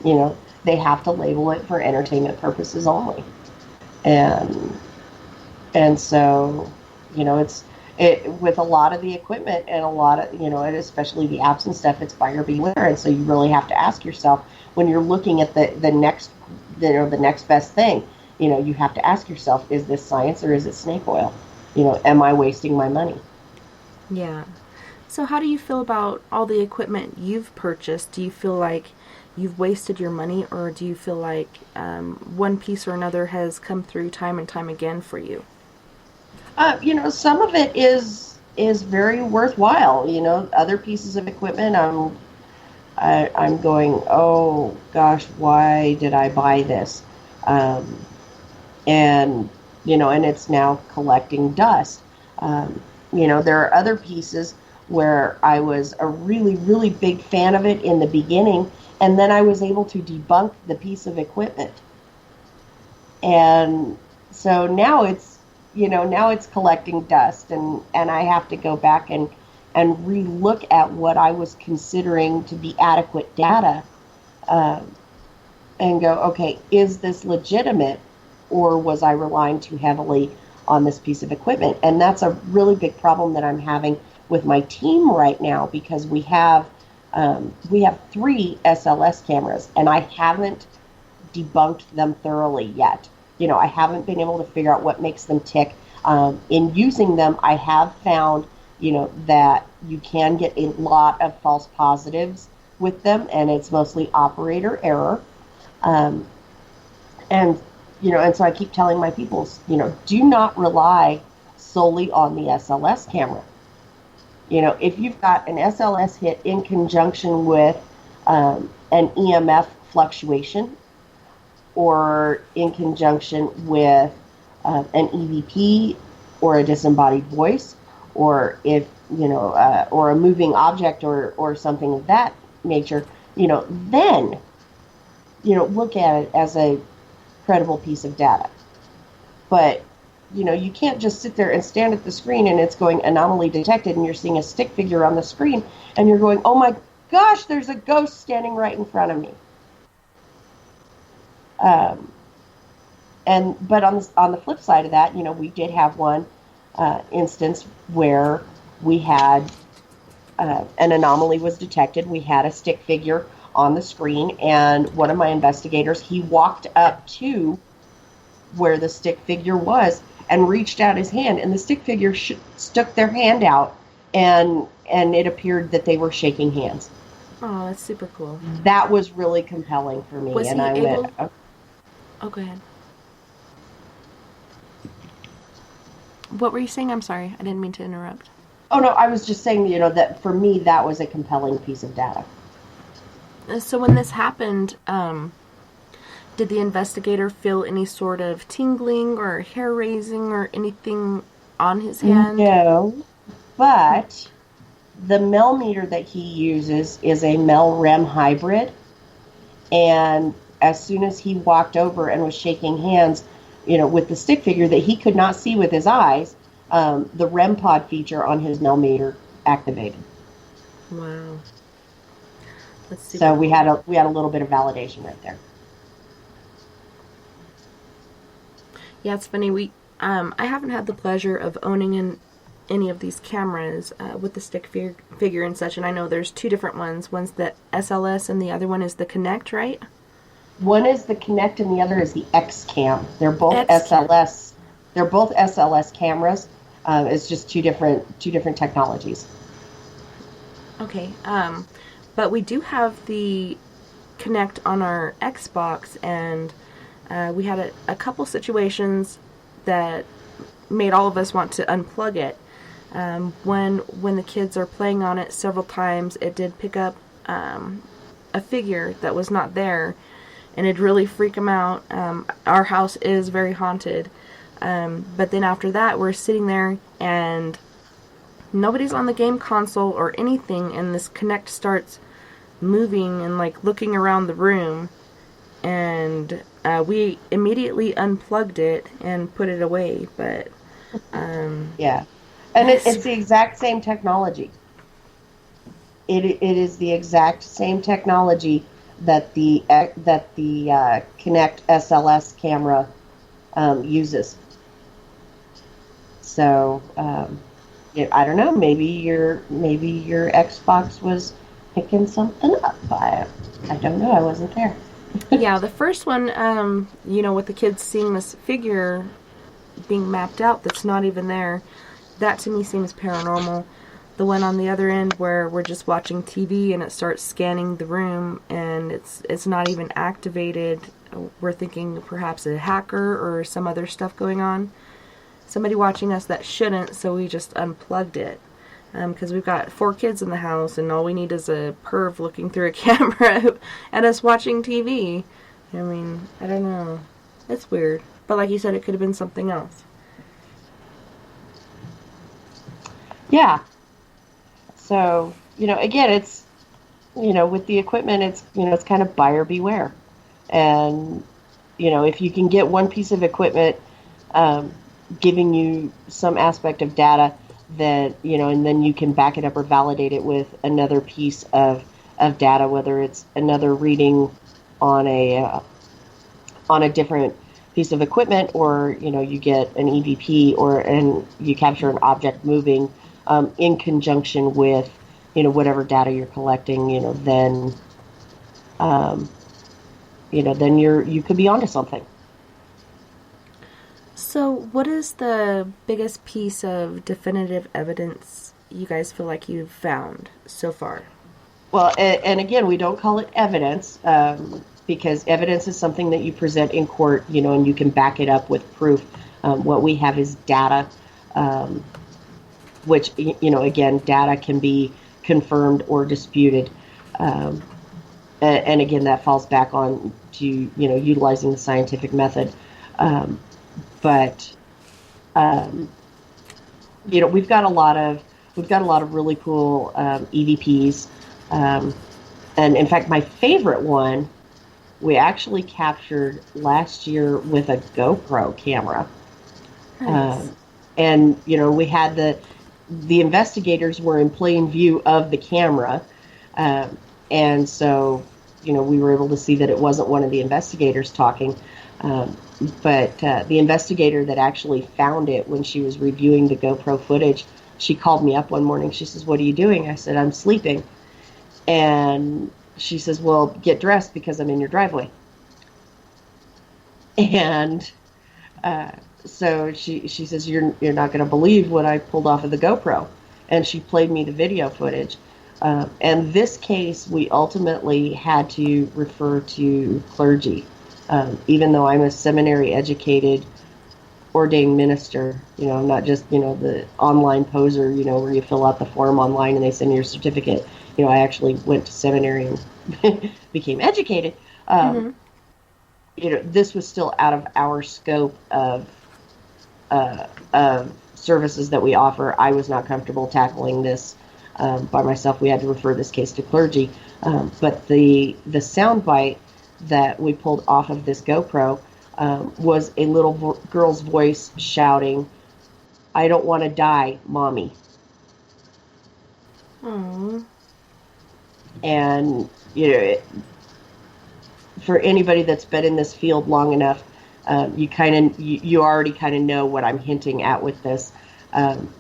They have to label it for entertainment purposes only, and so it with a lot of the equipment and a lot of and especially the apps and stuff, it's buyer beware. And so you really have to ask yourself when you're looking at the next best thing. You have to ask yourself, is this science or is it snake oil? Am I wasting my money? Yeah. So how do you feel about all the equipment you've purchased? Do you feel like you've wasted your money, or do you feel like one piece or another has come through time and time again for you? Some of it is very worthwhile. Other pieces of equipment, I'm going, oh gosh, why did I buy this? And it's now collecting dust. There are other pieces where I was a really, really big fan of it in the beginning, and then I was able to debunk the piece of equipment. And so now it's collecting dust, and I have to go back and re-look at what I was considering to be adequate data, and go, okay, is this legitimate, or was I relying too heavily on this piece of equipment? And that's a really big problem that I'm having with my team right now, because we have 3 SLS cameras, and I haven't debunked them thoroughly yet. I haven't been able to figure out what makes them tick. In using them, I have found, that you can get a lot of false positives with them, and it's mostly operator error. And so I keep telling my people, do not rely solely on the SLS camera. If you've got an SLS hit in conjunction with an EMF fluctuation, or in conjunction with an EVP or a disembodied voice, or if or a moving object or something of that nature, then look at it as a credible piece of data. But you can't just sit there and stand at the screen and it's going anomaly detected, and you're seeing a stick figure on the screen and you're going, oh my gosh, there's a ghost standing right in front of me. But on the flip side of that, we did have one instance where we had an anomaly was detected. We had a stick figure on the screen, and one of my investigators, he walked up to where the stick figure was and reached out his hand, and the stick figure stuck their hand out, and it appeared that they were shaking hands. Oh, that's super cool. That was really compelling for me. Was and he I able... went, Oh, go ahead. What were you saying? I'm sorry. I didn't mean to interrupt. Oh, no, I was just saying, that for me, that was a compelling piece of data. So when this happened, did the investigator feel any sort of tingling or hair raising or anything on his hand? No, but the Mel meter that he uses is a Mel REM hybrid, and as soon as he walked over and was shaking hands, with the stick figure that he could not see with his eyes, the REM pod feature on his Mel meter activated. Wow. So we had a little bit of validation right there. Yeah, it's funny. I haven't had the pleasure of owning any of these cameras with the stick figure and such, and I know there's 2 different ones. One's the SLS and the other one is the Connect, right? One is the Connect and the other is the X-Cam. They're both X-Cam. SLS. They're both SLS cameras. It's just two different technologies. Okay. But we do have the Connect on our Xbox, and we had a couple situations that made all of us want to unplug it. When the kids are playing on it several times, it did pick up a figure that was not there, and it'd really freak them out. Our house is very haunted, but then after that, we're sitting there and nobody's on the game console or anything, and this Connect starts moving and looking around the room, and we immediately unplugged it and put it away. But yeah, and it's the exact same technology. It is the exact same technology that the Kinect SLS camera uses. So I don't know. Maybe your Xbox was picking something up. I don't know. I wasn't there. Yeah, the first one, with the kids seeing this figure being mapped out that's not even there, that to me seems paranormal. The one on the other end where we're just watching TV and it starts scanning the room and it's not even activated, we're thinking perhaps a hacker or some other stuff going on. Somebody watching us that shouldn't, so we just unplugged it. Because we've got 4 kids in the house and all we need is a perv looking through a camera at us watching TV. I mean, I don't know. It's weird. But like you said, it could have been something else. Yeah. So, again, it's, with the equipment, it's kind of buyer beware. And, if you can get one piece of equipment giving you some aspect of data that, and then you can back it up or validate it with another piece of data, whether it's another reading on a different piece of equipment, or, you get an EVP and you capture an object moving in conjunction with, whatever data you're collecting, then you could be onto something. So what is the biggest piece of definitive evidence you guys feel like you've found so far? Well, and again, we don't call it evidence because evidence is something that you present in court, and you can back it up with proof. What we have is data, which, again, data can be confirmed or disputed. And again, that falls back on to, utilizing the scientific method. But we've got a lot of really cool EVPs, and in fact, my favorite one we actually captured last year with a GoPro camera. Nice. And we had the investigators were in plain view of the camera, and so we were able to see that it wasn't one of the investigators talking. But the investigator that actually found it, when she was reviewing the GoPro footage, she called me up one morning. She says, "What are you doing?" I said, "I'm sleeping." And she says, "Well, get dressed because I'm in your driveway." And so she says, "You're not going to believe what I pulled off of the GoPro." And she played me the video footage. And this case, we ultimately had to refer to clergy. Even though I'm a seminary-educated, ordained minister, not just, the online poser, where you fill out the form online and they send you your certificate. I actually went to seminary and became educated. This was still out of our scope of services that we offer. I was not comfortable tackling this by myself. We had to refer this case to clergy. But the soundbite that we pulled off of this GoPro was a little girl's voice shouting, "I don't want to die, Mommy." Aww. And, for anybody that's been in this field long enough, you already kind of know what I'm hinting at with this.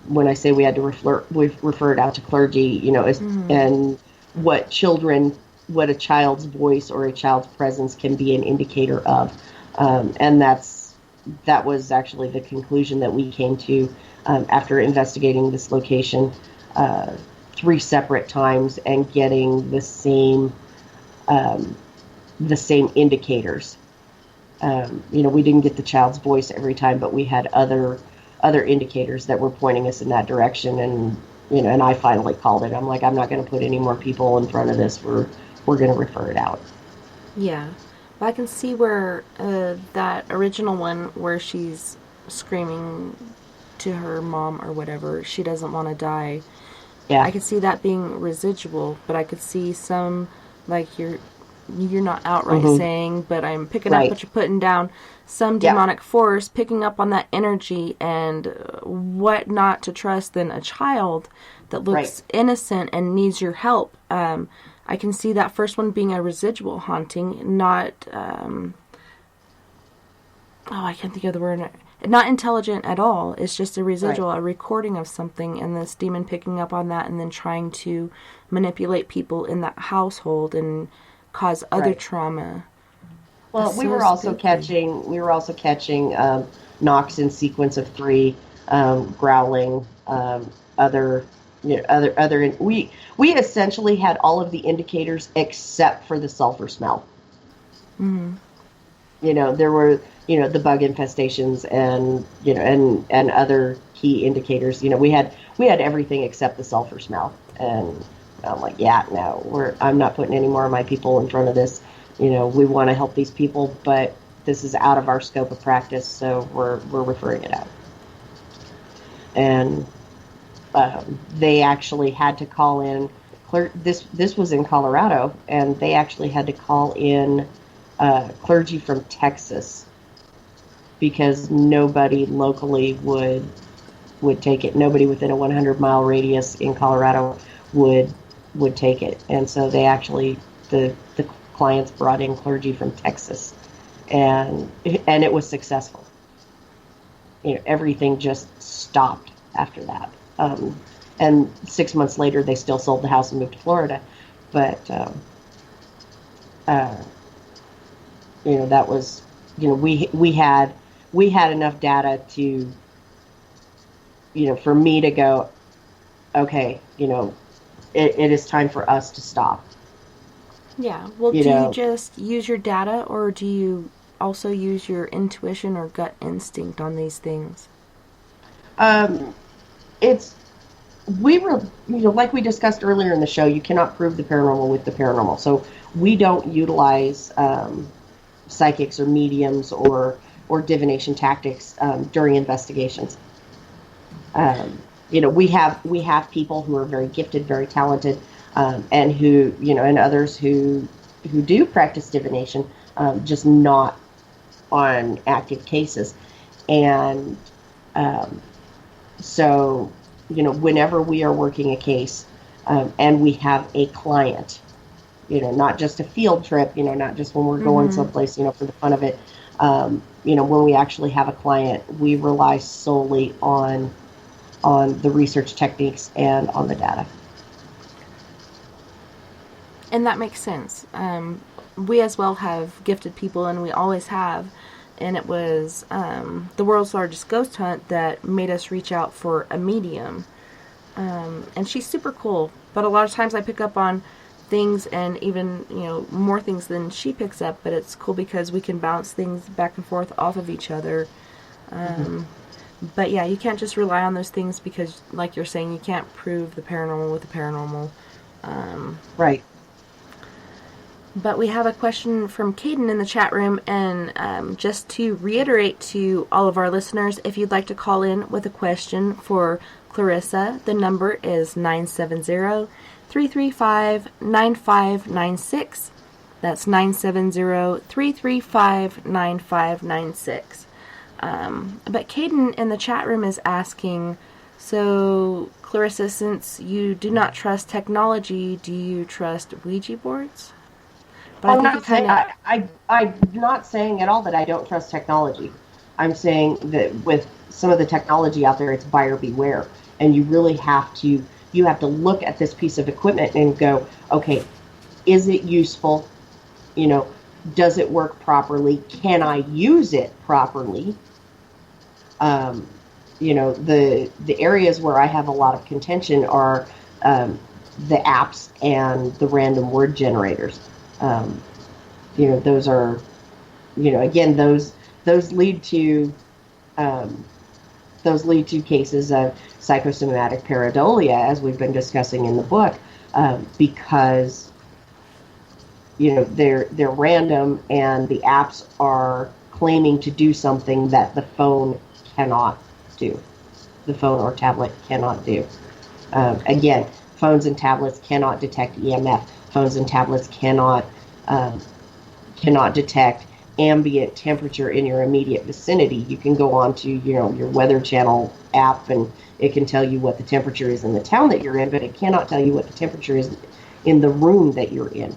When I say we had to refer it out to clergy, and what a child's voice or a child's presence can be an indicator of. And that was actually the conclusion that we came to after investigating this location 3 separate times and getting the same indicators. We didn't get the child's voice every time, but we had other indicators that were pointing us in that direction. And and I finally called it. I'm like, I'm not going to put any more people in front of this. We're going to refer it out. Yeah. Well, I can see where that original one where she's screaming to her mom or whatever, she doesn't want to die. Yeah. I could see that being residual, but I could see some, like you're not outright Mhm. saying, but I'm picking up Right. what you're putting down, some Yeah. demonic force picking up on that energy, and what not to trust than a child that looks Right. innocent and needs your help. I can see that first one being a residual haunting, not, I can't think of the word, not intelligent at all. It's just a residual, a recording of something, and this demon picking up on that and then trying to manipulate people in that household and cause other Right. trauma. Well, That's we so were also spooky. catching knocks in sequence of 3, growling, we essentially had all of the indicators except for the sulfur smell. Mm-hmm. There were, the bug infestations and, and other key indicators. We had everything except the sulfur smell. And I'm like, yeah, no, I'm not putting any more of my people in front of this. We want to help these people, but this is out of our scope of practice, so we're referring it out. And they actually had to call in. This was in Colorado, and they actually had to call in clergy from Texas because nobody locally would take it. Nobody within a 100-mile radius in Colorado would take it, and so they actually the clients brought in clergy from Texas, and it was successful. Everything just stopped after that. And 6 months later, they still sold the house and moved to Florida. But, that was, we had enough data to, for me to go, okay, it is time for us to stop. Yeah. Well, do you just use your data, or do you also use your intuition or gut instinct on these things? We were, like we discussed earlier in the show, you cannot prove the paranormal with the paranormal. So we don't utilize psychics or mediums or divination tactics during investigations. We have people who are very gifted, very talented, and who, and others who do practice divination, just not on active cases. And so, whenever we are working a case and we have a client, not just a field trip, not just when we're going someplace, for the fun of it, when we actually have a client, we rely solely on the research techniques and on the data. And that makes sense. We as well have gifted people, and we always have. And it was the world's largest ghost hunt that made us reach out for a medium. And she's super cool. But a lot of times I pick up on things, and even, more things than she picks up. But it's cool because we can bounce things back and forth off of each other. But yeah, you can't just rely on those things because, like you're saying, you can't prove the paranormal with the paranormal. Right. But we have a question from Caden in the chat room, and just to reiterate to all of our listeners, if you'd like to call in with a question for Clarissa, the number is 970-335-9596. That's 970-335-9596. But Caden in the chat room is asking, so Clarissa, since you do not trust technology, do you trust Ouija boards? I'm not saying at all that I don't trust technology. I'm saying that with some of the technology out there, it's buyer beware, and you really have to look at this piece of equipment and go, okay, is it useful? Does it work properly? Can I use it properly? The areas where I have a lot of contention are the apps and the random word generators. Those are, again, those lead to cases of psychosomatic pareidolia, as we've been discussing in the book, because they're random, and the apps are claiming to do something that the phone cannot do. The phone or tablet cannot do. Again, phones and tablets cannot detect EMF. Phones and tablets cannot cannot detect ambient temperature in your immediate vicinity. You can go on to, your Weather Channel app, and it can tell you what the temperature is in the town that you're in, but it cannot tell you what the temperature is in the room that you're in.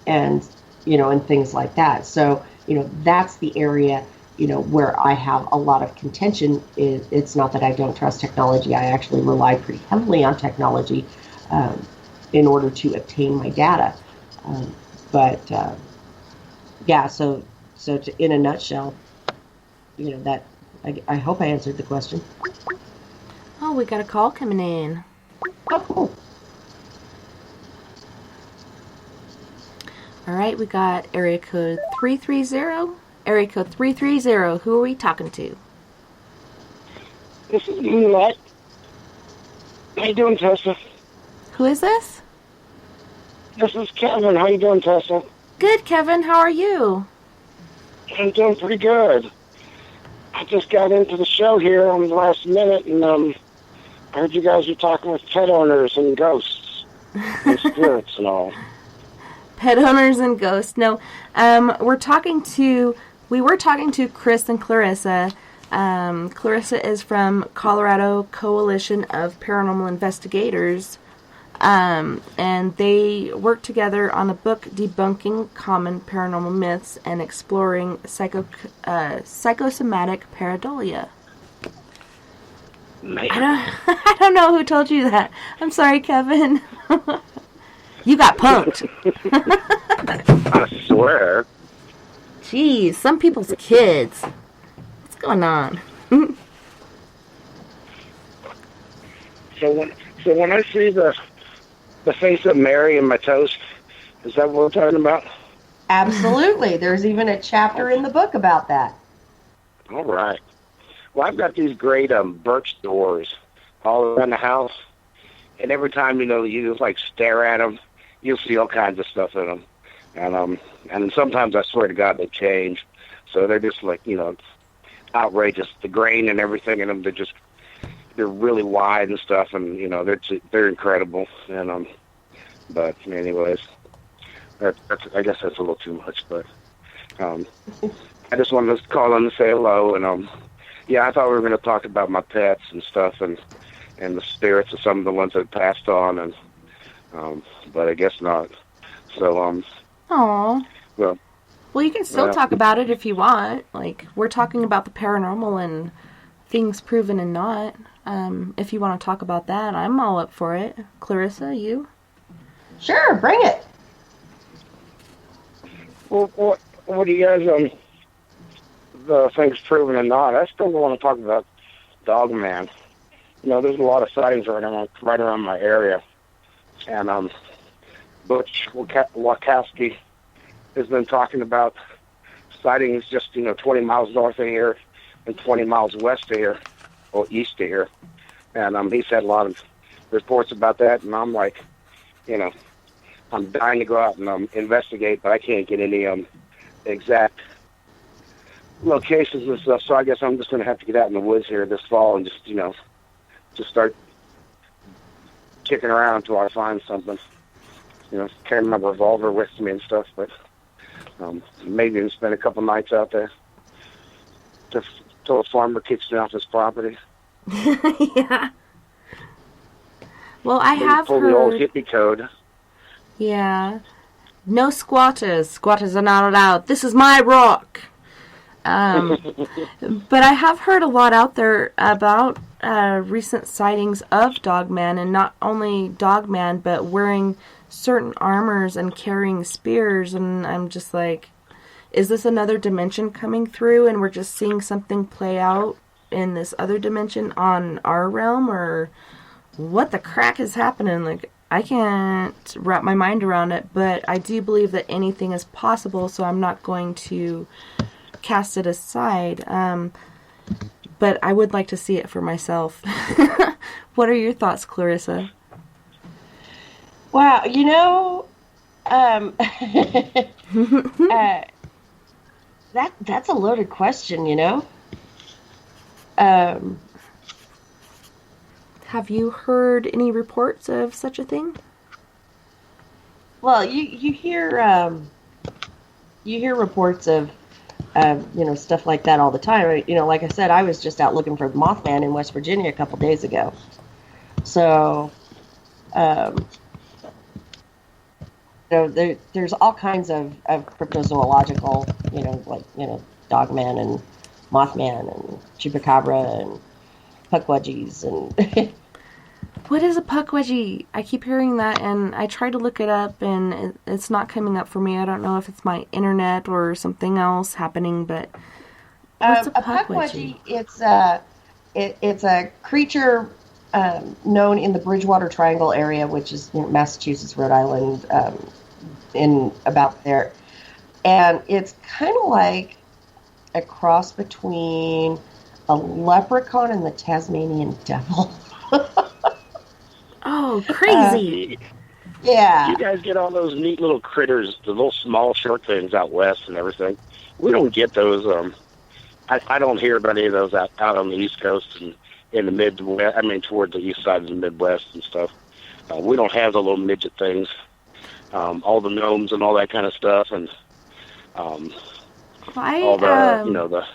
And things like that. So, that's the area, where I have a lot of contention. It's not that I don't trust technology. I actually rely pretty heavily on technology in order to obtain my data. So in a nutshell, that I hope I answered the question. Oh, we got a call coming in. Oh, cool. All right, we got area code 330. Area code 330. Who are we talking to? This is Moonlight. How you doing, Tessa? Who is this? This is Kevin. How you doing, Tessa? Good, Kevin. How are you? I'm doing pretty good. I just got into the show here on the last minute, and I heard you guys were talking with pet owners and ghosts and spirits and all. Pet owners and ghosts. No, we were talking to Chris and Clarissa. Clarissa is from Colorado Coalition of Paranormal Investigators, and they work together on a book debunking common paranormal myths and exploring psychosomatic pareidolia. I don't know who told you that. I'm sorry, Kevin. You got punked. I swear. Jeez, some people's kids. What's going on? So when I see the face of Mary in my toast, is that what we're talking about? Absolutely. There's even a chapter in the book about that. All right. Well, I've got these great birch doors all around the house, and every time you just like stare at them, you'll see all kinds of stuff in them, and sometimes I swear to God they change, so they're just like outrageous. The grain and everything in them, they're really wide and stuff, and they're incredible. And but anyways, I guess that's a little too much, but I just wanted to call in to say hello, and yeah, I thought we were going to talk about my pets and stuff, and the spirits of some of the ones that passed on, and but I guess not. So Aww. Well, you can still talk about it if you want. Like, we're talking about the paranormal and things proven and not. If you want to talk about that, I'm all up for it. Clarissa, you? Sure, bring it. Well, what do you guys the things proven and not? I still want to talk about Dogman. There's a lot of sightings right around my area, and Butch Wachowski has been talking about sightings just 20 miles north of here and 20 miles west of here, or east of here, and he's had a lot of reports about that, and I'm like, I'm dying to go out and investigate, but I can't get any exact locations and stuff, so I guess I'm just going to have to get out in the woods here this fall and just start kicking around until I find something. Carrying my revolver with me and stuff, but maybe even spend a couple nights out there till a farmer kicks me off his property. Yeah. Well, I have pull heard... the old hippie code. Yeah. No squatters. Squatters are not allowed. This is my rock. But I have heard a lot out there about recent sightings of Dogman, and not only Dogman, but wearing certain armors and carrying spears, and I'm just like, is this another dimension coming through and we're just seeing something play out in this other dimension on our realm, or what the crack is happening? Like, I can't wrap my mind around it, but I do believe that anything is possible, so I'm not going to cast it aside. But I would like to see it for myself. What are your thoughts, Clarissa? Wow, that's a loaded question, Have you heard any reports of such a thing? Well, you hear reports of stuff like that all the time. Like I said, I was just out looking for the Mothman in West Virginia a couple days ago. So, there's all kinds of cryptozoological, Dogman and Mothman and Chupacabra and Puckwudgies and. What is a puckwudgie? I keep hearing that, and I try to look it up, and it's not coming up for me. I don't know if it's my internet or something else happening, but what's a puckwudgie? It's a creature known in the Bridgewater Triangle area, which is Massachusetts, Rhode Island, in about there, and it's kind of like a cross between a leprechaun and the Tasmanian devil. Oh, crazy. Yeah. You guys get all those neat little critters, the little small short things out west and everything. We don't get those. I don't hear about any of those out on the East Coast and in the Midwest. I mean, toward the east side of the Midwest and stuff. We don't have the little midget things, all the gnomes and all that kind of stuff, and all the,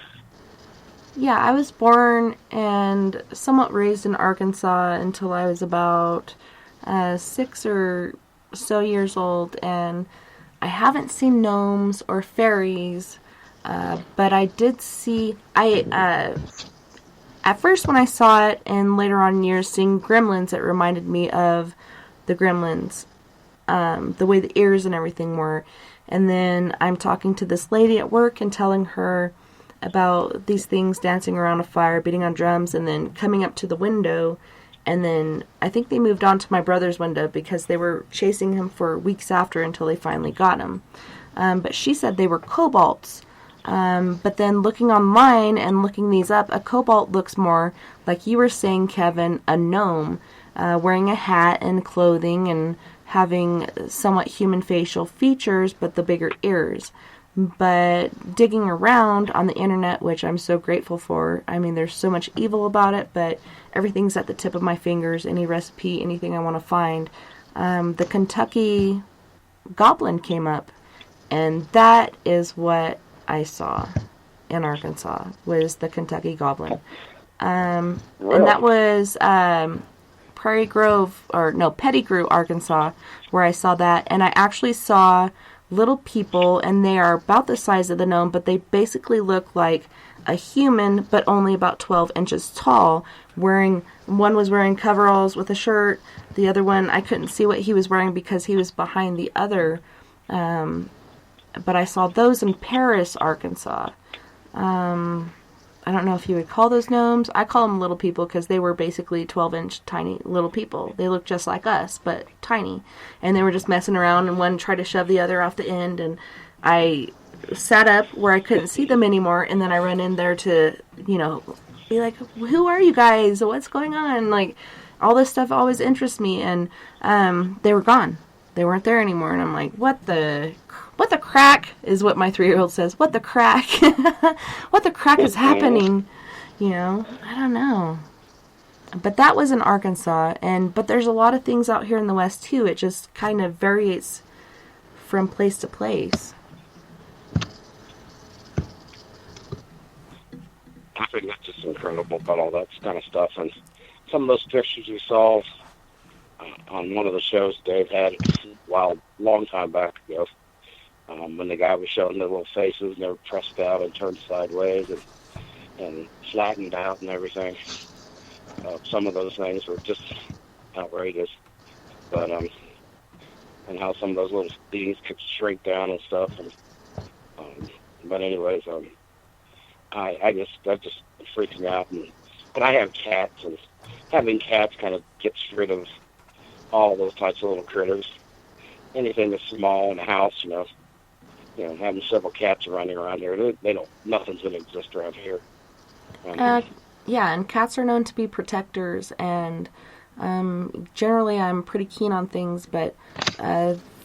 Yeah, I was born and somewhat raised in Arkansas until I was about 6 or so years old, and I haven't seen gnomes or fairies, but I did see, at first when I saw it, and later on in years seeing gremlins, it reminded me of the gremlins, the way the ears and everything were, and then I'm talking to this lady at work and telling her about these things dancing around a fire, beating on drums, and then coming up to the window. And then I think they moved on to my brother's window because they were chasing him for weeks after until they finally got him. But she said they were kobolds. But then looking online and looking these up, a kobold looks more, like you were saying, Kevin, a gnome, wearing a hat and clothing and having somewhat human facial features, but the bigger ears. But digging around on the internet, which I'm so grateful for, I mean, there's so much evil about it, but everything's at the tip of my fingers, any recipe, anything I want to find. The Kentucky Goblin came up, and that is what I saw in Arkansas, was the Kentucky Goblin. And that was Pettigrew, Arkansas, where I saw that, and I actually saw little people, and they are about the size of the gnome, but they basically look like a human, but only about 12 inches tall. One was wearing coveralls with a shirt. The other one, I couldn't see what he was wearing because he was behind the other. But I saw those in Paris, Arkansas. I don't know if you would call those gnomes. I call them little people because they were basically 12-inch tiny little people. They looked just like us, but tiny. And they were just messing around, and one tried to shove the other off the end. And I sat up where I couldn't see them anymore, and then I ran in there to, be like, who are you guys? What's going on? Like, all this stuff always interests me. And they were gone. They weren't there anymore. And I'm like, what the crack is what my 3-year-old says. What the crack? What the crack is happening? I don't know. But that was in Arkansas. But there's a lot of things out here in the West, too. It just kind of varies from place to place. I think that's just incredible about all that kind of stuff. And some of those pictures you saw on one of the shows Dave had a long time back ago, when the guy was showing their little faces and they were pressed out and turned sideways and flattened out and everything. Some of those things were just outrageous. But and how some of those little beings could shrink down and stuff. And but anyways, that just freaks me out. But I have cats, and having cats kind of gets rid of all those types of little critters. Anything that's small in the house, having several cats running around here, nothing's going to exist around here. Yeah, and cats are known to be protectors, and generally I'm pretty keen on things, but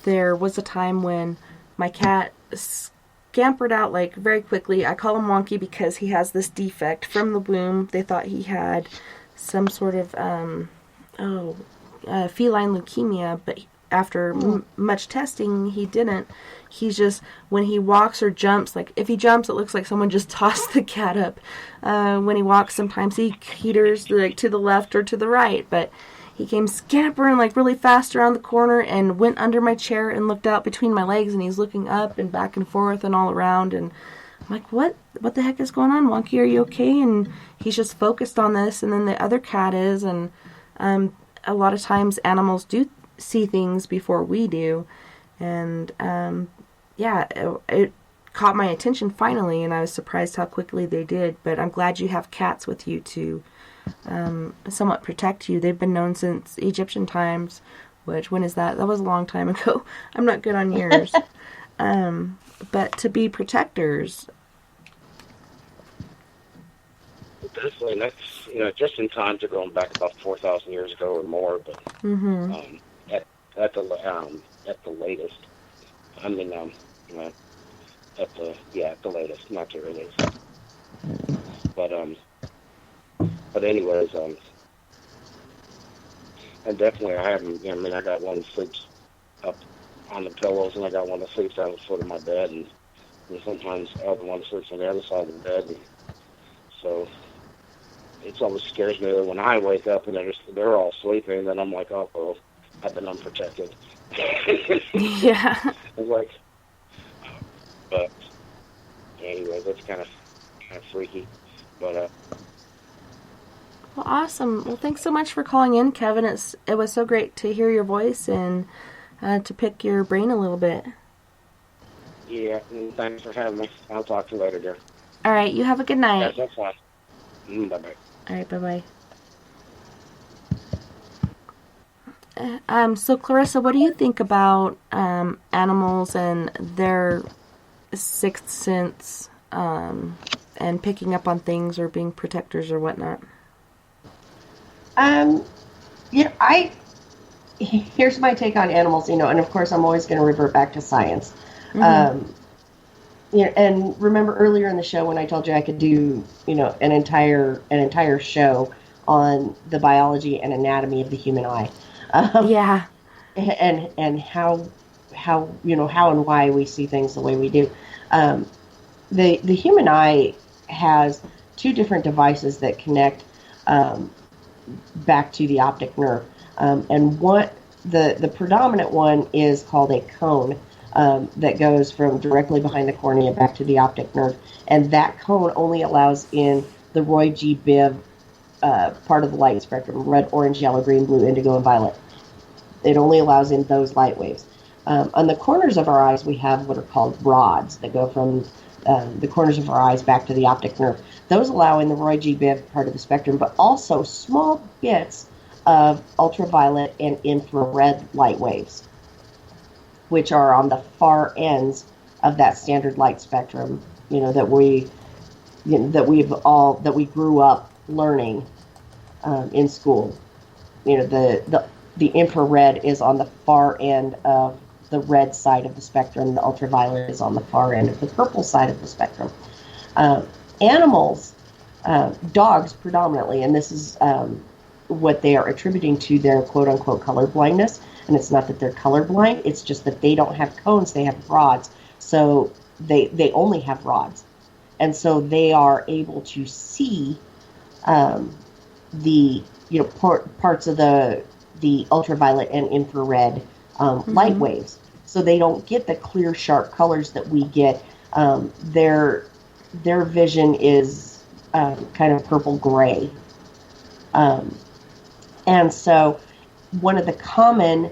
there was a time when my cat scampered out very quickly. I call him Wonky because he has this defect from the womb. They thought he had some sort of feline leukemia, but after much testing, he didn't. He's just, when he walks or jumps, like if he jumps, it looks like someone just tossed the cat up. When he walks, sometimes he teeters like to the left or to the right, but he came scampering like really fast around the corner and went under my chair and looked out between my legs, and he's looking up and back and forth and all around, and I'm like, what the heck is going on, Wonky? Are you okay? And he's just focused on this, and then the other cat is, and a lot of times animals do see things before we do, and it caught my attention finally, and I was surprised how quickly they did. But I'm glad you have cats with you to somewhat protect you. They've been known since Egyptian times, which, when is that? That was a long time ago. I'm not good on years. But to be protectors. Definitely, that's, just in time to going back about 4,000 years ago or more, but at the latest. I mean, at the latest, not the earliest. But anyways, and definitely I haven't. I mean, I got one that sleeps up on the pillows, and I got one that sleeps down the foot of my bed, and sometimes the other one sleeps on the other side of the bed. And so it always scares me that when I wake up and they're all sleeping, and then I'm like, oh, well, I've been unprotected. Yeah. It's like, but anyway, that's kind of freaky. But well, awesome. Well, thanks so much for calling in, Kevin. It was so great to hear your voice and to pick your brain a little bit. Yeah, and thanks for having me. I'll talk to you later, dear. All right, you have a good night. Yeah, that's fine. Bye-bye. All right, bye-bye. So Clarissa, what do you think about animals and their sixth sense and picking up on things or being protectors or whatnot? Here's my take on animals, and of course I'm always going to revert back to science. And remember earlier in the show when I told you I could do, an entire show on the biology and anatomy of the human eye. Yeah. And how and why we see things the way we do. The human eye has two different devices that connect back to the optic nerve. And the predominant one is called a cone that goes from directly behind the cornea back to the optic nerve. And that cone only allows in the Roy G. Biv part of the light spectrum, red, orange, yellow, green, blue, indigo, and violet. It only allows in those light waves. On the corners of our eyes, we have what are called rods that go from the corners of our eyes back to the optic nerve. Those allow in the Roy G. Biv part of the spectrum, but also small bits of ultraviolet and infrared light waves, which are on the far ends of that standard light spectrum, that we grew up learning in school. The infrared is on the far end of the red side of the spectrum. The ultraviolet is on the far end of the purple side of the spectrum. Animals, dogs predominantly, and this is what they are attributing to their quote-unquote color blindness. And it's not that they're colorblind, it's just that they don't have cones, they have rods. So they only have rods. And so they are able to see parts of the ultraviolet and infrared light waves. So they don't get the clear, sharp colors that we get. Their vision is kind of purple-gray. And so one of the common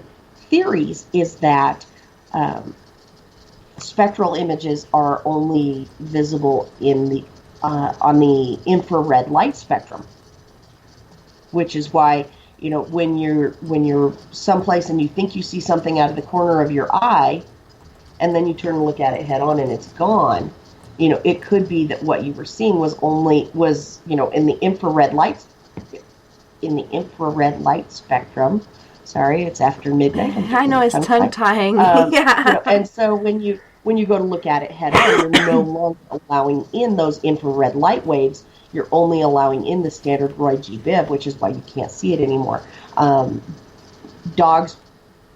theories is that spectral images are only visible in the on the infrared light spectrum, which is why when you're someplace and you think you see something out of the corner of your eye, and then you turn and look at it head on and it's gone. It could be that what you were seeing was in the infrared light. In the infrared light spectrum. Sorry, it's after midnight. I know it's tongue-tying. Yeah. And so when you go to look at it head on, you're no longer allowing in those infrared light waves. You're only allowing in the standard Roy G. Biv, which is why you can't see it anymore. Dogs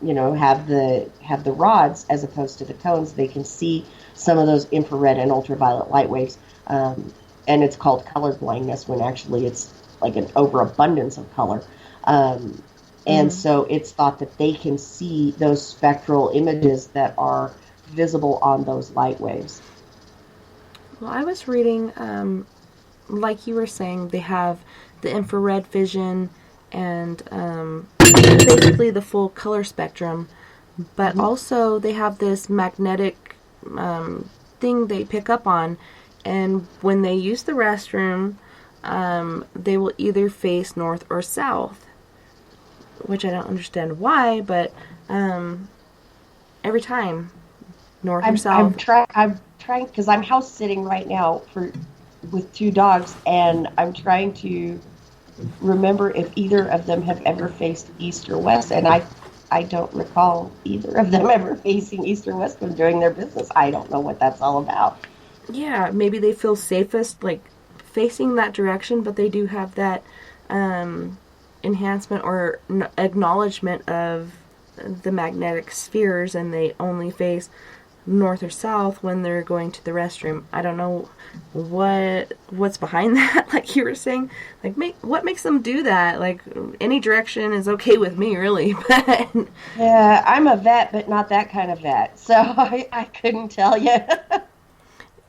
have the rods as opposed to the cones, they can see some of those infrared and ultraviolet light waves. And it's called color blindness when actually it's like an overabundance of color. And so it's thought that they can see those spectral images that are visible on those light waves. Well, I was reading, like you were saying, they have the infrared vision and basically the full color spectrum, but also they have this magnetic thing they pick up on, and when they use the restroom, they will either face north or south, which I don't understand why, but every time, north or south. I'm trying, because I'm house sitting right now with 2 dogs, and I'm trying to remember if either of them have ever faced east or west, and I don't recall either of them ever facing east or west when doing their business. I don't know what that's all about. Yeah, maybe they feel safest, like, facing that direction, but they do have that enhancement or acknowledgement of the magnetic spheres, and they only face north or south when they're going to the restroom. I don't know what's behind that, like you were saying. Like, what makes them do that? Like, any direction is okay with me, really. But yeah, I'm a vet, but not that kind of vet, so I couldn't tell you.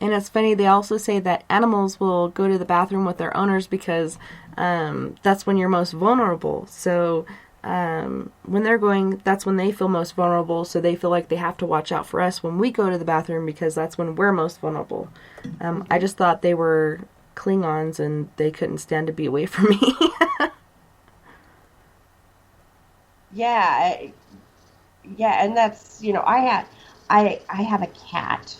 And it's funny, they also say that animals will go to the bathroom with their owners because that's when you're most vulnerable. So when they're going, that's when they feel most vulnerable, so they feel like they have to watch out for us when we go to the bathroom because that's when we're most vulnerable. I just thought they were Klingons and they couldn't stand to be away from me. Yeah, and that's, I have a cat.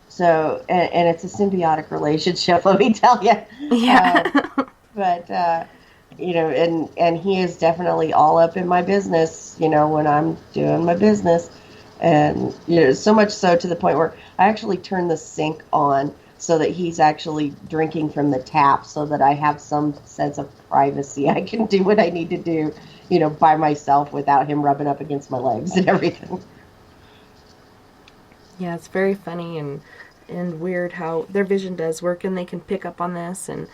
So, and it's a symbiotic relationship, let me tell you. Yeah. But, and he is definitely all up in my business, when I'm doing my business. And, so much so to the point where I actually turn the sink on so that he's actually drinking from the tap so that I have some sense of privacy. I can do what I need to do, by myself without him rubbing up against my legs and everything. Yeah, it's very funny and weird how their vision does work, and they can pick up on this. And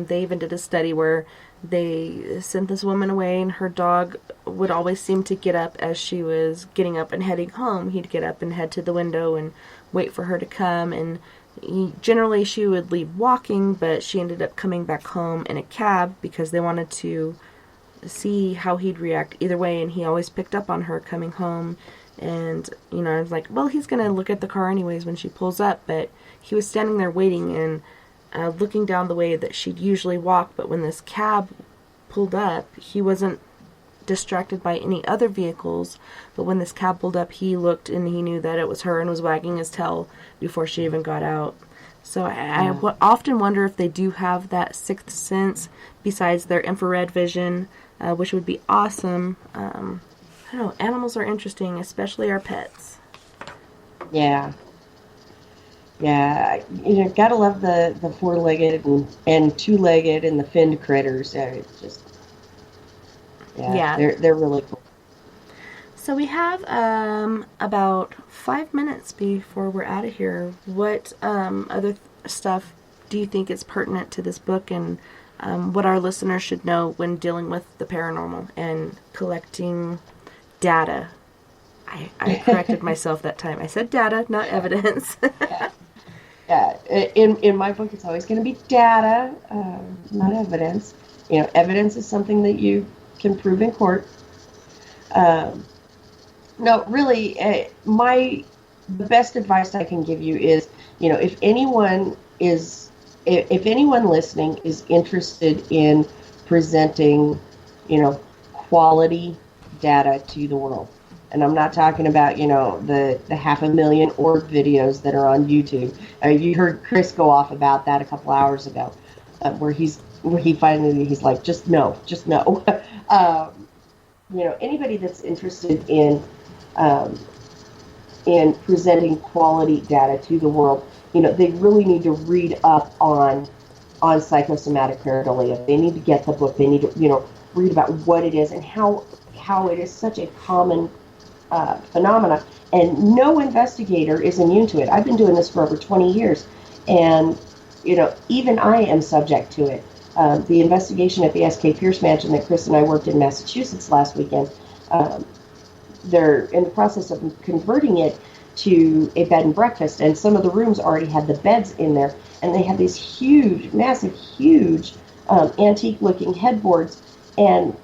they even did a study where they sent this woman away, and her dog would always seem to get up as she was getting up and heading home. He'd get up and head to the window and wait for her to come, and generally she would leave walking, but she ended up coming back home in a cab because they wanted to see how he'd react either way, and he always picked up on her coming home. And, I was like, well, he's going to look at the car anyways when she pulls up. But he was standing there waiting and looking down the way that she'd usually walk. But when this cab pulled up, he wasn't distracted by any other vehicles. But when this cab pulled up, he looked and he knew that it was her and was wagging his tail before she even got out. So I often wonder if they do have that sixth sense besides their infrared vision, which would be awesome. I don't know, animals are interesting, especially our pets. Yeah. Yeah, gotta love the four-legged and two-legged and the finned critters. It's just, they're really cool. So we have about 5 minutes before we're out of here. What other stuff do you think is pertinent to this book, and what our listeners should know when dealing with the paranormal and collecting data? I corrected myself that time. I said data, not evidence. Yeah. In my book, it's always going to be data, not evidence. Evidence is something that you can prove in court. No, really, the best advice I can give you is, if anyone listening is interested in presenting, quality data to the world. And I'm not talking about, the 500,000 orb videos that are on YouTube. You heard Chris go off about that a couple hours ago, where he's like, just no. Anybody that's interested in presenting quality data to the world, they really need to read up on Psychosomatic Pareidolia. They need to get the book. They need to, read about what it is and how how it is such a common phenomena, and no investigator is immune to it. I've been doing this for over 20 years, and even I am subject to it. The investigation at the S.K. Pierce Mansion that Chris and I worked in Massachusetts last weekend, they're in the process of converting it to a bed and breakfast, and some of the rooms already had the beds in there, and they had these huge, massive, huge antique-looking headboards. And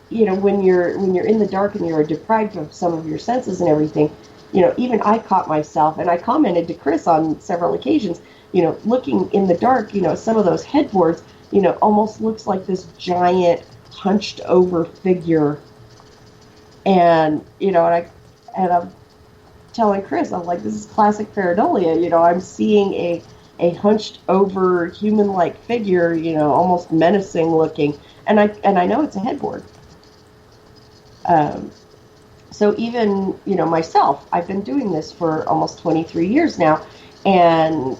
when you're in the dark and you're deprived of some of your senses and everything, even I caught myself, and I commented to Chris on several occasions, looking in the dark, some of those headboards, almost looks like this giant hunched over figure. And, and I'm telling Chris, I'm like, this is classic Paradolia. I'm seeing a hunched over human-like figure, almost menacing looking. And I know it's a headboard. So even, myself, I've been doing this for almost 23 years now. And,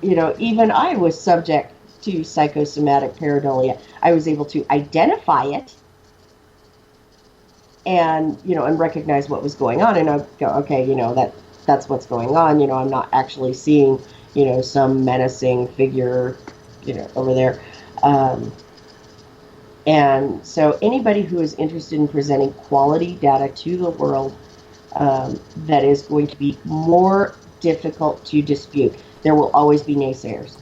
even I was subject to psychosomatic pareidolia. I was able to identify it and, and recognize what was going on. And I go, okay, that's what's going on. I'm not actually seeing, some menacing figure, over there. And so anybody who is interested in presenting quality data to the world that is going to be more difficult to dispute, there will always be naysayers.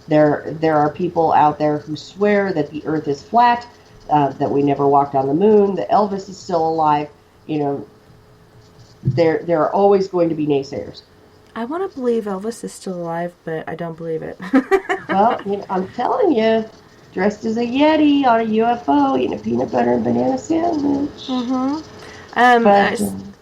There are people out there who swear that the earth is flat, that we never walked on the moon, that Elvis is still alive. There are always going to be naysayers. I want to believe Elvis is still alive, but I don't believe it. Well, I'm telling you, dressed as a Yeti on a UFO, eating a peanut butter and banana sandwich. Mm-hmm.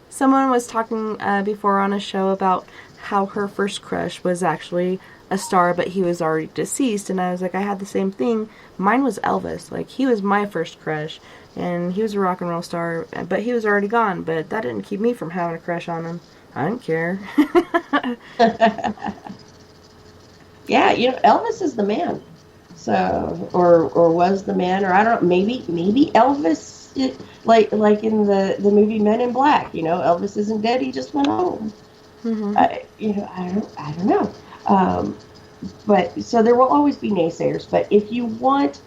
Someone was talking before on a show about how her first crush was actually a star, but he was already deceased, and I was like, I had the same thing. Mine was Elvis. Like, he was my first crush, and he was a rock and roll star, but he was already gone, but that didn't keep me from having a crush on him. I didn't care. Yeah, Elvis is the man. So, or was the man, or I don't know, maybe Elvis, like in the movie Men in Black, Elvis isn't dead, he just went home. Mm-hmm. I don't know. But so there will always be naysayers, but if you want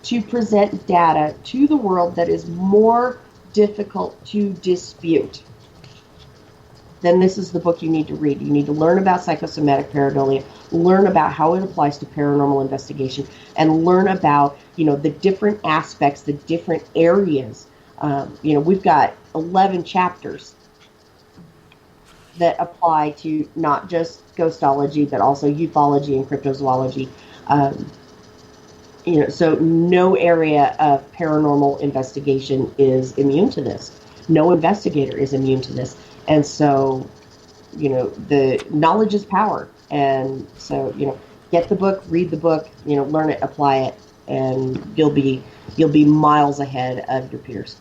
to present data to the world that is more difficult to dispute, then this is the book you need to read. You need to learn about psychosomatic pareidolia, learn about how it applies to paranormal investigation, and learn about, the different aspects, the different areas. We've got 11 chapters that apply to not just ghostology, but also ufology and cryptozoology. So no area of paranormal investigation is immune to this. No investigator is immune to this. And so, the knowledge is power. And so, get the book, read the book, learn it, apply it, and you'll be miles ahead of your peers.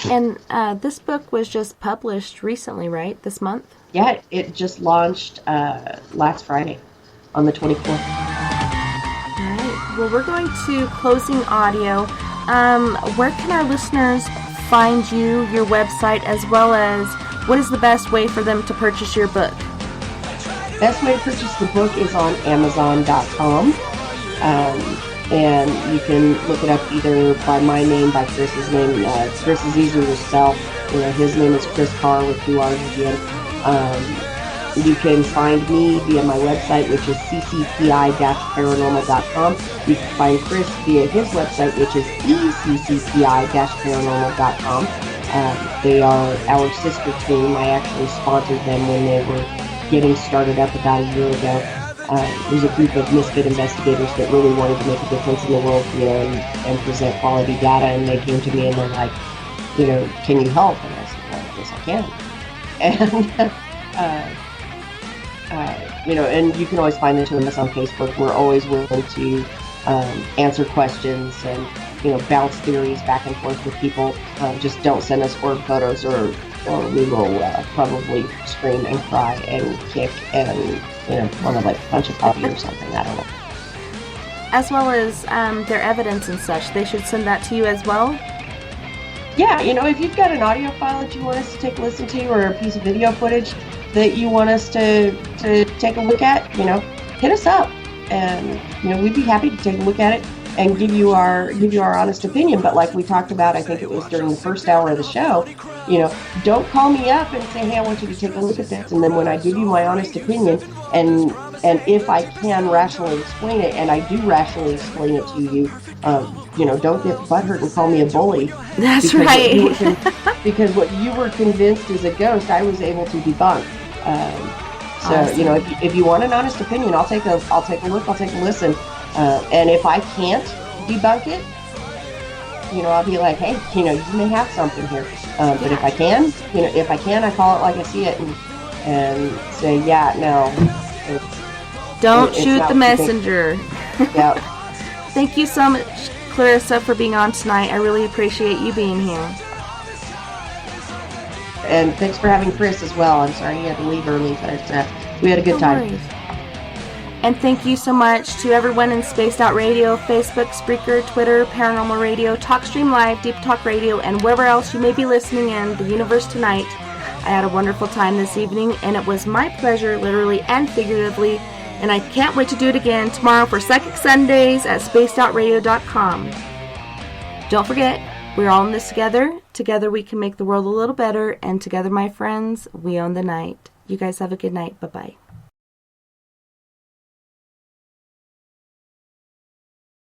And this book was just published recently, right? This month? Yeah, it just launched last Friday on the 24th. All right. Well, we're going to closing audio. Where can our listeners find you, your website, as well as what is the best way for them to purchase your book? Best way to purchase the book is on Amazon.com. And you can look it up either by my name, by Chris's name. Chris is easier to spell. His name is Chris Carr with 2 R's again. You can find me via my website, which is CCPI-paranormal.com. You can find Chris via his website, which is ECCPI-paranormal.com. They are our sister team. I actually sponsored them when they were getting started up about a year ago. There's a group of misfit investigators that really wanted to make a difference in the world, and present quality data, and they came to me and they're like, can you help? And I said, well, yes, I can. And, and you can always find them to us on Facebook. We're always willing to answer questions and, bounce theories back and forth with people. Just don't send us orb photos or we will probably scream and cry and kick and, want to punch a puppy or something. I don't know. as well as their evidence and such. They should send that to you as well? Yeah, if you've got an audio file that you want us to take a listen to, or a piece of video footage that you want us to take a look at, hit us up, and we'd be happy to take a look at it and give you our honest opinion. But like we talked about, I think it was during the first hour of the show, don't call me up and say, hey, I want you to take a look at this, and then when I give you my honest opinion, and if I can rationally explain it, and I do rationally explain it to you, don't get butthurt and call me a bully. That's right. Because what you were convinced is a ghost, I was able to debunk. Awesome. If you want an honest opinion, I'll take a look, I'll take a listen. And if I can't debunk it, I'll be like, hey, you may have something here. But if I can, I call it like I see it and say, yeah, no. Don't shoot the messenger. Yeah. Thank you so much, Clarissa, for being on tonight. I really appreciate you being here. And thanks for having Chris as well. I'm sorry he had to leave early, but we had a good time. Worries. And thank you so much to everyone in Spaced Out Radio, Facebook, Spreaker, Twitter, Paranormal Radio, TalkStream Live, Deep Talk Radio, and wherever else you may be listening in the universe tonight. I had a wonderful time this evening, and it was my pleasure, literally and figuratively, and I can't wait to do it again tomorrow for Psychic Sundays at spacedoutradio.com. Don't forget, we're all in this together. Together we can make the world a little better, and together, my friends, we own the night. You guys have a good night. Bye-bye.